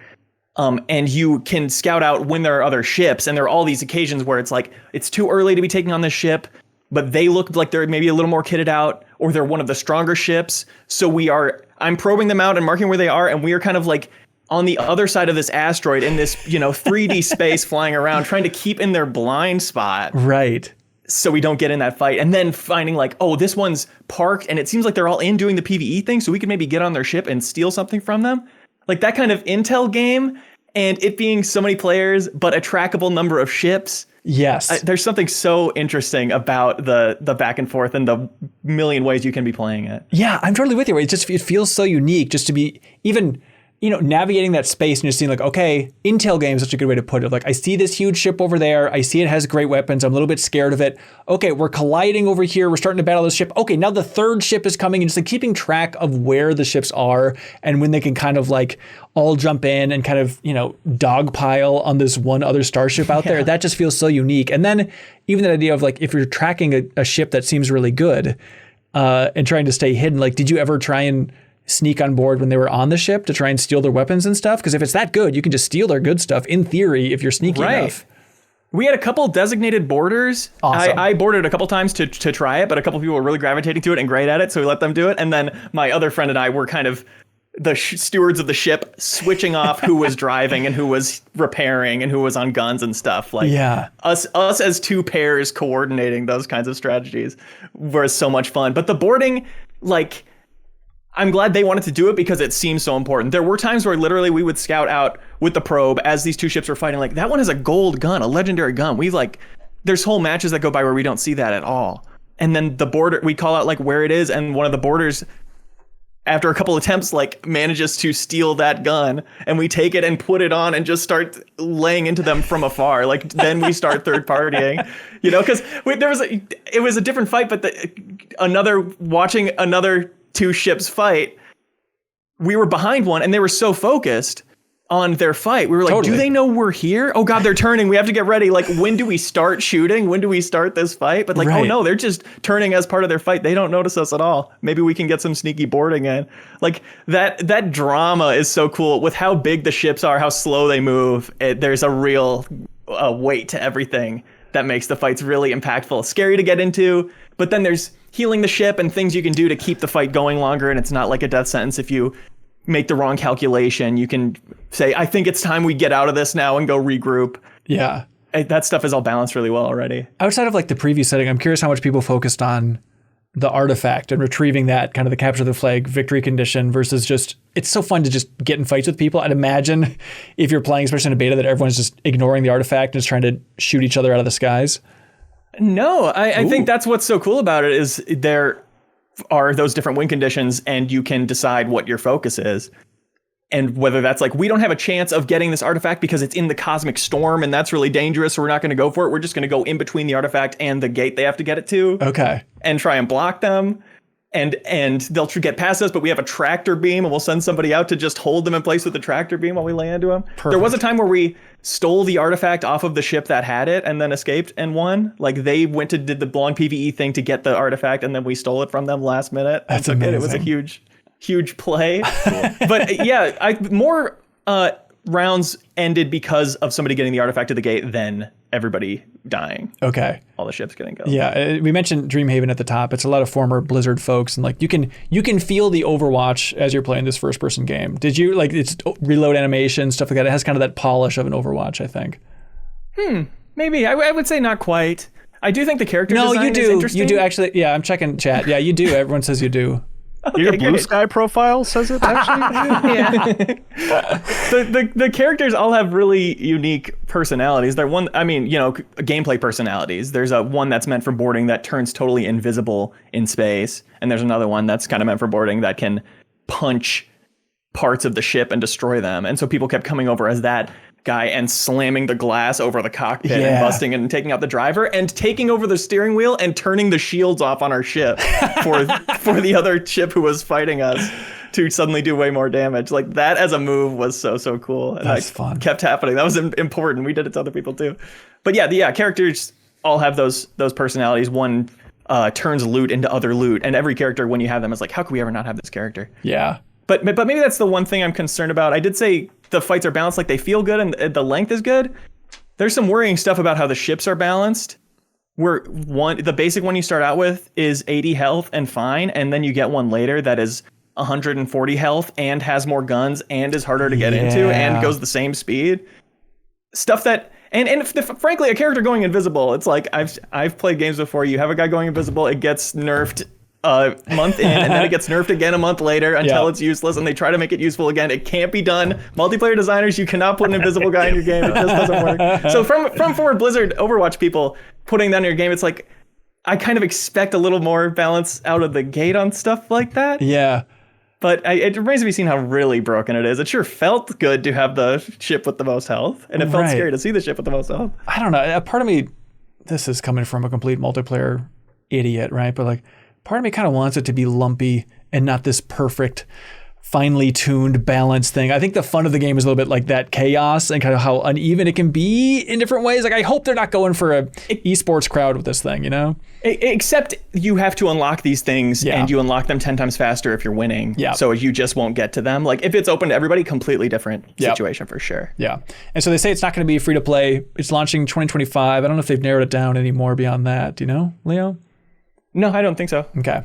And you can scout out when there are other ships. And there are all these occasions where it's like, it's too early to be taking on this ship, but they look like they're maybe a little more kitted out, or they're one of the stronger ships. So I'm probing them out and marking where they are. And we are kind of like on the other side of this asteroid in this, 3D space flying around, trying to keep in their blind spot. Right. So we don't get in that fight. And then finding like, oh, this one's parked and it seems like they're all in doing the PvE thing. So we can maybe get on their ship and steal something from them. Like that kind of intel game, and it being so many players, but a trackable number of ships. Yes. There's something so interesting about the back and forth and the million ways you can be playing it. Yeah, I'm totally with you. It feels so unique just to be even, navigating that space and just seeing like, okay, intel game is such a good way to put it. Like, I see this huge ship over there. I see it has great weapons. I'm a little bit scared of it. Okay, we're colliding over here. We're starting to battle this ship. Okay, now the third ship is coming, and just like keeping track of where the ships are and when they can kind of like all jump in and kind of, dogpile on this one other starship out there. That just feels so unique. And then even that idea of like, if you're tracking a ship that seems really good and trying to stay hidden, like, did you ever try and sneak on board when they were on the ship to try and steal their weapons and stuff? Because if it's that good, you can just steal their good stuff in theory if you're sneaky enough. We had a couple designated boarders. Awesome. I boarded a couple times to try it, but a couple people were really gravitating to it and great at it, so we let them do it. And then my other friend and I were kind of the stewards of the ship, switching off who was driving and who was repairing and who was on guns and stuff. Like, us as two pairs coordinating those kinds of strategies was so much fun. But the boarding, like, I'm glad they wanted to do it because it seems so important. There were times where literally we would scout out with the probe as these two ships were fighting, like, that one has a gold gun, a legendary gun. There's whole matches that go by where we don't see that at all. And then the border, we call out like where it is, and one of the boarders after a couple attempts, like manages to steal that gun, and we take it and put it on and just start laying into them from afar. Like then we start third partying, because it was a different fight, but watching another two ships fight, we were behind one and they were so focused on their fight. We were like, Do they know we're here? Oh God, they're turning. We have to get ready. Like, when do we start shooting? When do we start this fight? But like, Oh no, they're just turning as part of their fight. They don't notice us at all. Maybe we can get some sneaky boarding in. Like that drama is so cool with how big the ships are, how slow they move. There's a real weight to everything that makes the fights really impactful. Scary to get into, but then there's healing the ship and things you can do to keep the fight going longer. And it's not like a death sentence if you make the wrong calculation. You can say, I think it's time we get out of this now and go regroup. Yeah. That stuff is all balanced really well already. Outside of like the preview setting, I'm curious how much people focused on the artifact and retrieving that, kind of the capture the flag victory condition versus just, it's so fun to just get in fights with people. I'd imagine if you're playing, especially in a beta, that everyone's just ignoring the artifact and just trying to shoot each other out of the skies. No, I think that's what's so cool about it is there are those different win conditions and you can decide what your focus is. And whether that's like, we don't have a chance of getting this artifact because it's in the cosmic storm and that's really dangerous, so we're not going to go for it. We're just going to go in between the artifact and the gate they have to get it to. Okay. And try and block them. And they'll get past us, but we have a tractor beam and we'll send somebody out to just hold them in place with the tractor beam while we lay into them. Perfect. There was a time where we stole the artifact off of the ship that had it and then escaped and won. Like they did the long PvE thing to get the artifact and then we stole it from them last minute. That's amazing. It was a huge play. Cool. But yeah, more rounds ended because of somebody getting the artifact to the gate than everybody dying. Okay. All the ships getting killed. Yeah, we mentioned Dreamhaven at the top. It's a lot of former Blizzard folks, and like you can feel the Overwatch as you're playing this first person game. Did you like it's reload animation, stuff like that? It has kind of that polish of an Overwatch, I think. Maybe. I would say not quite. I do think the character design is interesting. You do actually. Yeah, I'm checking chat. Yeah, you do. Everyone says you do. Okay, your Blue Sky profile says it, actually. Yeah. The characters all have really unique personalities. They're gameplay personalities. There's one that's meant for boarding that turns totally invisible in space, and there's another one that's kind of meant for boarding that can punch parts of the ship and destroy them. And so people kept coming over as that guy and slamming the glass over the cockpit and busting it and taking out the driver and taking over the steering wheel and turning the shields off on our ship for the other ship who was fighting us to suddenly do way more damage. Like that as a move was so cool. And that's fun. Kept happening. That was important. We did it to other people too. But yeah, characters all have those personalities. One turns loot into other loot, and every character when you have them is like, how could we ever not have this character? Yeah. But maybe that's the one thing I'm concerned about. I did say the fights are balanced, like they feel good and the length is good. There's some worrying stuff about how the ships are balanced. Where the basic one you start out with is 80 health and fine, and then you get one later that is 140 health and has more guns and is harder to get into and goes the same speed. Stuff that frankly, a character going invisible, it's like I've played games before. You have a guy going invisible, it gets nerfed a month in, and then it gets nerfed again a month later until it's useless, and they try to make it useful again. It can't be done. Multiplayer designers, you cannot put an invisible guy in your game. It just doesn't work. So from former Blizzard Overwatch people putting that in your game, it's like I kind of expect a little more balance out of the gate on stuff like that. Yeah. But it remains to be seen how really broken it is. It sure felt good to have the ship with the most health, and it felt scary to see the ship with the most health. I don't know. A part of me, this is coming from a complete multiplayer idiot, right? But like, part of me kind of wants it to be lumpy and not this perfect, finely tuned, balanced thing. I think the fun of the game is a little bit like that chaos and kind of how uneven it can be in different ways. Like, I hope they're not going for a esports crowd with this thing, you know? Except you have to unlock these things and you unlock them 10 times faster if you're winning. Yeah. So you just won't get to them. Like, if it's open to everybody, completely different situation for sure. Yeah. And so they say it's not going to be free to play. It's launching 2025. I don't know if they've narrowed it down anymore beyond that. Do you know, Leo? No, I don't think so. Okay.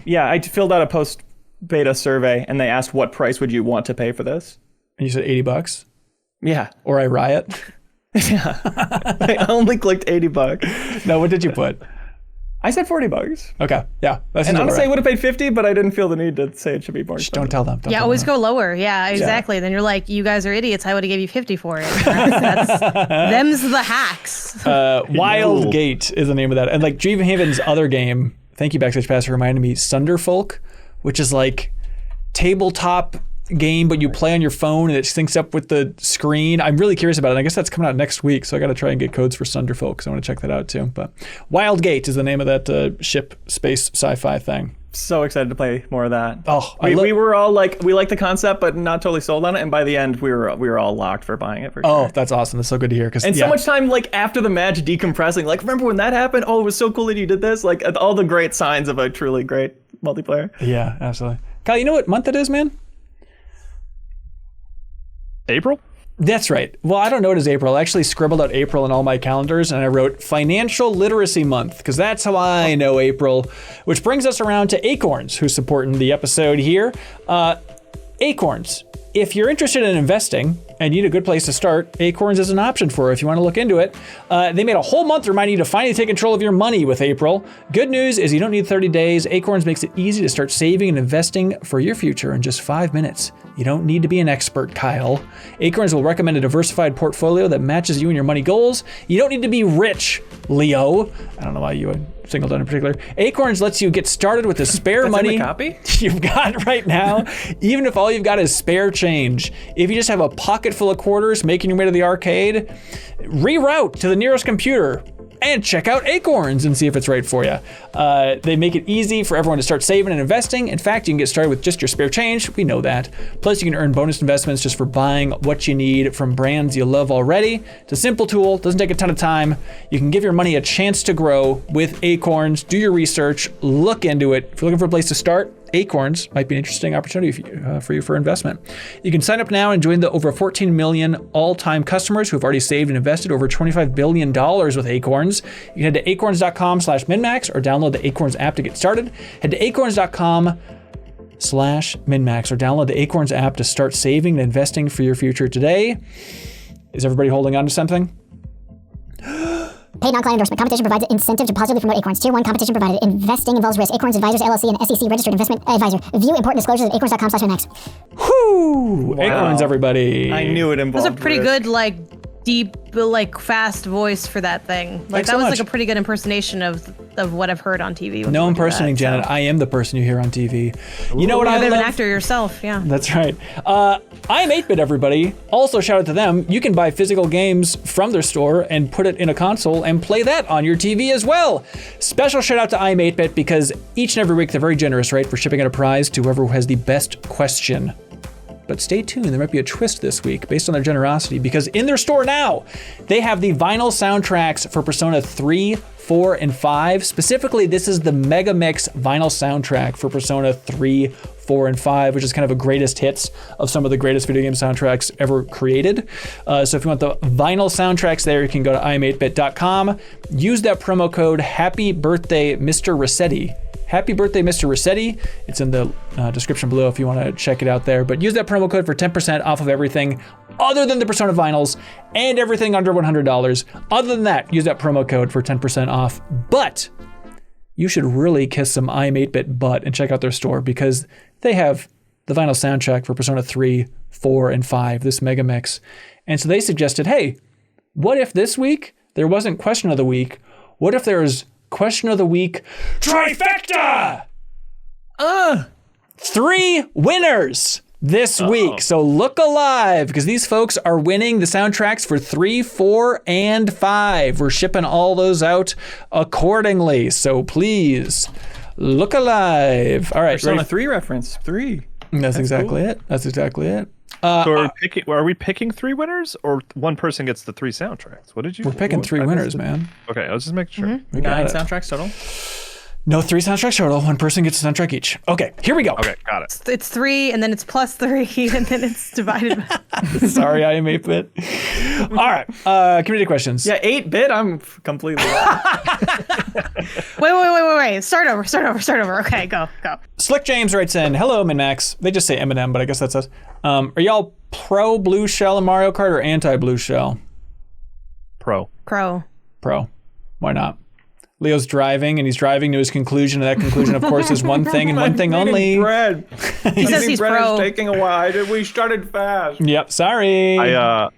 Yeah, I filled out a post-beta survey, and they asked what price would you want to pay for this? And you said $80? Yeah. Or I riot? Yeah. I only clicked $80. No, what did you put? I said $40. Okay. Yeah. And honestly, I would have paid $50, but I didn't feel the need to say it should be more expensive. Don't tell them. Don't tell always them. go lower. Yeah, exactly. Then you're like, you guys are idiots. I would have gave you 50 for it. Them's the hacks. Wildgate is the name of that. And like Dreamhaven's other game, thank you Backstage Pass for reminding me, Sunderfolk, which is like tabletop game, but you play on your phone and it syncs up with the screen. I'm really curious about it. I guess that's coming out next week, so I got to try and get codes for Sunderfolk, so I want to check that out too. But Wildgate is the name of that ship space sci-fi thing. So excited to play more of that. Oh, we were all like, we like the concept, but not totally sold on it. And by the end, we were all locked for buying it. For Oh, sure. that's awesome. That's so good to hear. And so much time like after the match decompressing. Like, remember when that happened? Oh, it was so cool that you did this. Like all the great signs of a truly great multiplayer. Yeah, absolutely. Kyle, you know what month it is, man? April? That's right. Well, I don't know it as April. I actually scribbled out April in all my calendars, and I wrote Financial Literacy Month, because that's how I know April, which brings us around to Acorns, who's supporting the episode here. Acorns. If you're interested in investing and you need a good place to start, Acorns is an option for you if you want to look into it. They made a whole month reminding you to finally take control of your money with April. Good news is you don't need 30 days. Acorns makes it easy to start saving and investing for your future in just 5 minutes. You don't need to be an expert, Kyle. Acorns will recommend a diversified portfolio that matches you and your money goals. You don't need to be rich, Leo. I don't know why you would singled out in particular. Acorns lets you get started with the spare money in the copy? you've got right now, even if all you've got is spare change. If you just have a pocket full of quarters making your way to the arcade, reroute to the nearest computer and check out Acorns and see if it's right for you. They make it easy for everyone to start saving and investing. In fact, you can get started with just your spare change. We know that. Plus, you can earn bonus investments just for buying what you need from brands you love already. It's a simple tool, doesn't take a ton of time. You can give your money a chance to grow with Acorns. Do your research, look into it. If you're looking for a place to start, Acorns might be an interesting opportunity for you for investment. You can sign up now and join the over 14 million all-time customers who have already saved and invested over $25 billion with Acorns. You can head to acorns.com/MinnMax or download the Acorns app to get started. Head to acorns.com/MinnMax or download the Acorns app to start saving and investing for your future today. Is everybody holding on to something? Paid non-client endorsement. Competition provides incentive to positively promote Acorns. Tier 1 competition provided. Investing involves risk. Acorns Advisors LLC and SEC registered investment advisor. View important disclosures at acorns.com/MinnMax. Whoo! Wow. Acorns, everybody. I knew it involved That's a pretty risk. good, deep, fast voice for that thing. Thanks That so was much. a pretty good impersonation of what I've heard on TV. No impersonating, Janet. I am the person you hear on TV. You know what I You're a bit of love? an actor yourself, yeah. That's right. I'm 8-Bit, everybody. Also, shout out to them. You can buy physical games from their store and put it in a console and play that on your TV as well. Special shout out to I'm 8-Bit because each and every week they're very generous, right, for shipping out a prize to whoever has the best question. But stay tuned, there might be a twist this week based on their generosity because in their store now, they have the vinyl soundtracks for Persona 3, 4, and 5. Specifically, this is the Mega Mix vinyl soundtrack for Persona 3, 4, and 5, which is kind of a greatest hits of some of the greatest video game soundtracks ever created. So if you want the vinyl soundtracks there, you can go to im8bit.com. Use that promo code Happy Birthday Mr. Rossetti. Happy birthday, Mr. Rossetti. It's in the description below if you want to check it out there. But use that promo code for 10% off of everything other than the Persona vinyls and everything under $100. Other than that, use that promo code for 10% off. But you should really kiss some I'm 8-Bit butt and check out their store because they have the vinyl soundtrack for Persona 3, 4, and 5, this mega mix. And so they suggested, hey, what if this week there wasn't question of the week? What if there's question of the week trifecta? 3 winners this week. So look alive because these folks are winning the soundtracks for 3, 4, and 5. We're shipping all those out accordingly. So please look alive. All right. Persona 3 reference. 3. That's exactly cool. it. That's exactly it. So are we picking 3 winners or one person gets the 3 soundtracks? What did you? We're picking 3 I winners, missed it. man. Okay, I was just making sure. We got 9 it. soundtracks total. No 3 soundtracks total. One person gets a soundtrack each. Okay, here we go. Okay, got it. It's 3, and then it's plus 3, and then it's divided by... Sorry, I am 8-Bit. All right, community questions. Yeah, 8-bit. I'm completely. Wait. Start over. Okay, go. Slick James writes in, hello, MinnMax. They just say Eminem, but I guess that's us. Are y'all pro Blue Shell in Mario Kart or anti Blue Shell? Pro. Crow. Pro. Why not? Leo's driving, and he's driving to his conclusion, and that conclusion, of course, is one thing and one thing only. Bread. He says he's bread pro. is taking a while. We started fast. Yep, sorry. I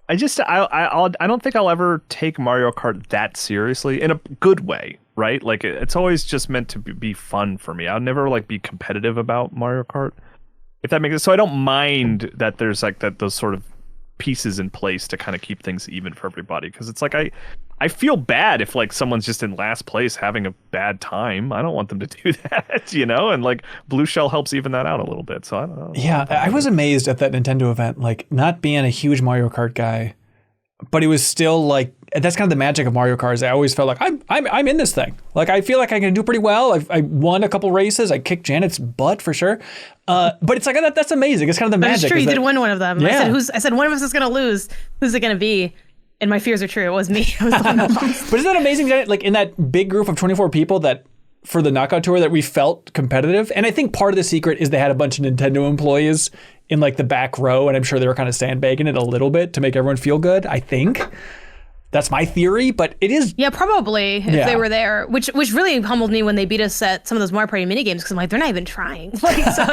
don't think I'll ever take Mario Kart that seriously in a good way, right? Like it's always just meant to be fun for me. I'll never be competitive about Mario Kart. If that makes sense. So I don't mind that there's like those sort of pieces in place to kind of keep things even for everybody, because it's like I feel bad if like someone's just in last place having a bad time. I don't want them to do that, and like Blue Shell helps even that out a little bit. So I don't know. Yeah, I was amazed at that Nintendo event, like not being a huge Mario Kart guy, but it was still like, that's kind of the magic of Mario Kart. I always felt like I'm in this thing. Like I feel like I can do pretty well. I won a couple races. I kicked Janet's butt for sure. But it's like that's amazing. It's kind of the magic. That's true. You did win one of them. Yeah. I said one of us is gonna lose. Who's it gonna be? And my fears are true. It was me. I was the one that lost. But isn't that amazing, Janet? Like in that big group of 24 people that for the knockout tour that we felt competitive. And I think part of the secret is they had a bunch of Nintendo employees in like the back row, and I'm sure they were kind of sandbagging it a little bit to make everyone feel good. I think. That's my theory, but it is. Yeah, probably if they were there, which really humbled me when they beat us at some of those Mario Party mini games, because I'm like, they're not even trying. Like, so,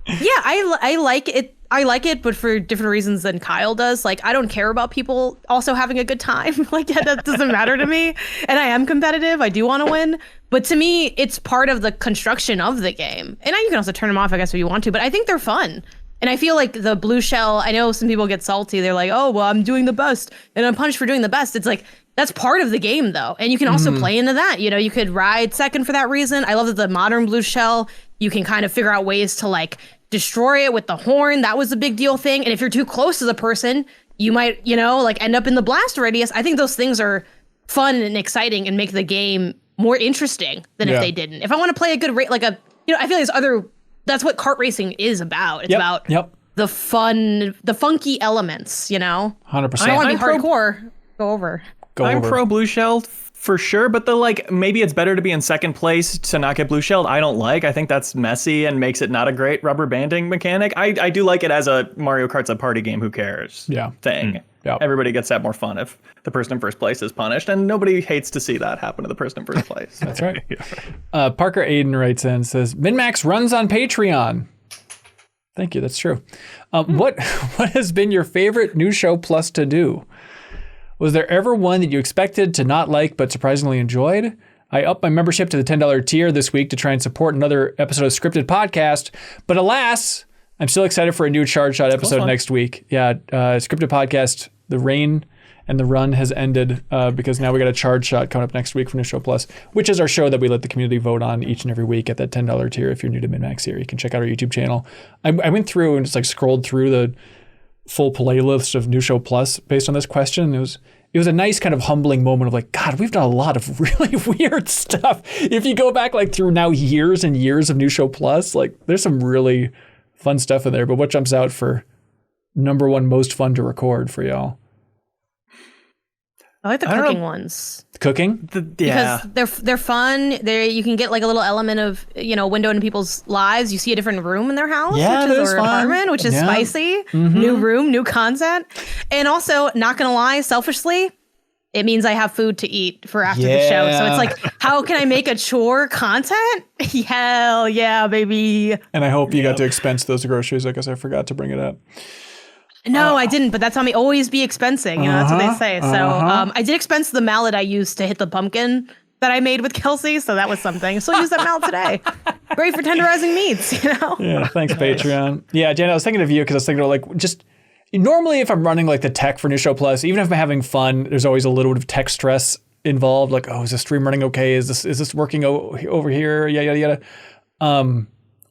yeah, I like it. I like it, but for different reasons than Kyle does. Like, I don't care about people also having a good time. Like, that doesn't matter to me. And I am competitive. I do want to win. But to me, it's part of the construction of the game. And you can also turn them off, I guess, if you want to. But I think they're fun. And I feel like the Blue Shell, I know some people get salty. They're like, oh, well, I'm doing the best and I'm punished for doing the best. It's like, that's part of the game, though. And you can also play into that. You could ride second for that reason. I love that the modern Blue Shell, you can kind of figure out ways to like destroy it with the horn. That was a big deal thing. And if you're too close to the person, you might, like end up in the blast radius. I think those things are fun and exciting and make the game more interesting than if they didn't. If I want to play a good I feel like there's other. That's what kart racing is about. It's about the fun, the funky elements, 100%. I don't want to be hardcore. Go over. I'm pro Blue Shell for sure, but maybe it's better to be in second place to not get Blue Shelled. I don't like. I think that's messy and makes it not a great rubber banding mechanic. I do like it as a Mario Kart's a party game. Who cares? Thing. Yep. Everybody gets that more fun if the person in first place is punished, and nobody hates to see that happen to the person in first place. That's right. Parker Aiden writes in and says, MinnMax runs on Patreon. Thank you. That's true. What has been your favorite new show plus to do? Was there ever one that you expected to not like but surprisingly enjoyed? I upped my membership to the $10 tier this week to try and support another episode of Scripted Podcast, but alas, I'm still excited for a new Charge Shot episode next week. Yeah, Scripted Podcast, the reign and the run has ended because now we got a Charge Shot coming up next week for New Show Plus, which is our show that we let the community vote on each and every week at that $10 tier. If you're new to MinnMax here, you can check out our YouTube channel. I went through and just scrolled through the full playlist of New Show Plus based on this question. It was a nice kind of humbling moment of God, we've done a lot of really weird stuff. If you go back through now years and years of New Show Plus, there's some really fun stuff in there. But what jumps out for number one most fun to record for y'all? I like the cooking ones. Cooking? Because they're fun. You can get a little element of, window into people's lives. You see a different room in their house, or apartment, which is spicy. Mm-hmm. New room, new content. And also, not gonna lie, selfishly, it means I have food to eat for after the show. So it's how can I make a chore content? Hell yeah, baby. And I hope you got to expense those groceries. I guess I forgot to bring it up. No, I didn't, but that's on me. Always be expensing. That's what they say. So I did expense the mallet I used to hit the pumpkin that I made with Kelsey. So that was something. Still use that mallet today. Great for tenderizing meats, Yeah, thanks, Patreon. Yeah, Jen, I was thinking of you because I was thinking just normally if I'm running the tech for New Show Plus, even if I'm having fun, there's always a little bit of tech stress involved. Is the stream running okay? Is this working over here? Yada, yada.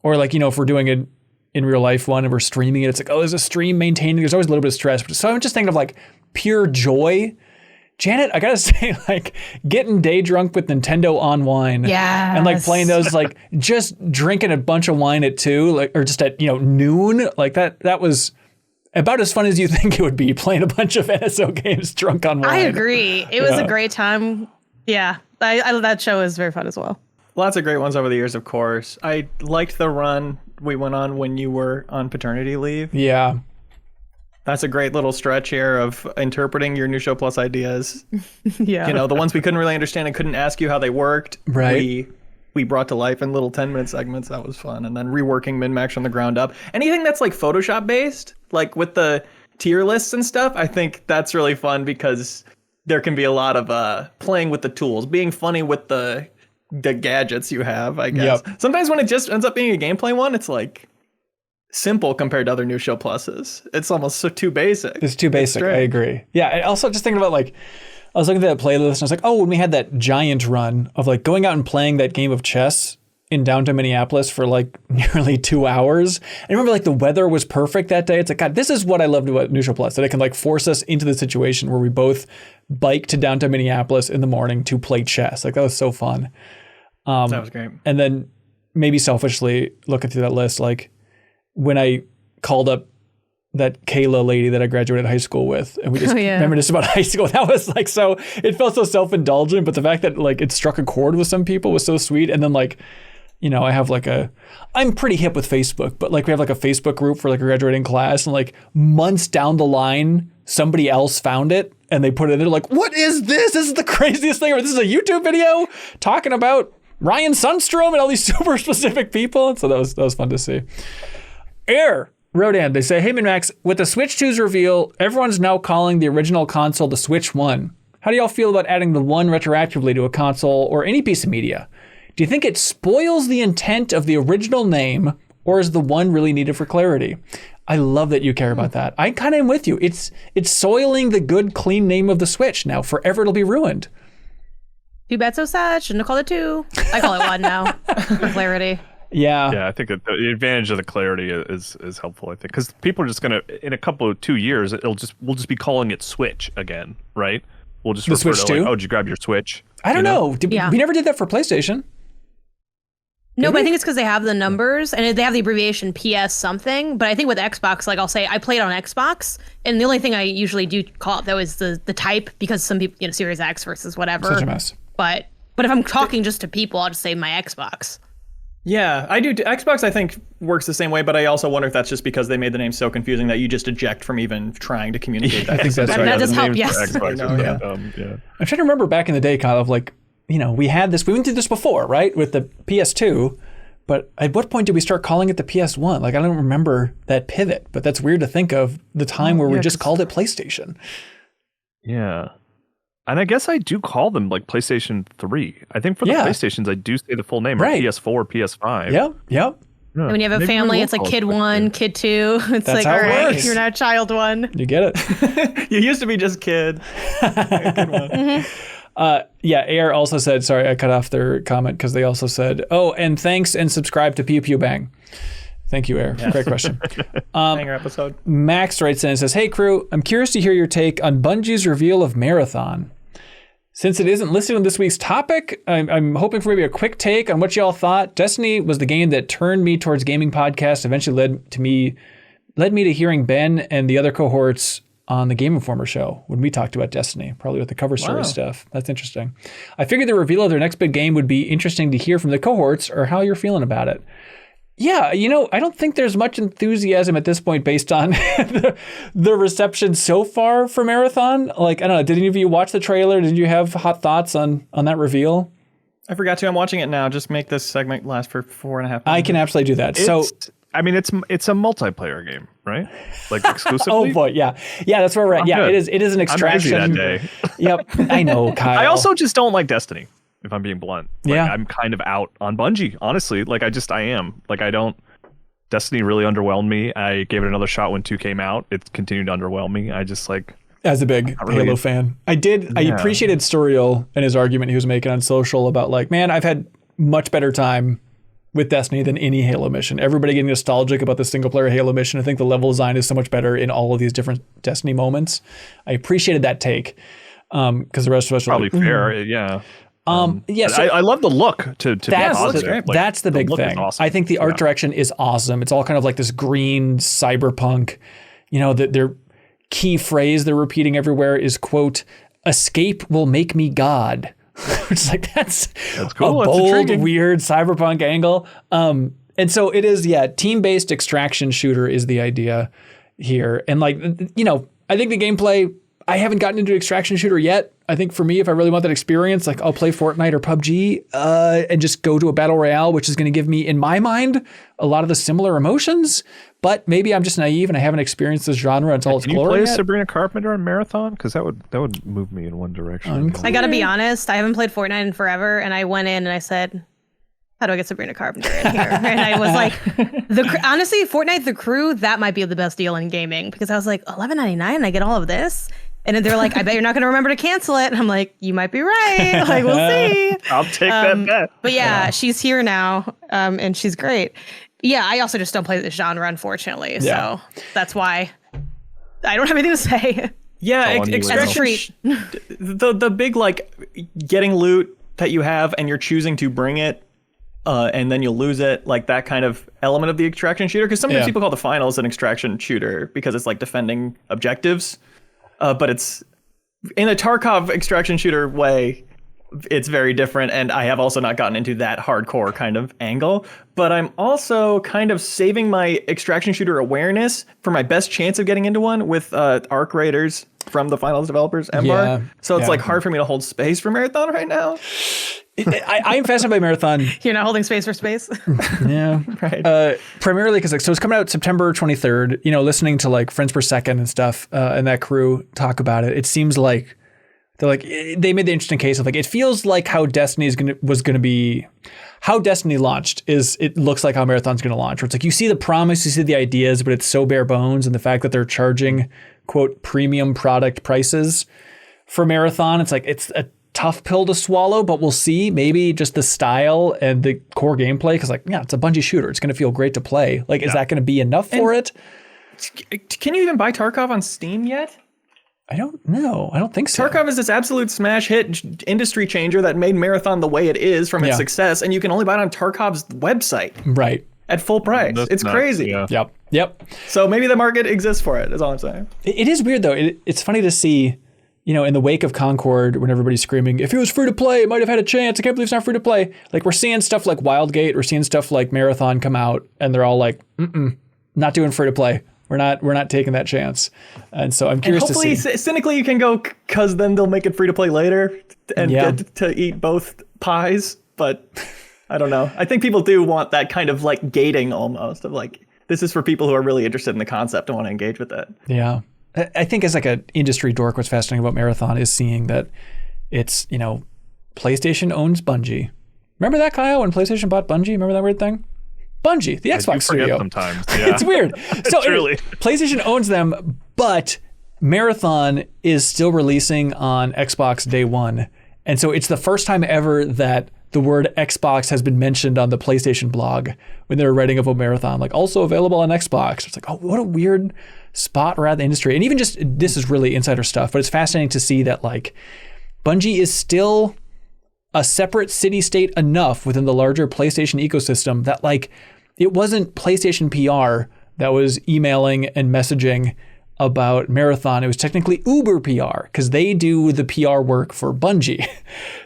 Or if we're doing it in real life one and we're streaming it, it's is the stream maintaining? There's always a little bit of stress. So I'm just thinking of pure joy. Janet, I gotta say, getting day drunk with Nintendo on wine. Yeah. And playing those, just drinking a bunch of wine at 2, or just at, noon. That was about as fun as you think it would be, playing a bunch of NSO games drunk on wine. I agree. It was a great time. Yeah. I that show is very fun as well. Lots of great ones over the years, of course. I liked the run we went on when you were on paternity leave. Yeah. That's a great little stretch here of interpreting your New Show Plus ideas. Yeah. The ones we couldn't really understand and couldn't ask you how they worked. Right. We brought to life in little 10-minute segments. That was fun. And then reworking MinnMax from the ground up. Anything that's Photoshop based, with the tier lists and stuff, I think that's really fun because there can be a lot of playing with the tools, being funny with the gadgets you have, I guess. Yep. Sometimes when it just ends up being a gameplay one, it's simple compared to other new show pluses. It's almost so too basic. It's too basic. I agree. Yeah. And also just thinking about like, I was looking at that playlist and I was like, oh, when we had that giant run of like going out and playing that game of chess in downtown Minneapolis for like nearly 2 hours. And I remember like the weather was perfect that day. It's like, God, this is what I loved about New Show Plus, that it can like force us into the situation where we both bike to downtown Minneapolis in the morning to play chess. Like that was so fun. That was great. And then maybe selfishly looking through that list, like when I called up that Kayla lady that I graduated high school with, and we just remember just about high school. That was like, so it felt so self-indulgent, but the fact that like it struck a chord with some people was so sweet. And then like, you know, I have like I'm pretty hip with Facebook, but like we have like a Facebook group for like a graduating class, and like months down the line, somebody else found it and they put it in. They're like, what is this? This is the craziest thing ever. This is a YouTube video talking about Ryan Sundstrom and all these super specific people. And so that was fun to see. Air Rodan, they say, hey MinnMax, with the Switch 2's reveal, everyone's now calling the original console the Switch 1. How do y'all feel about adding the 1 retroactively to a console or any piece of media? Do you think it spoils the intent of the original name, or is the 1 really needed for clarity? I love that you care about that. I kind of am with you. It's soiling the good, clean name of the Switch now. Forever it'll be ruined. Too bad, so sad. Shouldn't have called it 2. I call it 1 now for clarity. Yeah, I think that the advantage of the clarity is helpful. I think because people are just gonna in a couple of 2 years, we'll just be calling it Switch again, right? We'll just refer Switch to 2? like, oh, did you grab your Switch? I don't know. We never did that for PlayStation. No, but I think it's because they have the numbers and they have the abbreviation PS something. But I think with Xbox, like I'll say I played on Xbox, and the only thing I usually do call it though is the type, because some people, Series X versus whatever. Such a mess. But if I'm talking just to people, I'll just say my Xbox. Yeah, I do. Xbox, I think, works the same way, but I also wonder if that's just because they made the name so confusing that you just eject from even trying to communicate that. I think that's right. That does help, yes. Xbox I'm trying to remember back in the day, kind of like, we had this, we went through this before, right? With the PS2, but at what point did we start calling it the PS1? Like, I don't remember that pivot, but that's weird to think of the time where we just called it PlayStation. Yeah. And I guess I do call them like PlayStation 3. I think for the PlayStations, I do say the full name, right? PS4, PS5. Yep. Yeah, and when you have a family, it's like kid 1, kid 2. It's That's like, how all it right, works. you're not child 1. You get it. You used to be just kid. Kid 1. AR also said, sorry, I cut off their comment because they also said, oh, and thanks and subscribe to Pew Pew Bang. Thank you, Air. Great question. Banger episode. Max writes in and says, hey, crew, I'm curious to hear your take on Bungie's reveal of Marathon. Since it isn't listed on this week's topic, I'm hoping for maybe a quick take on what y'all thought. Destiny was the game that turned me towards gaming podcasts, eventually led me to hearing Ben and the other cohorts on the Game Informer show when we talked about Destiny, probably with the cover story stuff. That's interesting. I figured the reveal of their next big game would be interesting to hear from the cohorts or how you're feeling about it. Yeah, I don't think there's much enthusiasm at this point based on the reception so far for Marathon. Like, I don't know, did any of you watch the trailer? Did you have hot thoughts on that reveal? I forgot to. I'm watching it now. Just make this segment last for 4.5 minutes. I can absolutely do that. It's a multiplayer game, right? Like exclusively. Oh boy, yeah, that's where we're at. Yeah, good. it is an extraction. I'm busy that day. Yep, I know, Kyle. I also just don't like Destiny, if I'm being blunt. Like, yeah. I'm kind of out on Bungie, honestly. Like, I am. Like, Destiny really underwhelmed me. I gave it another shot when 2 came out. It continued to underwhelm me. I just like... As a big Halo fan. I appreciated Storiel and his argument he was making on social about like, man, I've had much better time with Destiny than any Halo mission. Everybody getting nostalgic about the single player Halo mission. I think the level design is so much better in all of these different Destiny moments. I appreciated that take because the rest of us probably were like, fair, yeah. Yes, I love the look to be positive. That's the big thing. Awesome. I think the art direction is awesome. It's all kind of like this green cyberpunk. Their key phrase they're repeating everywhere is, quote, "Escape will make me God." Which is like that's cool. A that's bold, intriguing. weird cyberpunk angle. And so it is, team-based extraction shooter is the idea here. And like, I think the gameplay, I haven't gotten into extraction shooter yet. I think for me, if I really want that experience, like I'll play Fortnite or PUBG and just go to a battle royale, which is going to give me, in my mind, a lot of the similar emotions. But maybe I'm just naive and I haven't experienced this genre until its glory. Can you play yet. Sabrina Carpenter on Marathon? Because that would move me in one direction. I gotta be honest, I haven't played Fortnite in forever, and I went in and I said, how do I get Sabrina Carpenter in here? And I was like, honestly, Fortnite The Crew, that might be the best deal in gaming, because I was like, $11.99 and I get all of this. And then they're like, I bet you're not going to remember to cancel it. And I'm like, you might be right. Like, we'll see. I'll take that bet. But yeah, she's here now, and she's great. Yeah, I also just don't play this genre, unfortunately. Yeah. So that's why I don't have anything to say. Yeah, extraction. The big like getting loot that you have and you're choosing to bring it, and then you'll lose it, like that kind of element of the extraction shooter. Because sometimes people call the finals an extraction shooter because it's like defending objectives. But it's in a Tarkov extraction shooter way, it's very different. And I have also not gotten into that hardcore kind of angle. But I'm also kind of saving my extraction shooter awareness for my best chance of getting into one with Arc Raiders from the Finals developers, Embar. Yeah, so it's like hard for me to hold space for Marathon right now. I am fascinated by Marathon. You're not holding space for space. Yeah. Right. Primarily because so it's coming out September 23rd, listening to like Friends Per Second and stuff, and that crew talk about it. It seems like they made the interesting case of like, it feels like how Destiny how Destiny launched it looks like how Marathon's going to launch, where it's like, you see the promise, you see the ideas, but it's so bare bones. And the fact that they're charging quote premium product prices for Marathon, it's like, it's a tough pill to swallow, but we'll see. Maybe just the style and the core gameplay, because like, yeah, it's a Bungie shooter. It's going to feel great to play. Like, is that going to be enough for it? Can you even buy Tarkov on Steam yet? I don't know. I don't think so. Tarkov is this absolute smash hit industry changer that made Marathon the way it is from its success, and you can only buy it on Tarkov's website. Right. At full price. It's crazy. Yeah. Yep. So maybe the market exists for it, is all I'm saying. It is weird, though. It's funny to see, in the wake of Concord, when everybody's screaming, if it was free to play, it might have had a chance. I can't believe it's not free to play. Like, we're seeing stuff like Wildgate, we're seeing stuff like Marathon come out, and they're all like, not doing free to play. We're not taking that chance. And so I'm curious to see. Hopefully, cynically, you can go, because then they'll make it free to play later and get to eat both pies. But I don't know. I think people do want that kind of like gating almost of like, this is for people who are really interested in the concept and want to engage with it. Yeah. I think as like an industry dork, what's fascinating about Marathon is seeing that it's, PlayStation owns Bungie. Remember that, Kyle, when PlayStation bought Bungie? Remember that weird thing? Bungie, the Xbox studio. Sometimes, yeah. It's weird. So Truly. PlayStation owns them, but Marathon is still releasing on Xbox day one. And so it's the first time ever that the word Xbox has been mentioned on the PlayStation blog when they were writing about Marathon, like also available on Xbox. It's like, oh, what a weird spot we're at in the industry. And even just, this is really insider stuff, but it's fascinating to see that like Bungie is still a separate city state enough within the larger PlayStation ecosystem that like, it wasn't PlayStation PR that was emailing and messaging about Marathon. It was technically Uber PR, because they do the PR work for Bungie.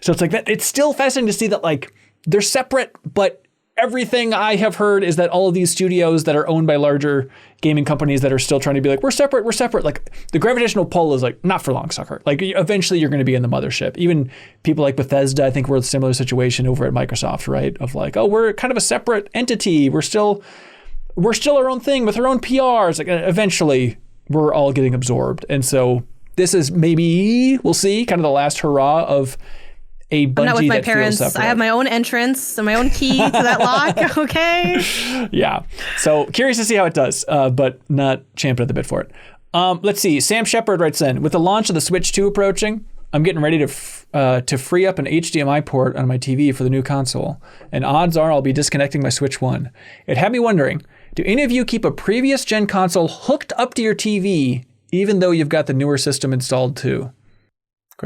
So it's like that. It's still fascinating to see that like they're separate, but everything I have heard is that all of these studios that are owned by larger gaming companies that are still trying to be like, we're separate. Like the gravitational pull is like, not for long, sucker. Like eventually you're going to be in the mothership. Even people like Bethesda, I think we're in a similar situation over at Microsoft, right? Of like, oh, we're kind of a separate entity. We're still our own thing with our own PRs. Like eventually we're all getting absorbed. And so this is maybe, we'll see, kind of the last hurrah of a Bungie. I'm not with my that parents. feels separate. I have my own entrance and my own key to that lock. Okay. Yeah. So curious to see how it does, but not champing at the bit for it. Let's see. Sam Shepard writes in, with the launch of the Switch 2 approaching, I'm getting ready to free up an HDMI port on my TV for the new console, and odds are I'll be disconnecting my Switch 1. It had me wondering, do any of you keep a previous gen console hooked up to your TV, even though you've got the newer system installed too?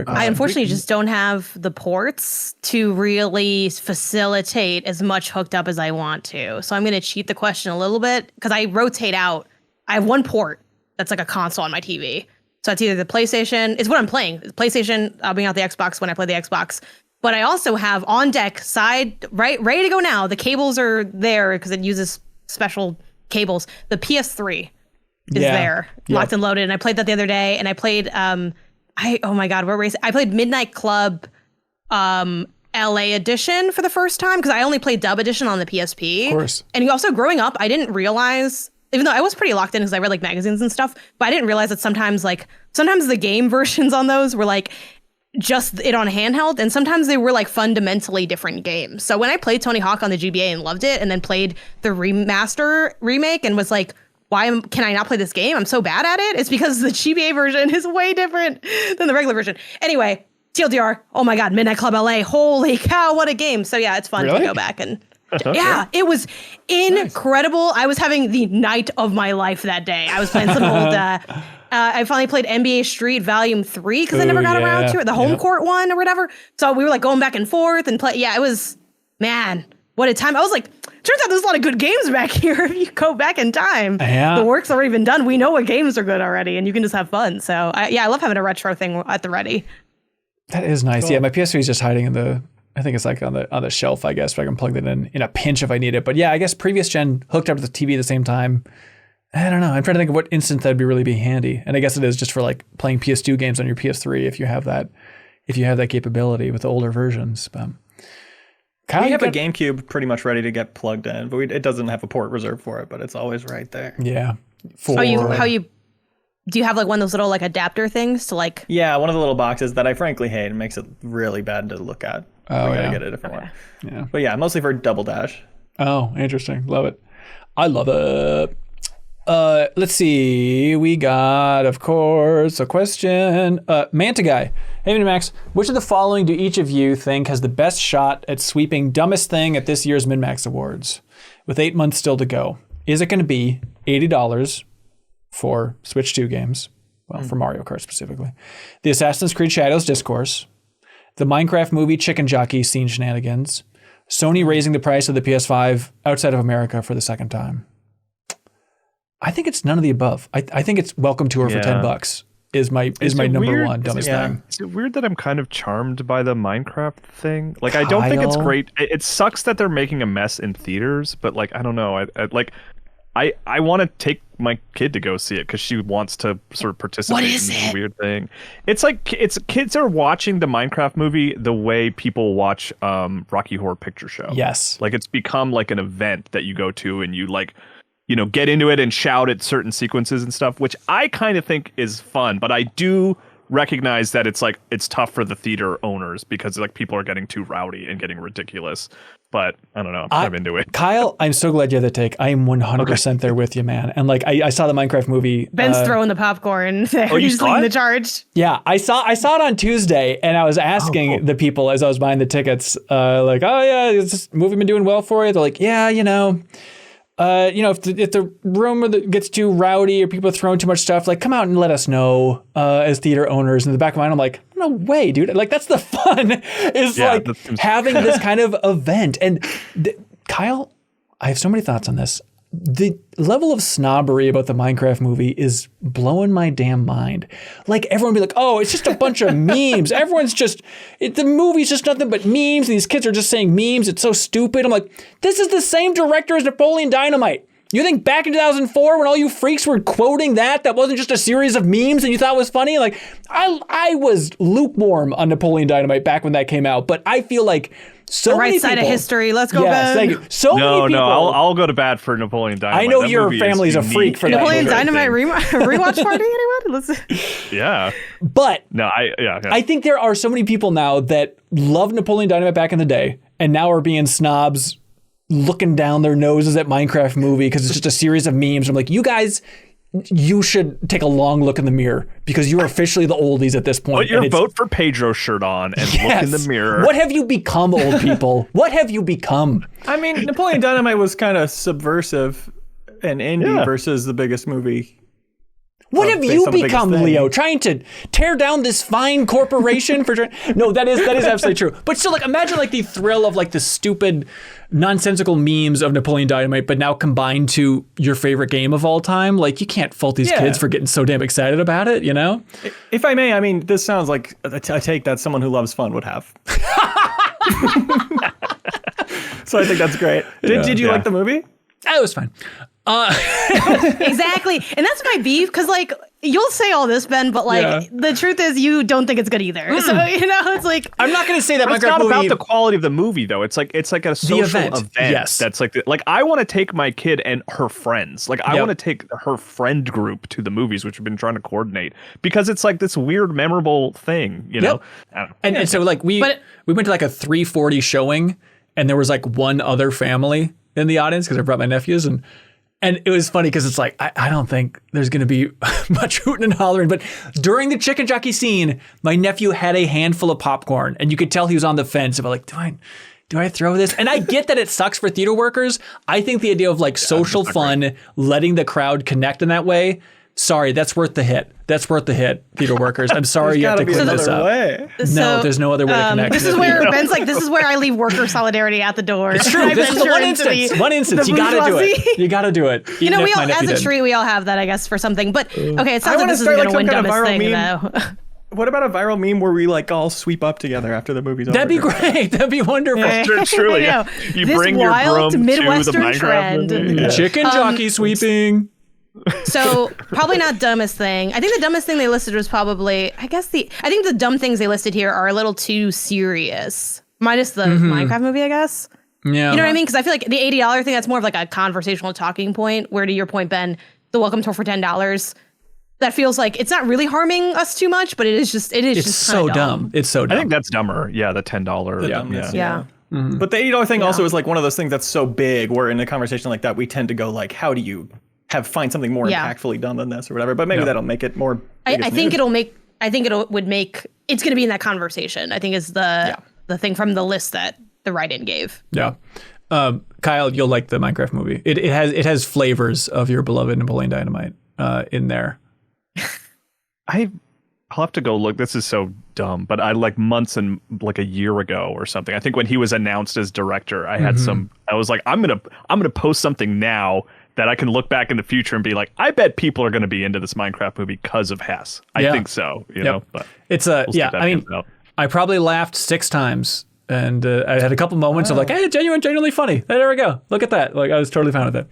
I unfortunately just don't have the ports to really facilitate as much hooked up as I want to. So I'm going to cheat the question a little bit, because I rotate out. I have one port that's like a console on my TV. So it's either the PlayStation, it's what I'm playing. The PlayStation, I'll bring out the Xbox when I play the Xbox. But I also have on deck, side, right, ready to go now. The cables are there because it uses special cables. The PS3 is there, locked and loaded. And I played that the other day, and I played... oh my God, I played Midnight Club LA edition for the first time, because I only played dub edition on the PSP. Of course. And also growing up, I didn't realize, even though I was pretty locked in because I read like magazines and stuff, but I didn't realize that sometimes the game versions on those were like just it on handheld, and sometimes they were like fundamentally different games. So when I played Tony Hawk on the GBA and loved it, and then played the remake and was like, can I not play this game? I'm so bad at it. It's because the GBA version is way different than the regular version. Anyway, TLDR, oh my God, Midnight Club LA, holy cow, what a game. So yeah, it's fun to go back and yeah, it was incredible. Nice. I was having the night of my life that day. I was playing some old, I finally played NBA Street Volume 3 because I never got around to it, the home court one or whatever. So we were like going back and forth and play. Yeah, it was, man, what a time. I was like, turns out there's a lot of good games back here if you go back in time. Yeah. The work's already been done. We know what games are good already and you can just have fun. So I love having a retro thing at the ready. That is nice. Cool. Yeah, my PS3 is just hiding in the, I think it's like on the shelf, I guess, but I can plug that in a pinch if I need it. But yeah, I guess previous gen hooked up to the TV at the same time. I don't know. I'm trying to think of what instance that'd be really handy. And I guess it is just for like playing PS2 games on your PS3 if you have that capability with the older versions. But we have a GameCube pretty much ready to get plugged in, but it doesn't have a port reserved for it, but it's always right there. Yeah. Do you have like one of those little like adapter things to like? Yeah, one of the little boxes that I frankly hate and makes it really bad to look at. Oh, we gotta get a different one. Yeah. But yeah, mostly for Double Dash. Oh, interesting. Love it. I love it. Let's see. We got, of course, a question. Manta Guy. Hey, MinnMax, which of the following do each of you think has the best shot at sweeping dumbest thing at this year's MinnMax Awards? With 8 months still to go. Is it going to be $80 for Switch 2 games? Well, for Mario Kart specifically. The Assassin's Creed Shadows Discourse. The Minecraft movie Chicken Jockey Scene Shenanigans. Sony raising the price of the PS5 outside of America for the second time. I think it's none of the above. I think it's Welcome Tour for $10 is my number one dumbest thing. Is it weird that I'm kind of charmed by the Minecraft thing? Like, I don't think it's great. It sucks that they're making a mess in theaters, but like, I don't know. I want to take my kid to go see it because she wants to sort of participate in this weird thing. It's like kids are watching the Minecraft movie the way people watch Rocky Horror Picture Show. Yes. Like, it's become like an event that you go to and you like, you know, get into it and shout at certain sequences and stuff, which I kind of think is fun. But I do recognize that it's tough for the theater owners because like people are getting too rowdy and getting ridiculous. But I don't know. I'm into it. Kyle, I'm so glad you had the take. I am 100% there with you, man. And like, I saw the Minecraft movie. Ben's throwing the popcorn. He's leading the charge. Yeah, I saw it on Tuesday, and I was asking the people as I was buying the tickets, like, oh yeah, is this movie been doing well for you? They're like, yeah, if the room gets too rowdy or people are throwing too much stuff, like, come out and let us know as theater owners. In the back of my mind, I'm like, no way, dude. Like, that's the fun is having this kind of event. And Kyle, I have so many thoughts on this. The level of snobbery about the Minecraft movie is blowing my damn mind. Like, everyone be like, oh, it's just a bunch of memes. Everyone's just, the movie's just nothing but memes. These kids are just saying memes. It's so stupid. I'm like, this is the same director as Napoleon Dynamite. You think back in 2004 when all you freaks were quoting that wasn't just a series of memes and you thought was funny? Like, I was lukewarm on Napoleon Dynamite back when that came out, but I feel like so many people. Right side of history. Let's go, yes, Ben. Thank you. So many people. I'll go to bat for Napoleon Dynamite. I know your family's a freak for that. Napoleon Dynamite rewatch party, anyone? Yeah. But no, I think there are so many people now that loved Napoleon Dynamite back in the day and now are being snobs looking down their noses at Minecraft movie because it's just a series of memes. I'm like, you guys, you should take a long look in the mirror because you're officially the oldies at this point. Put your vote for Pedro shirt on and look in the mirror. What have you become, old people? What have you become? I mean, Napoleon Dynamite was kind of subversive and indie versus the biggest movie. What have you become, Leo? Trying to tear down this fine corporation for no, that is absolutely true. But still, like, imagine like the thrill of like the stupid, nonsensical memes of Napoleon Dynamite, but now combined to your favorite game of all time. Like, you can't fault these kids for getting so damn excited about it, you know? If I may, I mean, this sounds like a take that someone who loves fun would have. So I think that's great. Did you like the movie? It was fine. Exactly. And that's my beef, because like you'll say all this, Ben, but like the truth is you don't think it's good either. So it's like I'm not going to say that it's Minecraft not movie. about the quality of the movie though. It's like a social event. Yes. That's like I want to take my kid and her friends. Like I want to take her friend group to the movies, which we've been trying to coordinate, because it's like this weird memorable thing, you know. I don't know. And so like we went to like a 3:40 showing, and there was like one other family in the audience because I brought my nephews, and it was funny because it's like, I don't think there's going to be much hooting and hollering. But during the chicken jockey scene, my nephew had a handful of popcorn, and you could tell he was on the fence about like, do I throw this? And I get that it sucks for theater workers. I think the idea of like social fun, letting the crowd connect in that way, sorry, that's worth the hit. That's worth the hit, theater workers. I'm sorry you have to clean this up. No, there's no other way to connect. This is where Ben's like, this is where I leave worker solidarity at the door. It's true. This is the one instance. One instance. You got to do it. You got to do it. You know, we all, as a tree, we all have that, I guess, for something. But okay, it sounds like this is going to win dumbest thing, though. What about a viral meme where we like all sweep up together after the movie's over? That'd be great. That'd be wonderful. Truly, you this bring your broom to the Midwestern Minecraft trend. movie. Chicken jockey sweeping. So probably not dumbest thing. I think the dumbest thing they listed was probably, I think the dumb things they listed here are a little too serious. Minus the Minecraft movie, I guess. Yeah. You know what I mean? Because I feel like the $80 thing, that's more of like a conversational talking point, where to your point, Ben, the welcome tour for $10, that feels like it's not really harming us too much, but it's just so dumb. It's so dumb. I think that's dumber. Yeah, the $10. Yeah. Mm-hmm. But the $80 thing also is like one of those things that's so big where in a conversation like that, we tend to go like, how do you find something more impactfully done than this or whatever? But maybe that'll make it more. I think it would make, it's going to be in that conversation, I think, is the thing from the list that the write-in gave. Yeah. Kyle, you'll like the Minecraft movie. It has flavors of your beloved Napoleon Dynamite in there. I'll have to go look. This is so dumb, but I like months and like a year ago or something. I think when he was announced as director, I had I was like, I'm gonna post something now that I can look back in the future and be like, I bet people are going to be into this Minecraft movie because of Hess. I think so, you know. But it's I mean, I probably laughed 6 times, and I had a couple moments of like, hey, genuinely funny. Hey, there we go. Look at that. Like, I was totally fine with it.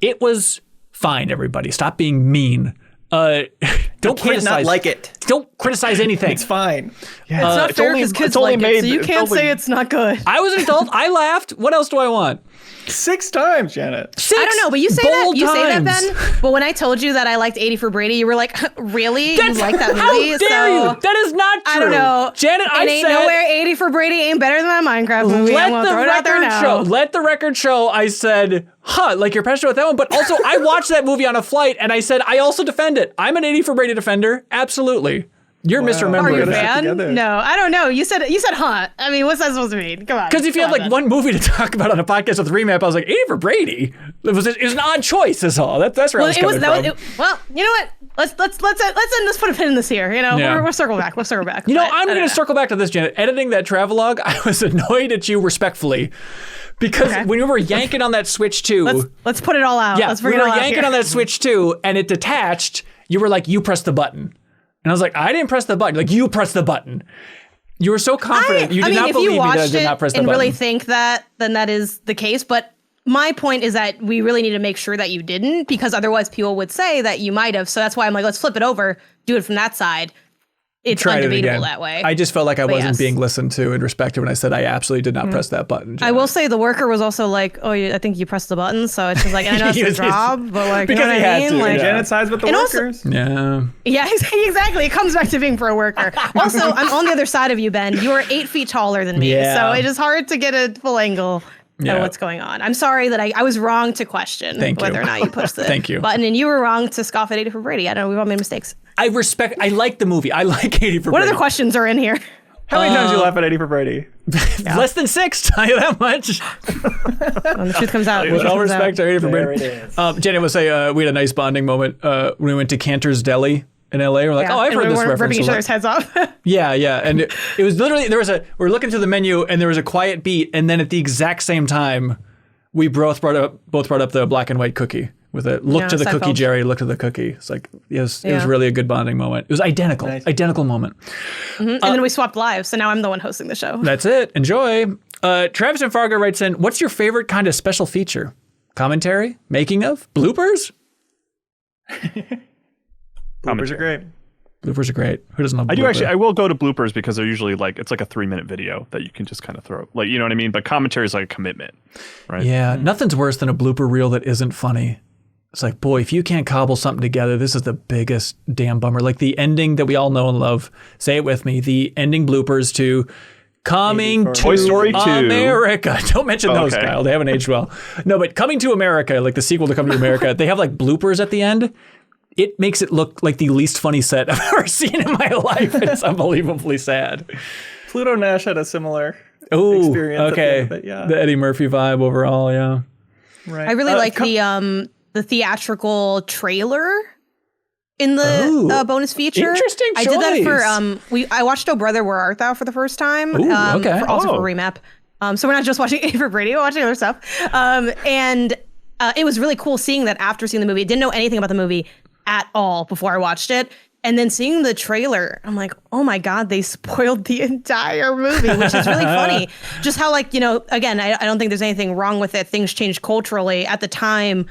It was fine. Everybody, stop being mean. Don't criticize. Not like it. Don't criticize anything. It's fine. Yeah, it's not fair because kids like it, so you can't say it's not good. I was an adult. I laughed. What else do I want? 6 times, Janet. I don't know, but you say that. You say that, Ben. But when I told you that I liked 80 for Brady, you were like, "Really? You like that movie?" How dare you? That is not true. I don't know, Janet. I ain't said nowhere 80 for Brady ain't better than that Minecraft movie. I'm gonna throw it out there now. Let the record show. I said, like you're passionate with that one, but also I watched that movie on a flight, and I said I also defend it. I'm an 80 for Brady defender. Absolutely. You're misremembering Are you a that. fan? No, I don't know. You said huh. I mean, what's that supposed to mean? Come on. Because if you had like one movie to talk about on a podcast with Remap, I was like, 80 for Brady. It was an odd choice, is all. That's where I was coming from. Well, you know what? Let's put a pin in this here. You know, we'll circle back. We'll circle back. You know, I'm going to circle back to this, Janet. Editing that travelogue, I was annoyed at you respectfully. Because when we were yanking on that Switch 2. Let's put it all out. Yeah, we were yanking on that Switch 2 and it detached. You were like, you press the button. And I was like, I didn't press the button. Like, you press the button. You were so confident. You did not believe me that I did not press the button. And really think that, then that is the case. But my point is that we really need to make sure that you didn't, because otherwise people would say that you might have. So that's why I'm like, let's flip it over, do it from that side. It's undebatable that way. I just felt like I wasn't being listened to and respected when I said I absolutely did not press that button. Janet. I will say the worker was also like, "Oh, I think you pressed the button." So it's just like, and I know it's your job, but like, because you know he what I had mean? to. Like, Janet sides with the workers. Yeah, exactly. It comes back to being pro worker. Also, I'm on the other side of you, Ben. You are 8 feet taller than me, so it is hard to get a full angle. What's going on. I'm sorry that I was wrong to question whether or not you pushed the button, and you were wrong to scoff at 80 for Brady. I don't know, we've all made mistakes. I like the movie. I like 80 for Brady. What other questions are in here? How many times you laugh at 80 for Brady? Less than 6, tell you that much. When the truth comes out. With all respect to 80 for Brady. Janet would say we had a nice bonding moment when we went to Cantor's Deli in LA. We're like, I've heard this reference. Ripping each other's heads off. Yeah. And it was literally, we're looking through the menu and there was a quiet beat. And then at the exact same time, we both brought up the black and white cookie with a look to the cookie, Jerry, look to the cookie. It's like, it was really a good bonding moment. It was identical moment. And then we swapped lives. So now I'm the one hosting the show. That's it. Enjoy. Travis and Fargo writes in, what's your favorite kind of special feature? commentary, making of, bloopers. Bloopers are great. Bloopers are great. Who doesn't love I blooper? do actually. I will go to bloopers because they're usually like it's like a 3-minute video that you can just kind of throw. Like, you know what I mean? But commentary is like a commitment, right? Yeah, nothing's worse than a blooper reel that isn't funny. It's like, boy, if you can't cobble something together, this is the biggest damn bummer. Like the ending that we all know and love. Say it with me. The ending bloopers to Coming to Toy Story 2. America. Don't mention those, Okay. Kyle. They haven't aged well. No, but Coming to America, like the sequel to Coming to America, they have like bloopers at the end. It makes it look like the least funny set I've ever seen in my life. It's unbelievably sad. Pluto Nash had a similar Oh, experience. okay. At the end of it, yeah. The Eddie Murphy vibe overall, yeah. Right. I really like the theatrical trailer in the Ooh, bonus feature. interesting I did that for choice. I watched Oh Brother, Where Art Thou for the first time. Ooh, okay. For Remap. So we're not just watching A for Brady, we're watching other stuff. And it was really cool seeing that after seeing the movie. I didn't know anything about the movie at all before I watched it. And then seeing the trailer, I'm like, oh my God, they spoiled the entire movie, which is really funny. Just how, like, you know, again, I don't think there's anything wrong with it. Things changed culturally. At the time,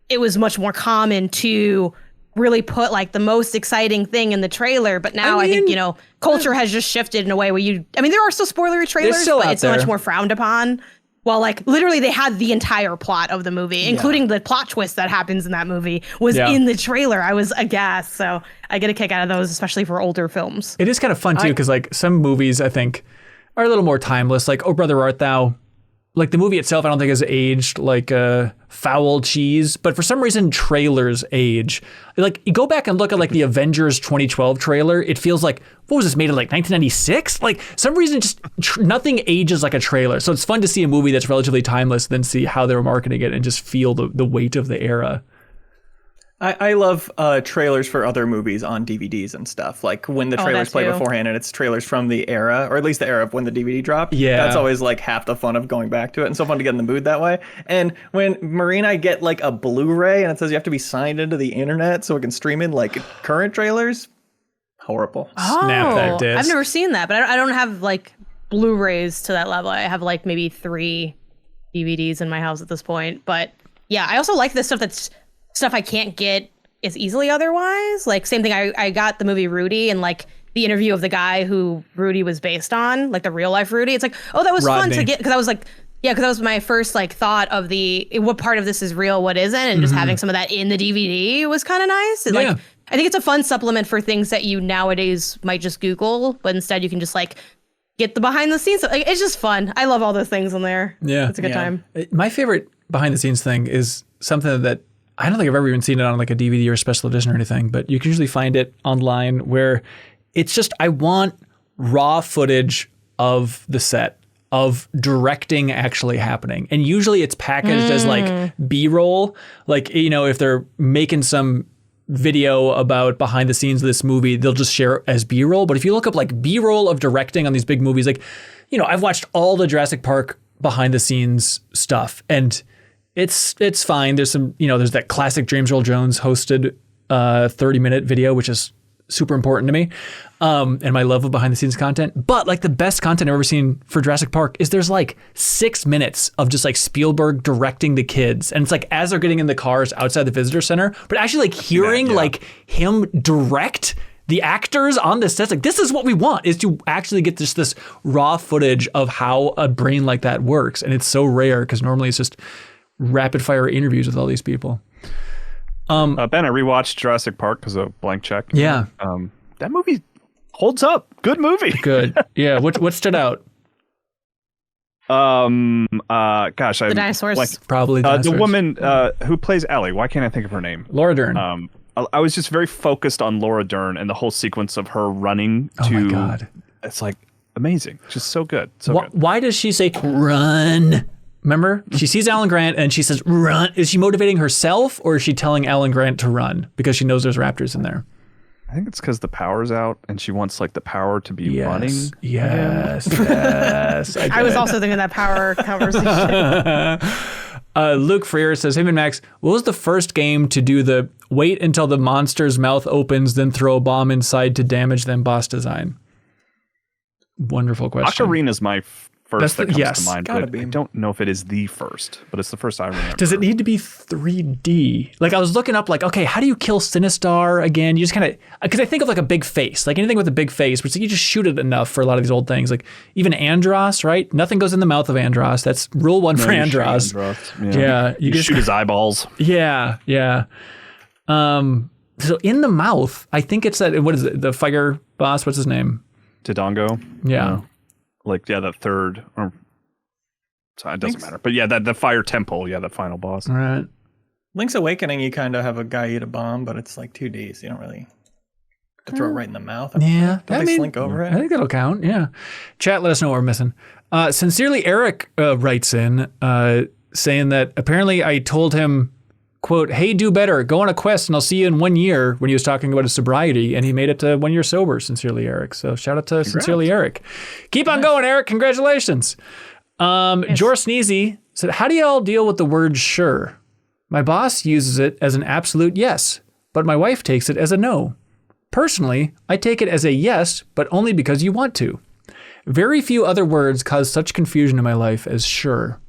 it was much more common to really put like the most exciting thing in the trailer. But now I think, you know, culture has just shifted in a way where there are still spoilery trailers, still but out it's so much there. more frowned upon. Well, like literally they had the entire plot of the movie, including the plot twist that happens in that movie was in the trailer. I was aghast. So I get a kick out of those, especially for older films. It is kind of fun too, because like some movies I think are a little more timeless. Like Oh Brother Art Thou, like the movie itself I don't think has aged like foul cheese, but for some reason trailers age. Like you go back and look at like the Avengers 2012 trailer, it feels like, what was this, made in like 1996? Like some reason just nothing ages like a trailer. So it's fun to see a movie that's relatively timeless, then see how they're marketing it and just feel the weight of the era. I love trailers for other movies on DVDs and stuff. Like when the trailers play beforehand and it's trailers from the era, or at least the era of when the DVD dropped. Yeah. That's always like half the fun of going back to it and so fun to get in the mood that way. And when Marie and I get like a Blu-ray and it says you have to be signed into the internet so it can stream in like current trailers, horrible. Snap that disc. I've never seen that, but I don't have like Blu-rays to that level. I have like maybe 3 DVDs in my house at this point. But yeah, I also like this stuff I can't get as easily otherwise. Like same thing, I got the movie Rudy and like the interview of the guy who Rudy was based on, like the real life Rudy. It's like, oh, that was fun to get, because I was like, yeah, because that was my first like thought of what part of this is real, what isn't, and just having some of that in the DVD was kind of nice. Like I think it's a fun supplement for things that you nowadays might just Google, but instead you can just like get the behind the scenes. Like, it's just fun. I love all those things in there. Yeah. It's a good time. My favorite behind the scenes thing is something that I don't think I've ever even seen it on like a DVD or a special edition or anything, but you can usually find it online where it's just, I want raw footage of the set, of directing actually happening. And usually it's packaged as like B-roll. Like, you know, if they're making some video about behind the scenes of this movie, they'll just share it as B-roll. But if you look up like B-roll of directing on these big movies, like, you know, I've watched all the Jurassic Park behind the scenes stuff and it's fine. There's some, you know, there's that classic James Earl Jones hosted 30-minute video, which is super important to me. And my love of behind the scenes content. But like the best content I've ever seen for Jurassic Park is there's like 6 minutes of just like Spielberg directing the kids. And it's like as they're getting in the cars outside the visitor center, but actually like hearing like him direct the actors on the sets. Like this is what we want, is to actually get this raw footage of how a brain like that works. And it's so rare because normally it's just rapid fire interviews with all these people. Ben, I rewatched Jurassic Park because of Blank Check. Yeah. That movie holds up. Good movie. Good. Yeah. What stood out? Gosh, The dinosaurs. Like, Probably the dinosaurs. woman who plays Ellie. Why can't I think of her name? Laura Dern. I was just very focused on Laura Dern and the whole sequence of her running to. Oh my God. It's like amazing. Just so good. So good. Why does she say run? Remember, she sees Alan Grant and she says run. Is she motivating herself or is she telling Alan Grant to run because she knows there's raptors in there? I think it's because the power's out and she wants like the power to be running. Yes. Yes. I was also thinking that power conversation. Luke Freer says, hey, MinnMax, what was the first game to do the wait until the monster's mouth opens, then throw a bomb inside to damage them boss design? Wonderful question. Ocarina's my first that comes yes, to mind. gotta But be. I don't know if it is the first, but it's the first I remember. Does it need to be 3D? Like I was looking up like, okay, how do you kill Sinistar again? You just kind of, because I think of like a big face, like anything with a big face, which you just shoot it enough for a lot of these old things. Like even Andros, right? Nothing goes in the mouth of Andros. That's rule one for You shoot Andros. Andros. Yeah. You just shoot his eyeballs. Yeah, yeah. So in the mouth, I think it's that, what is it? The fire boss, what's his name? Dodongo. Yeah. That third. Or, so it doesn't matter. But yeah, the fire temple. Yeah, the final boss. All right. Link's Awakening, you kind of have a guy eat a bomb, but it's like 2D, so you don't really throw it right in the mouth. Yeah. Don't they slink over it? I think that'll count. Yeah. Chat, let us know what we're missing. Sincerely, Eric writes in saying that apparently I told him, quote, hey, do better. Go on a quest and I'll see you in 1 year, when he was talking about his sobriety, and he made it to 1 year sober. Sincerely, Eric. So shout out to Sincerely, Eric. Keep on going, Eric. Congratulations. Jor Sneezy said, how do y'all deal with the word sure? My boss uses it as an absolute yes, but my wife takes it as a no. Personally, I take it as a yes, but only because you want to. Very few other words cause such confusion in my life as sure.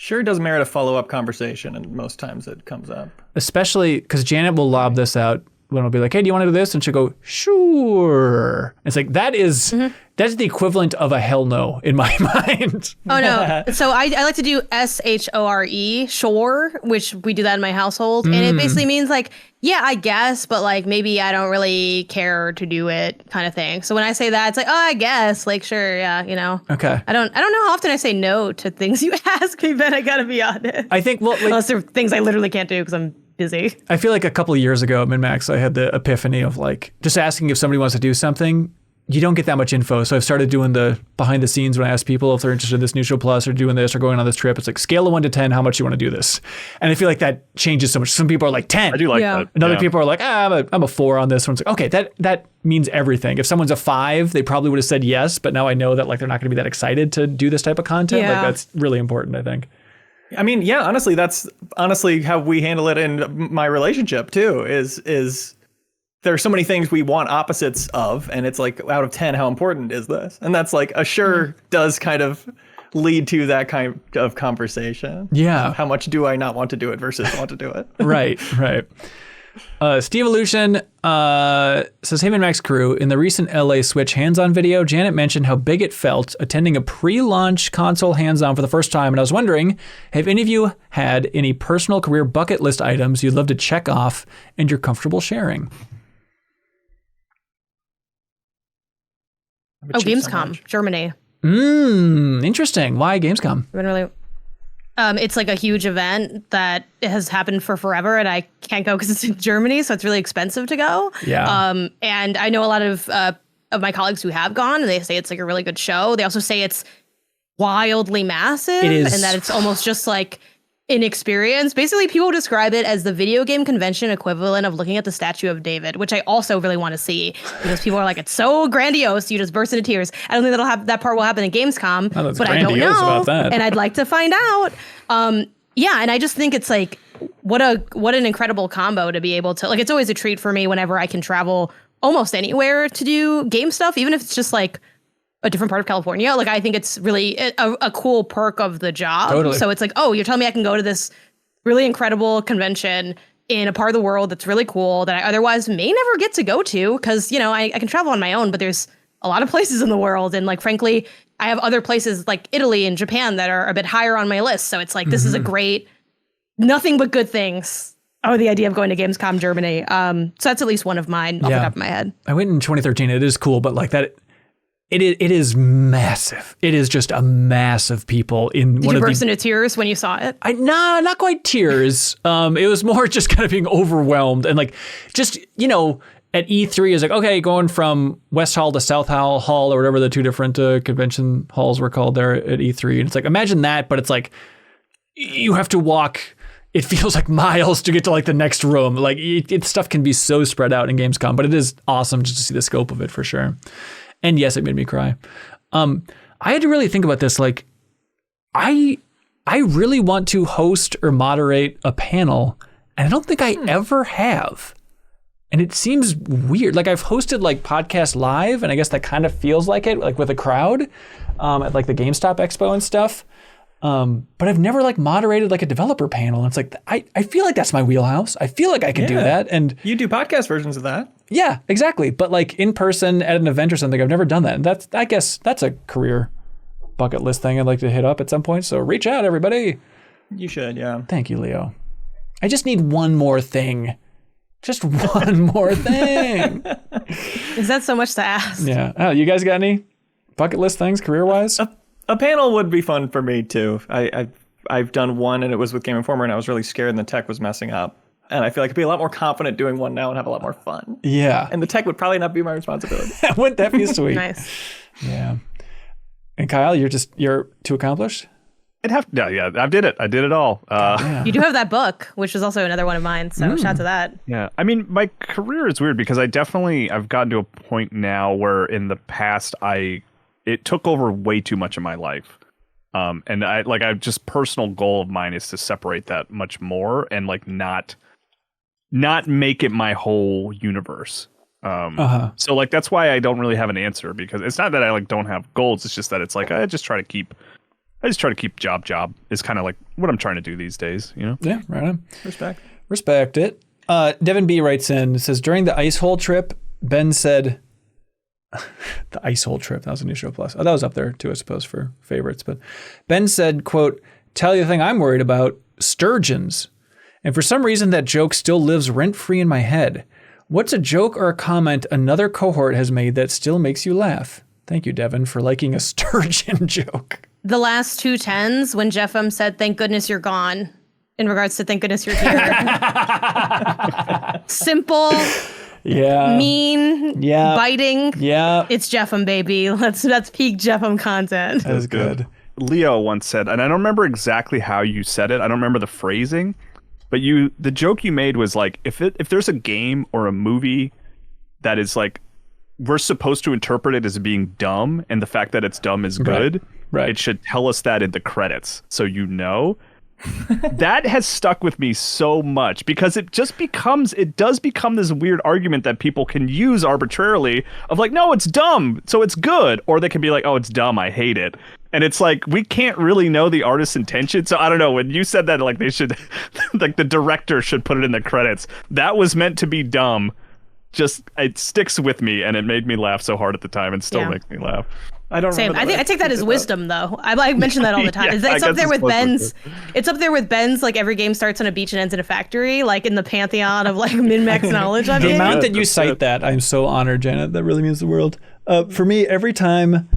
Sure does merit a follow-up conversation, and most times it comes up. Especially because Janet will lob this out when I'll be like, hey, do you want to do this? And she'll go, sure. It's like, that's the equivalent of a hell no in my mind. Oh, no. So I like to do SHORE, sure, which we do that in my household. And it basically means like, yeah, I guess, but like maybe I don't really care to do it kind of thing. So when I say that, it's like, oh, I guess, like, sure, yeah, you know. Okay. I don't know how often I say no to things you ask me, but I gotta be honest. I think, well, like, Unless they're things I literally can't do because I'm busy. I feel like a couple of years ago at MinnMax, I had the epiphany of like, just asking if somebody wants to do something. You don't get that much info. So I've started doing the behind the scenes when I ask people if they're interested in this new show plus or doing this or going on this trip. It's like scale of 1 to 10, how much you want to do this? And I feel like that changes so much. Some people are like 10. I do like Yeah. that. And other Yeah. people are like, I'm a 4 on this one. It's like, okay, that means everything. If someone's a 5, they probably would have said yes, but now I know that like they're not going to be that excited to do this type of content. Yeah. Like that's really important, I think. I mean, yeah, honestly, that's honestly how we handle it in my relationship too, is there are so many things we want opposites of, and it's like, out of 10, how important is this? And that's like, a sure does kind of lead to that kind of conversation. Yeah. How much do I not want to do it versus want to do it? Right. Steve Evolution says, hey, MinnMax crew, in the recent LA Switch hands-on video, Janet mentioned how big it felt attending a pre-launch console hands-on for the first time. And I was wondering, have any of you had any personal career bucket list items you'd love to check off and you're comfortable sharing? Oh, Gamescom, Germany. Interesting. Why Gamescom? I've been really. It's like a huge event that has happened for forever, and I can't go because it's in Germany, so it's really expensive to go. Yeah. And I know a lot of my colleagues who have gone, and they say it's like a really good show. They also say it's wildly massive, It is. and that it's almost just like an experience. Basically, people describe it as the video game convention equivalent of looking at the Statue of David, which I also really want to see because people are like, it's so grandiose, you just burst into tears. I don't think that part will happen in Gamescom, Oh, that's but I don't grandiose know, about that. and I'd like to find out. Yeah, and I just think it's like what an incredible combo to be able to, like, it's always a treat for me whenever I can travel almost anywhere to do game stuff, even if it's just like a different part of California. Like, I think it's really a cool perk of the job. Totally. So it's like, oh, you're telling me I can go to this really incredible convention in a part of the world that's really cool that I otherwise may never get to go to because, you know, I can travel on my own, but there's a lot of places in the world. And like, frankly, I have other places like Italy and Japan that are a bit higher on my list. So it's like, this is a great, nothing but good things. Oh, the idea of going to Gamescom Germany. So that's at least one of mine off the top of my head. I went in 2013. It is cool, but like that, it is massive. It is just a mass of people in Did you burst into tears when you saw it? Nah, not quite tears. It was more just kind of being overwhelmed and like, just, you know, at E3 is like, okay, going from West Hall to South Hall or whatever the two different convention halls were called there at E3. And it's like, imagine that, but it's like, you have to walk, it feels like miles to get to like the next room. Like stuff can be so spread out in Gamescom, but it is awesome just to see the scope of it for sure. And yes, it made me cry. I had to really think about this. Like, I really want to host or moderate a panel, and I don't think I ever have. And it seems weird. Like, I've hosted like podcast live, and I guess that kind of feels like it, like with a crowd. at like the GameStop Expo and stuff. But I've never like moderated like a developer panel. And it's like, I feel like that's my wheelhouse. I feel like I can do that. And you do podcast versions of that. Yeah, exactly. But like in person at an event or something, I've never done that. And I guess that's a career bucket list thing I'd like to hit up at some point. So reach out, everybody. You should, yeah. Thank you, Leo. I just need one more thing. Just one more thing. Is that so much to ask? Yeah. Oh, you guys got any bucket list things career-wise? A panel would be fun for me too. I've done one and it was with Game Informer and I was really scared and the tech was messing up. And I feel like I'd be a lot more confident doing one now and have a lot more fun. Yeah. And the tech would probably not be my responsibility. Wouldn't that be sweet? Nice. Yeah. And Kyle, you're too accomplished? Yeah, I did it. I did it all. You do have that book, which is also another one of mine. So shout out to that. Yeah. I mean, my career is weird because I've gotten to a point now where in the past it took over way too much of my life. And I just personal goal of mine is to separate that much more and like not make it my whole universe. So like that's why I don't really have an answer, because it's not that I like don't have goals. It's just that it's like I just try to keep job is kind of like what I'm trying to do these days, you know? Yeah, right on. Respect it. Devin B writes in, says, during the ice hole trip, Ben said, the ice hole trip, that was a new show plus. Oh, that was up there too, I suppose, for favorites. But Ben said, quote, tell you the thing I'm worried about, sturgeons. And for some reason, that joke still lives rent-free in my head. What's a joke or a comment another cohort has made that still makes you laugh? Thank you, Devin, for liking a sturgeon joke. The last 2 10s when Jeffem said, thank goodness you're gone, in regards to thank goodness you're here. Simple. Yeah. Mean. Yeah. Biting. Yeah. It's Jeffem, baby. That's peak Jeffem content. That is good. Leo once said, and I don't remember exactly how you said it. I don't remember the phrasing, but the joke you made was like, if there's a game or a movie that is like, we're supposed to interpret it as being dumb, and the fact that it's dumb is good. Right. It should tell us that in the credits, so you know. That has stuck with me so much because it does become this weird argument that people can use arbitrarily of like, no, it's dumb, so it's good, or they can be like, oh, it's dumb, I hate it. And it's like, we can't really know the artist's intention. So I don't know, when you said that, like they should, like the director should put it in the credits. That was meant to be dumb. Just, it sticks with me, and it made me laugh so hard at the time and still makes me laugh. I don't Same. remember. I take that as wisdom, though. I mention that all the time. Yeah, it's up there with Ben's. It's up there with Ben's. Like every game starts on a beach and ends in a factory. Like in the pantheon of like MinnMax knowledge. The amount that you cite that, I'm so honored, Janet. That really means the world. For me, every time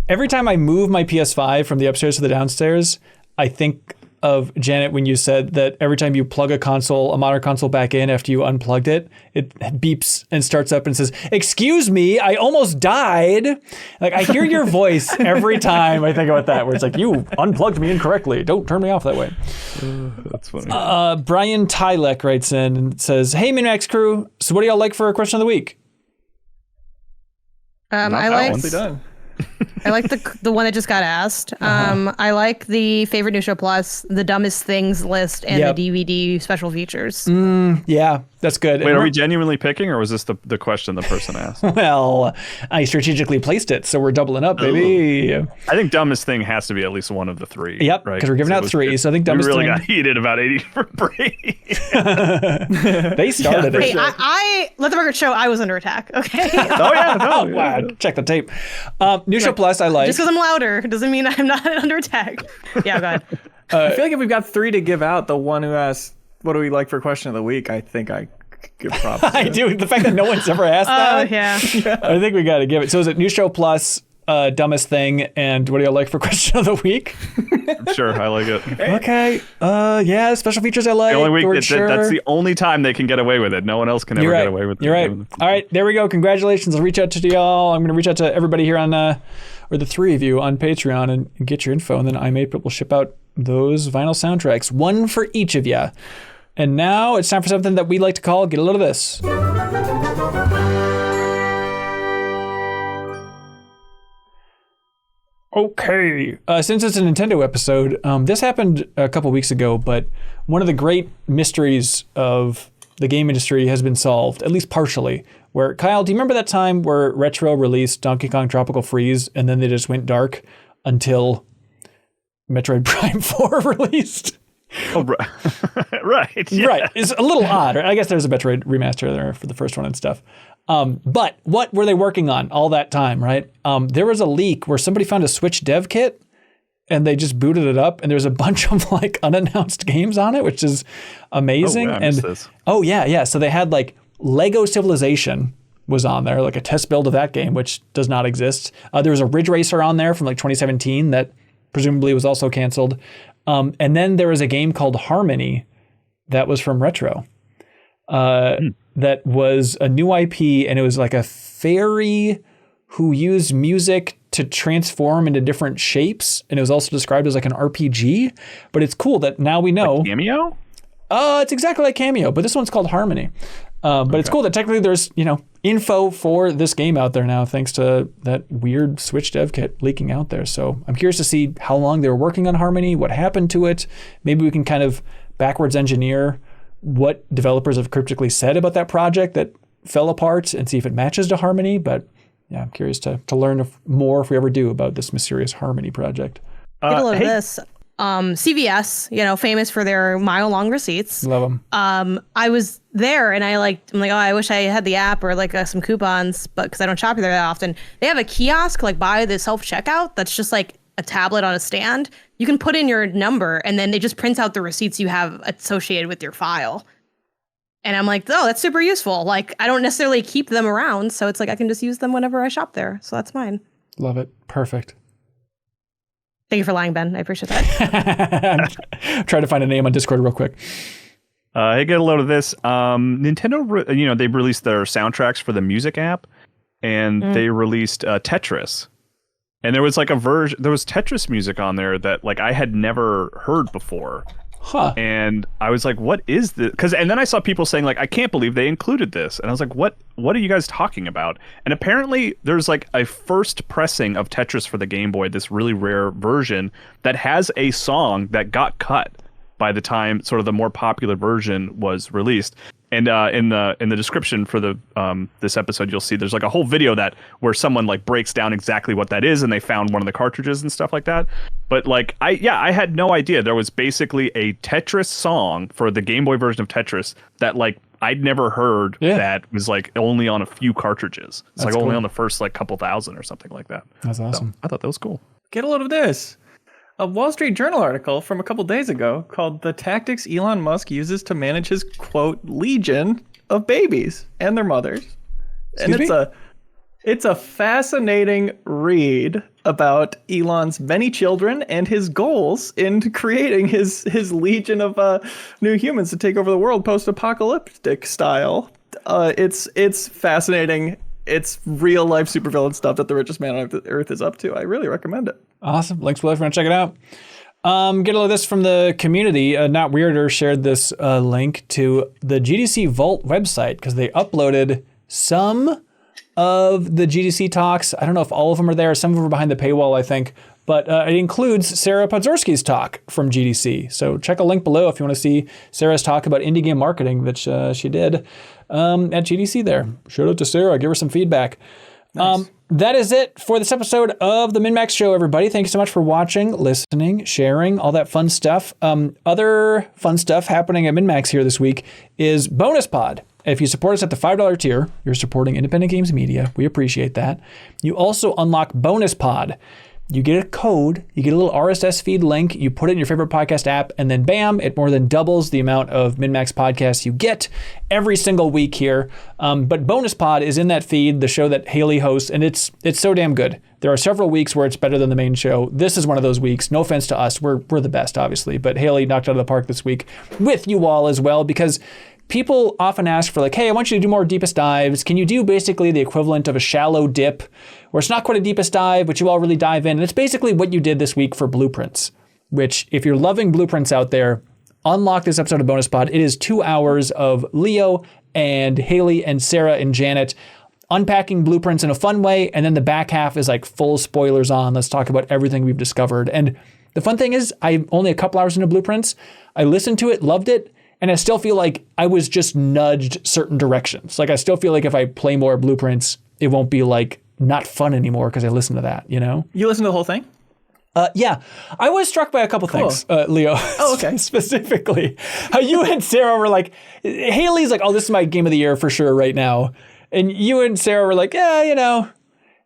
I move my PS5 from the upstairs to the downstairs, I think of Janet when you said that every time you plug a modern console back in after you unplugged it, it beeps and starts up and says, excuse me, I almost died. Like I hear your voice every time I think about that, where it's like, you unplugged me incorrectly. Don't turn me off that way. That's funny. Brian Tylek writes in and says, hey, MinnMax crew, so what do y'all like for a question of the week? I like the one that just got asked. I like the favorite new show plus, the dumbest things list, and the DVD special features. Yeah, that's good. Wait, are we genuinely picking, or was this the question the person asked? Well, I strategically placed it, so we're doubling up, baby. I think dumbest thing has to be at least one of the 3. Yep, right? because we're giving out 3, so I think dumbest thing. We really thing. got heated about 80 for Brady. They started it. Hey, I let the record show I was under attack. Okay. Wow, check the tape. New show plus, I like. Just because I'm louder doesn't mean I'm not under attack. Yeah, go ahead. I feel like if we've got 3 to give out, the one who asked, what do we like for question of the week, I think I give props to. I do. The fact that no one's ever asked that. Yeah. I think we got to give it. So is it new show plus, dumbest thing, and what do y'all like for question of the week? Sure, I like it. Okay. Yeah, special features I like. The only week that's the only time they can get away with it. No one else can ever get away with it. You're right. All right, there we go. Congratulations. I'll reach out to y'all. I'm going to reach out to everybody here on, or the 3 of you on Patreon and get your info, and then MSIPOD will ship out those vinyl soundtracks, one for each of you. And now it's time for something that we like to call Get a Load of This. Okay, since it's a Nintendo episode, this happened a couple weeks ago, but one of the great mysteries of the game industry has been solved, at least partially, Where, Kyle, do you remember that time where Retro released Donkey Kong Tropical Freeze and then they just went dark until Metroid Prime 4 released? Oh, right. Yeah. Right. It's a little odd. I guess there's a Metroid remaster there for the first one and stuff. But what were they working on all that time, right? There was a leak where somebody found a Switch dev kit and they just booted it up and there's a bunch of like unannounced games on it, which is amazing. Oh, wow, I missed this. Oh, yeah. So they had like Lego Civilization was on there, like a test build of that game, which does not exist. There was a Ridge Racer on there from like 2017 that presumably was also canceled. And then there was a game called Harmony that was from Retro. That was a new IP, and it was like a fairy who used music to transform into different shapes, and it was also described as like an RPG. But it's cool that now we know. Like Cameo? It's exactly like Cameo, but this one's called Harmony. But It's cool that technically there's, info for this game out there now, thanks to that weird Switch dev kit leaking out there. So I'm curious to see how long they were working on Harmony, what happened to it. Maybe we can kind of backwards engineer what developers have cryptically said about that project that fell apart and see if it matches to Harmony. But yeah, I'm curious to learn more if we ever do about this mysterious Harmony project. Get a load of this. CVS, famous for their mile-long receipts. Love them. I was there and I'm like, oh, I wish I had the app or like some coupons, but because I don't shop there that often. They have a kiosk like by the self-checkout that's just like a tablet on a stand. You can put in your number and then they just print out the receipts you have associated with your file. And I'm like, oh, that's super useful. Like, I don't necessarily keep them around, so it's like I can just use them whenever I shop there. So that's mine. Love it. Perfect. Thank you for lying, Ben. I appreciate that. Try to find a name on Discord real quick. Hey, get a load of this. Nintendo, they released their soundtracks for the music app, and they released Tetris. And there was like there was Tetris music on there that like I had never heard before. Huh. And I was like, what is this? And then I saw people saying like, I can't believe they included this. And I was like, what are you guys talking about? And apparently there's like a first pressing of Tetris for the Game Boy, this really rare version that has a song that got cut by the time sort of the more popular version was released. And in the description for the this episode, you'll see there's like a whole video where someone like breaks down exactly what that is, and they found one of the cartridges and stuff like that. But like I had no idea there was basically a Tetris song for the Game Boy version of Tetris that like I'd never heard that was like only on a few cartridges. It's like only on the first like couple thousand or something like that. That's awesome. So I thought that was cool. Get a load of this. A Wall Street Journal article from a couple days ago called "The Tactics Elon Musk Uses to Manage His, quote, legion of babies and their mothers." It's a fascinating read about Elon's many children and his goals in creating his legion of new humans to take over the world post-apocalyptic style. It's fascinating. It's real life supervillain stuff that the richest man on earth is up to. I really recommend it. Awesome. Links below if you want to check it out. Get a load of this from the community. Not Weirder shared this link to the GDC Vault website because they uploaded some of the GDC talks. I don't know if all of them are there. Some of them are behind the paywall, I think. But it includes Sarah Podzorski's talk from GDC. So check a link below if you want to see Sarah's talk about indie game marketing that she did at GDC there. Shout out to Sarah. Give her some feedback. Nice. That is it for this episode of the MinnMax Show, everybody. Thank you so much for watching, listening, sharing, all that fun stuff. Other fun stuff happening at MinnMax here this week is Bonus Pod. If you support us at the $5 tier, you're supporting independent games media. We appreciate that. You also unlock Bonus Pod. You get a code, you get a little RSS feed link, you put it in your favorite podcast app, and then bam, it more than doubles the amount of MinnMax podcasts you get every single week here. But Bonus Pod is in that feed, the show that Haley hosts, and it's so damn good. There are several weeks where it's better than the main show. This is one of those weeks. No offense to us, we're the best, obviously, but Haley knocked it out of the park this week with you all as well, because people often ask for like, hey, I want you to do more deepest dives. Can you do basically the equivalent of a shallow dip where it's not quite a deepest dive, but you all really dive in? And it's basically what you did this week for Blueprints, which if you're loving Blueprints out there, unlock this episode of Bonus Pod. It is 2 hours of Leo and Haley and Sarah and Janet unpacking Blueprints in a fun way. And then the back half is like full spoilers on. Let's talk about everything we've discovered. And the fun thing is I'm only a couple hours into Blueprints. I listened to it, loved it. And I still feel like I was just nudged certain directions. Like I still feel like if I play more Blueprints, it won't be like not fun anymore because I listen to that, you know? You listen to the whole thing? Yeah, I was struck by a couple things, Leo. Oh, okay. Specifically, how you and Sarah were like, Haley's like, oh, this is my game of the year for sure right now. And you and Sarah were like, yeah, you know,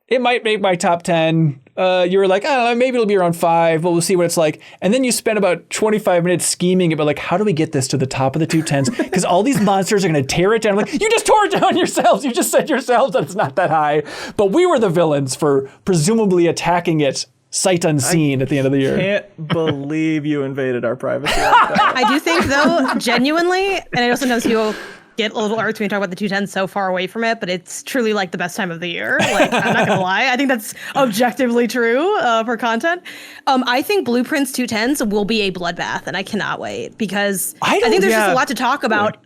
it might make my top 10. You were like, I don't know, maybe it'll be around 5, but we'll see what it's like. And then you spent about 25 minutes scheming about like, how do we get this to the top of the 210s? Because all these monsters are going to tear it down. I'm like, you just tore it down yourselves. You just said yourselves that it's not that high. But we were the villains for presumably attacking it sight unseen at the end of the year. Can't believe you invaded our privacy like that. I do think, though, genuinely, and I know sometimes people get a little irked when you talk about the 210 so far away from it, but it's truly like the best time of the year. Like, I'm not gonna lie. I think that's objectively true for content. I think Blueprints 210s will be a bloodbath, and I cannot wait because I think there's just a lot to talk about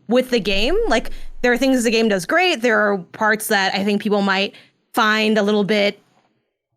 with the game. Like, there are things the game does great. There are parts that I think people might find a little bit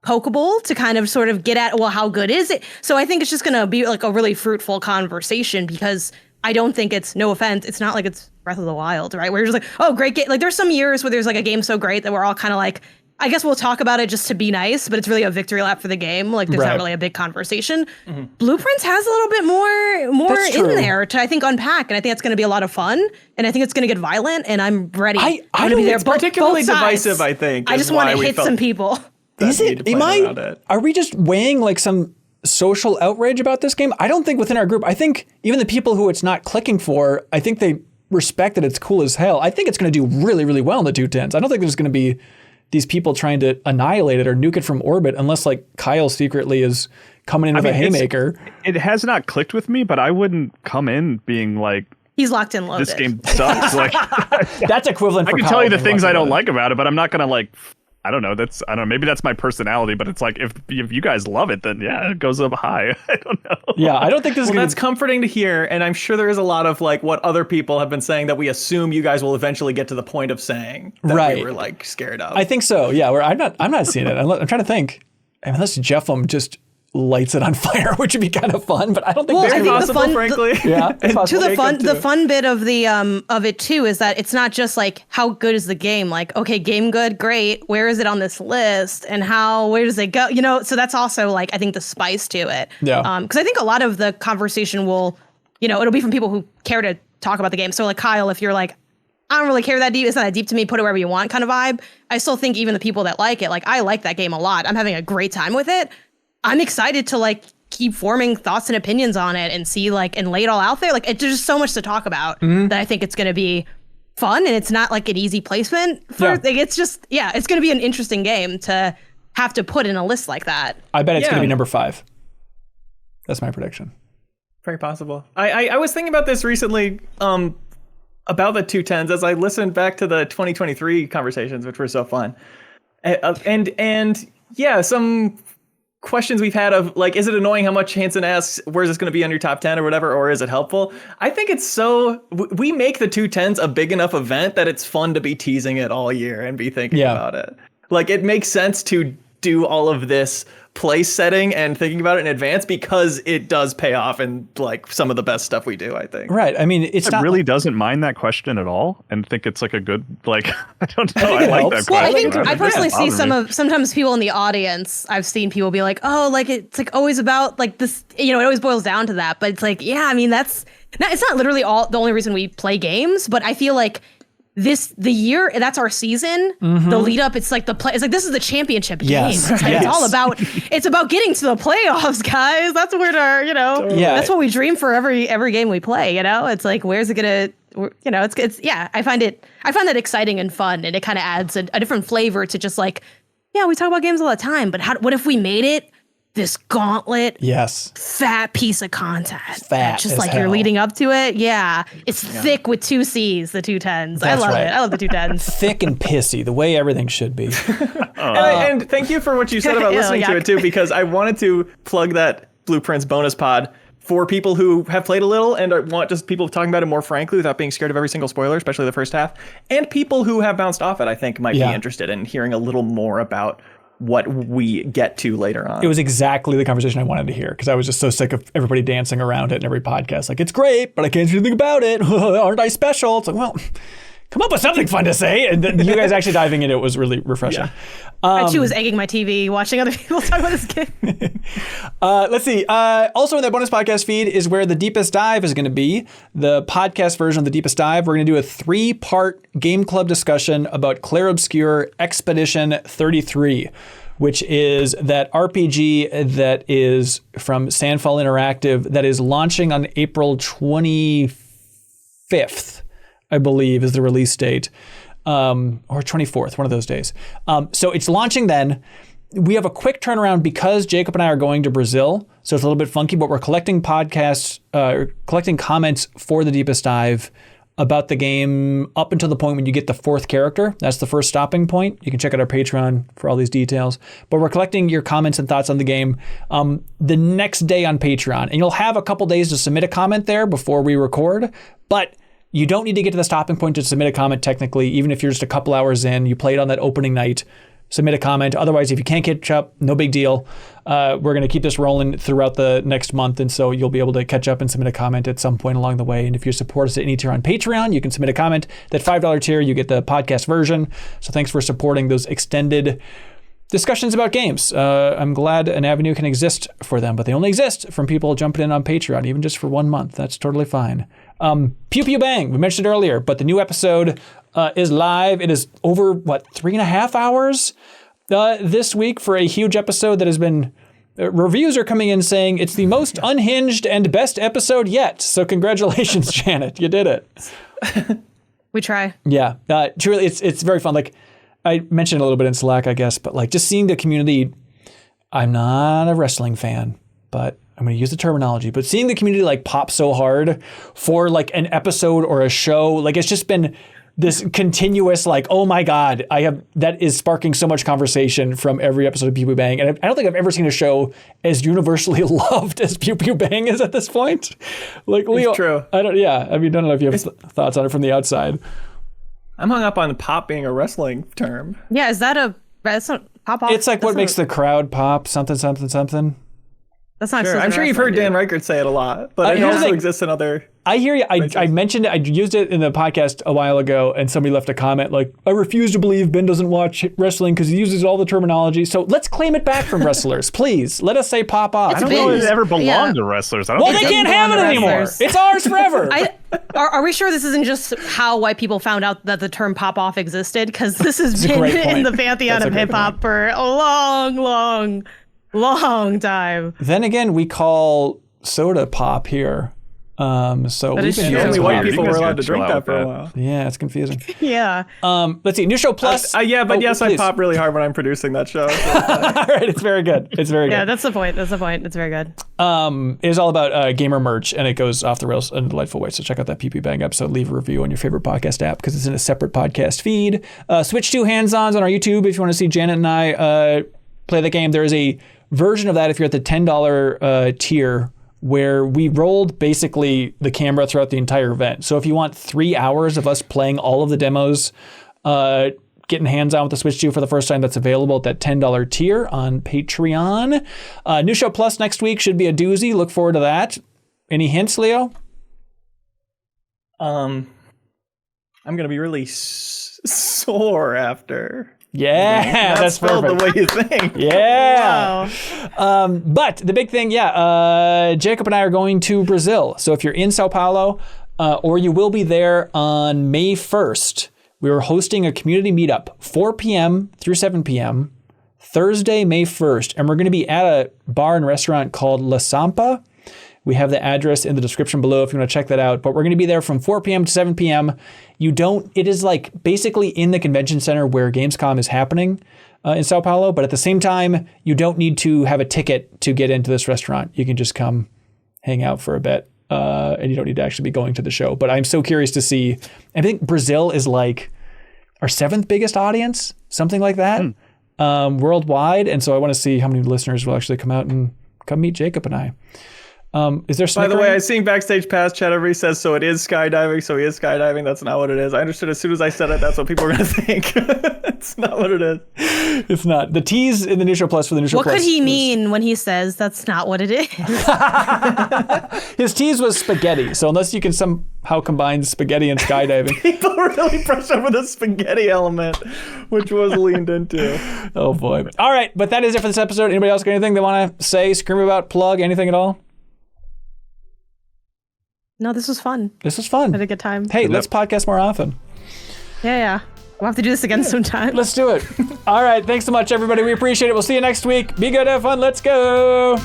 pokeable to kind of sort of get at, well, how good is it? So I think it's just going to be like a really fruitful conversation because I don't think it's, no offense, it's not like it's Breath of the Wild, right? Where you're just like, oh, great game. Like there's some years where there's like a game so great that we're all kind of like, I guess we'll talk about it just to be nice, but it's really a victory lap for the game. Like there's not really a big conversation. Mm-hmm. Blueprints has a little bit more in there to, I think, unpack. And I think it's going to be a lot of fun. And I think it's going to get violent and I'm ready. I don't be there. It's particularly divisive, I think. I just want to hit some people. Is it? Are we just weighing like some social outrage about this game? I don't think within our group. I think even the people who it's not clicking for, I think they respect that it's cool as hell. I think it's going to do really, really well in the 210s. I don't think there's going to be these people trying to annihilate it or nuke it from orbit unless like Kyle secretly is coming in with a haymaker. It has not clicked with me, but I wouldn't come in being like, he's locked and loaded. This game sucks. Like that's equivalent. I can tell you the things I don't like about it, but I'm not going to like. I don't know. Maybe that's my personality, but it's like if you guys love it, then yeah, it goes up high. I don't know. Yeah, I don't think this is. That's comforting to hear, and I'm sure there is a lot of like what other people have been saying that we assume you guys will eventually get to the point of saying that we were like scared of. I think so. Yeah, I'm not seeing it. I'm trying to think. Unless Jeffem just lights it on fire, which would be kind of fun, but I don't think very possible, frankly. The fun bit of the of it too is that it's not just like how good is the game, like okay, game good, great, where is it on this list and where does it go, you know? So that's also like I think the spice to it. Because I think a lot of the conversation will, you know, it'll be from people who care to talk about the game. So like Kyle, if you're like, I don't really care that deep, it's not that deep to me, put it wherever you want kind of vibe. I still think even the people that like it, like I like that game a lot. I'm having a great time with it. I'm excited to like keep forming thoughts and opinions on it and see like and lay it all out there. Like there's just so much to talk about that I think it's going to be fun and it's not like an easy placement for like, it's just it's going to be an interesting game to have to put in a list like that. I bet it's going to be number 5. That's my prediction. Very possible. I was thinking about this recently about the 210s as I listened back to the 2023 conversations, which were so fun, and some questions we've had of like, is it annoying how much Hanson asks, where's this going to be on your top 10 or whatever, or is it helpful? I think it's we make the 210s a big enough event that it's fun to be teasing it all year and be thinking about it. Like it makes sense to do all of this place setting and thinking about it in advance because it does pay off in like some of the best stuff we do, I think. Right. I mean, it really doesn't mind that question at all and think it's like a good, like, I don't know. I like that question. Well, I think I personally see sometimes people in the audience, I've seen people be like, oh, like it's like always about like this, you know, it always boils down to that. But it's like, yeah, I mean, it's not literally the only reason we play games, but I feel like the year that's our season, the lead up, it's like it's like this is the championship game. It's it's about getting to the playoffs, guys. That's where that's what we dream for every game we play, you know? It's like where's it gonna, you know, it's I find that exciting and fun, and it kind of adds a different flavor to just like, yeah, we talk about games all the time, but what if we made it this gauntlet, fat piece of content, just like you're leading up to it. Yeah, it's thick with 2 C's, the 210s. I love it. I love the 210s. Thick and pissy, the way everything should be. And thank you for what you said about listening to it too, because I wanted to plug that Blueprints bonus pod for people who have played a little and want just people talking about it more frankly without being scared of every single spoiler, especially the first half, and people who have bounced off it, I think might be interested in hearing a little more about what we get to later on. It was exactly the conversation I wanted to hear because I was just so sick of everybody dancing around it in every podcast. Like, it's great, but I can't do anything about it. Aren't I special? It's like, well, come up with something fun to say. And then you guys actually diving into it was really refreshing. I too was egging my TV, watching other people talk about this game. Let's see. Also in that bonus podcast feed is where the Deepest Dive is going to be. The podcast version of the Deepest Dive. We're going to do a 3-part game club discussion about Clair Obscur Expedition 33, which is that RPG that is from Sandfall Interactive that is launching on April 25th, I believe, is the release date. Or 24th, one of those days. So it's launching then. We have a quick turnaround because Jacob and I are going to Brazil, so it's a little bit funky, but we're collecting collecting comments for the Deepest Dive about the game up until the point when you get the 4th character. That's the first stopping point. You can check out our Patreon for all these details. But we're collecting your comments and thoughts on the game the next day on Patreon. And you'll have a couple days to submit a comment there before we record, but you don't need to get to the stopping point to submit a comment technically, even if you're just a couple hours in, you played on that opening night, submit a comment. Otherwise, if you can't catch up, no big deal. We're going to keep this rolling throughout the next month, and so you'll be able to catch up and submit a comment at some point along the way. And if you support us at any tier on Patreon, you can submit a comment. That $5 tier, you get the podcast version. So thanks for supporting those extended discussions about games. I'm glad an avenue can exist for them, but they only exist from people jumping in on Patreon, even just for 1 month. That's totally fine. Pew Pew Bang, we mentioned it earlier, but the new episode is live. It is over, 3.5 hours this week for a huge episode that has been... reviews are coming in saying it's the most unhinged and best episode yet. So congratulations, Janet. You did it. We try. Yeah, truly, it's very fun. Like, I mentioned a little bit in Slack, I guess, but like just seeing the community, I'm not a wrestling fan, but I'm going to use the terminology, but seeing the community like pop so hard for like an episode or a show, like it's just been this continuous like, oh my God, that is sparking so much conversation from every episode of Pew Pew Bang. And I don't think I've ever seen a show as universally loved as Pew Pew Bang is at this point. Like, Leo, it's true. I don't know if you have thoughts on it from the outside. I'm hung up on pop being a wrestling term. Yeah, that's not pop off? It's like what makes the crowd pop, something, something, something. That's not. Sure. I'm sure you've heard Dan Reichert say it a lot, but it also exists in other. I hear you. I mentioned it. I used it in the podcast a while ago, and somebody left a comment like, "I refuse to believe Ben doesn't watch wrestling because he uses all the terminology." So let's claim it back from wrestlers, please. Let us say "pop off." I don't know if it ever belonged to wrestlers. I don't Well, think they can't have it anymore. It's ours forever. Are we sure this isn't just how white people found out that the term "pop off" existed? Because this has been in the pantheon of hip hop for a long time. Then again, we call soda pop here. So That we've is been true. Only here. white people You were guys allowed gotta to drink chill that out for a with while. Yeah, it's confusing. Yeah. Let's see. New show plus. Yeah, but yes, please. I pop really hard when I'm producing that show. So All right, it's very good. It's very good. Yeah, that's the point. It's very good. It is all about gamer merch, and it goes off the rails in a delightful way. So check out that PP Bang episode. Leave a review on your favorite podcast app because it's in a separate podcast feed. Switch to hands-ons on our YouTube if you want to see Janet and I play the game. There is a version of that if you're at the $10 tier where we rolled basically the camera throughout the entire event. So if you want 3 hours of us playing all of the demos, getting hands-on with the Switch 2 for the first time, that's available at that $10 tier on Patreon. New Show Plus next week should be a doozy. Look forward to that. Any hints, Leo? I'm gonna be really sore after. Yeah, that's spelled perfect. the way you think. Yeah. Wow. But the big thing, Jacob and I are going to Brazil. So if you're in São Paulo, or you will be there on May 1st, we are hosting a community meetup, 4 p.m. through 7 p.m., Thursday, May 1st. And we're going to be at a bar and restaurant called La Sampah. We have the address in the description below if you want to check that out. But we're going to be there from 4 p.m. to 7 p.m. It is like basically in the convention center where Gamescom is happening in Sao Paulo. But at the same time, you don't need to have a ticket to get into this restaurant. You can just come hang out for a bit. And you don't need to actually be going to the show. But I'm so curious to see. I think Brazil is like our 7th biggest audience, something like that, worldwide. And so I want to see how many listeners will actually come out and come meet Jacob and I. Is there By the way, I seen Backstage Pass chat, everybody says, so it is skydiving, so he is skydiving. That's not what it is. I understood as soon as I said it, that's what people were going to think. It's not what it is. It's not. The tease in the New Show Plus for the New Show What Plus. could he mean when he says that's not what it is? His tease was spaghetti. So unless you can somehow combine spaghetti and skydiving. People really brushed over the spaghetti element, which was leaned into. Oh boy. All right, but that is it for this episode. Anybody else got anything they want to say, scream about, plug, anything at all? No, this was fun. This was fun. Had a good time. Hey, let's podcast more often. Yeah. We'll have to do this again sometime. Let's do it. All right, thanks so much, everybody. We appreciate it. We'll see you next week. Be good, have fun. Let's go.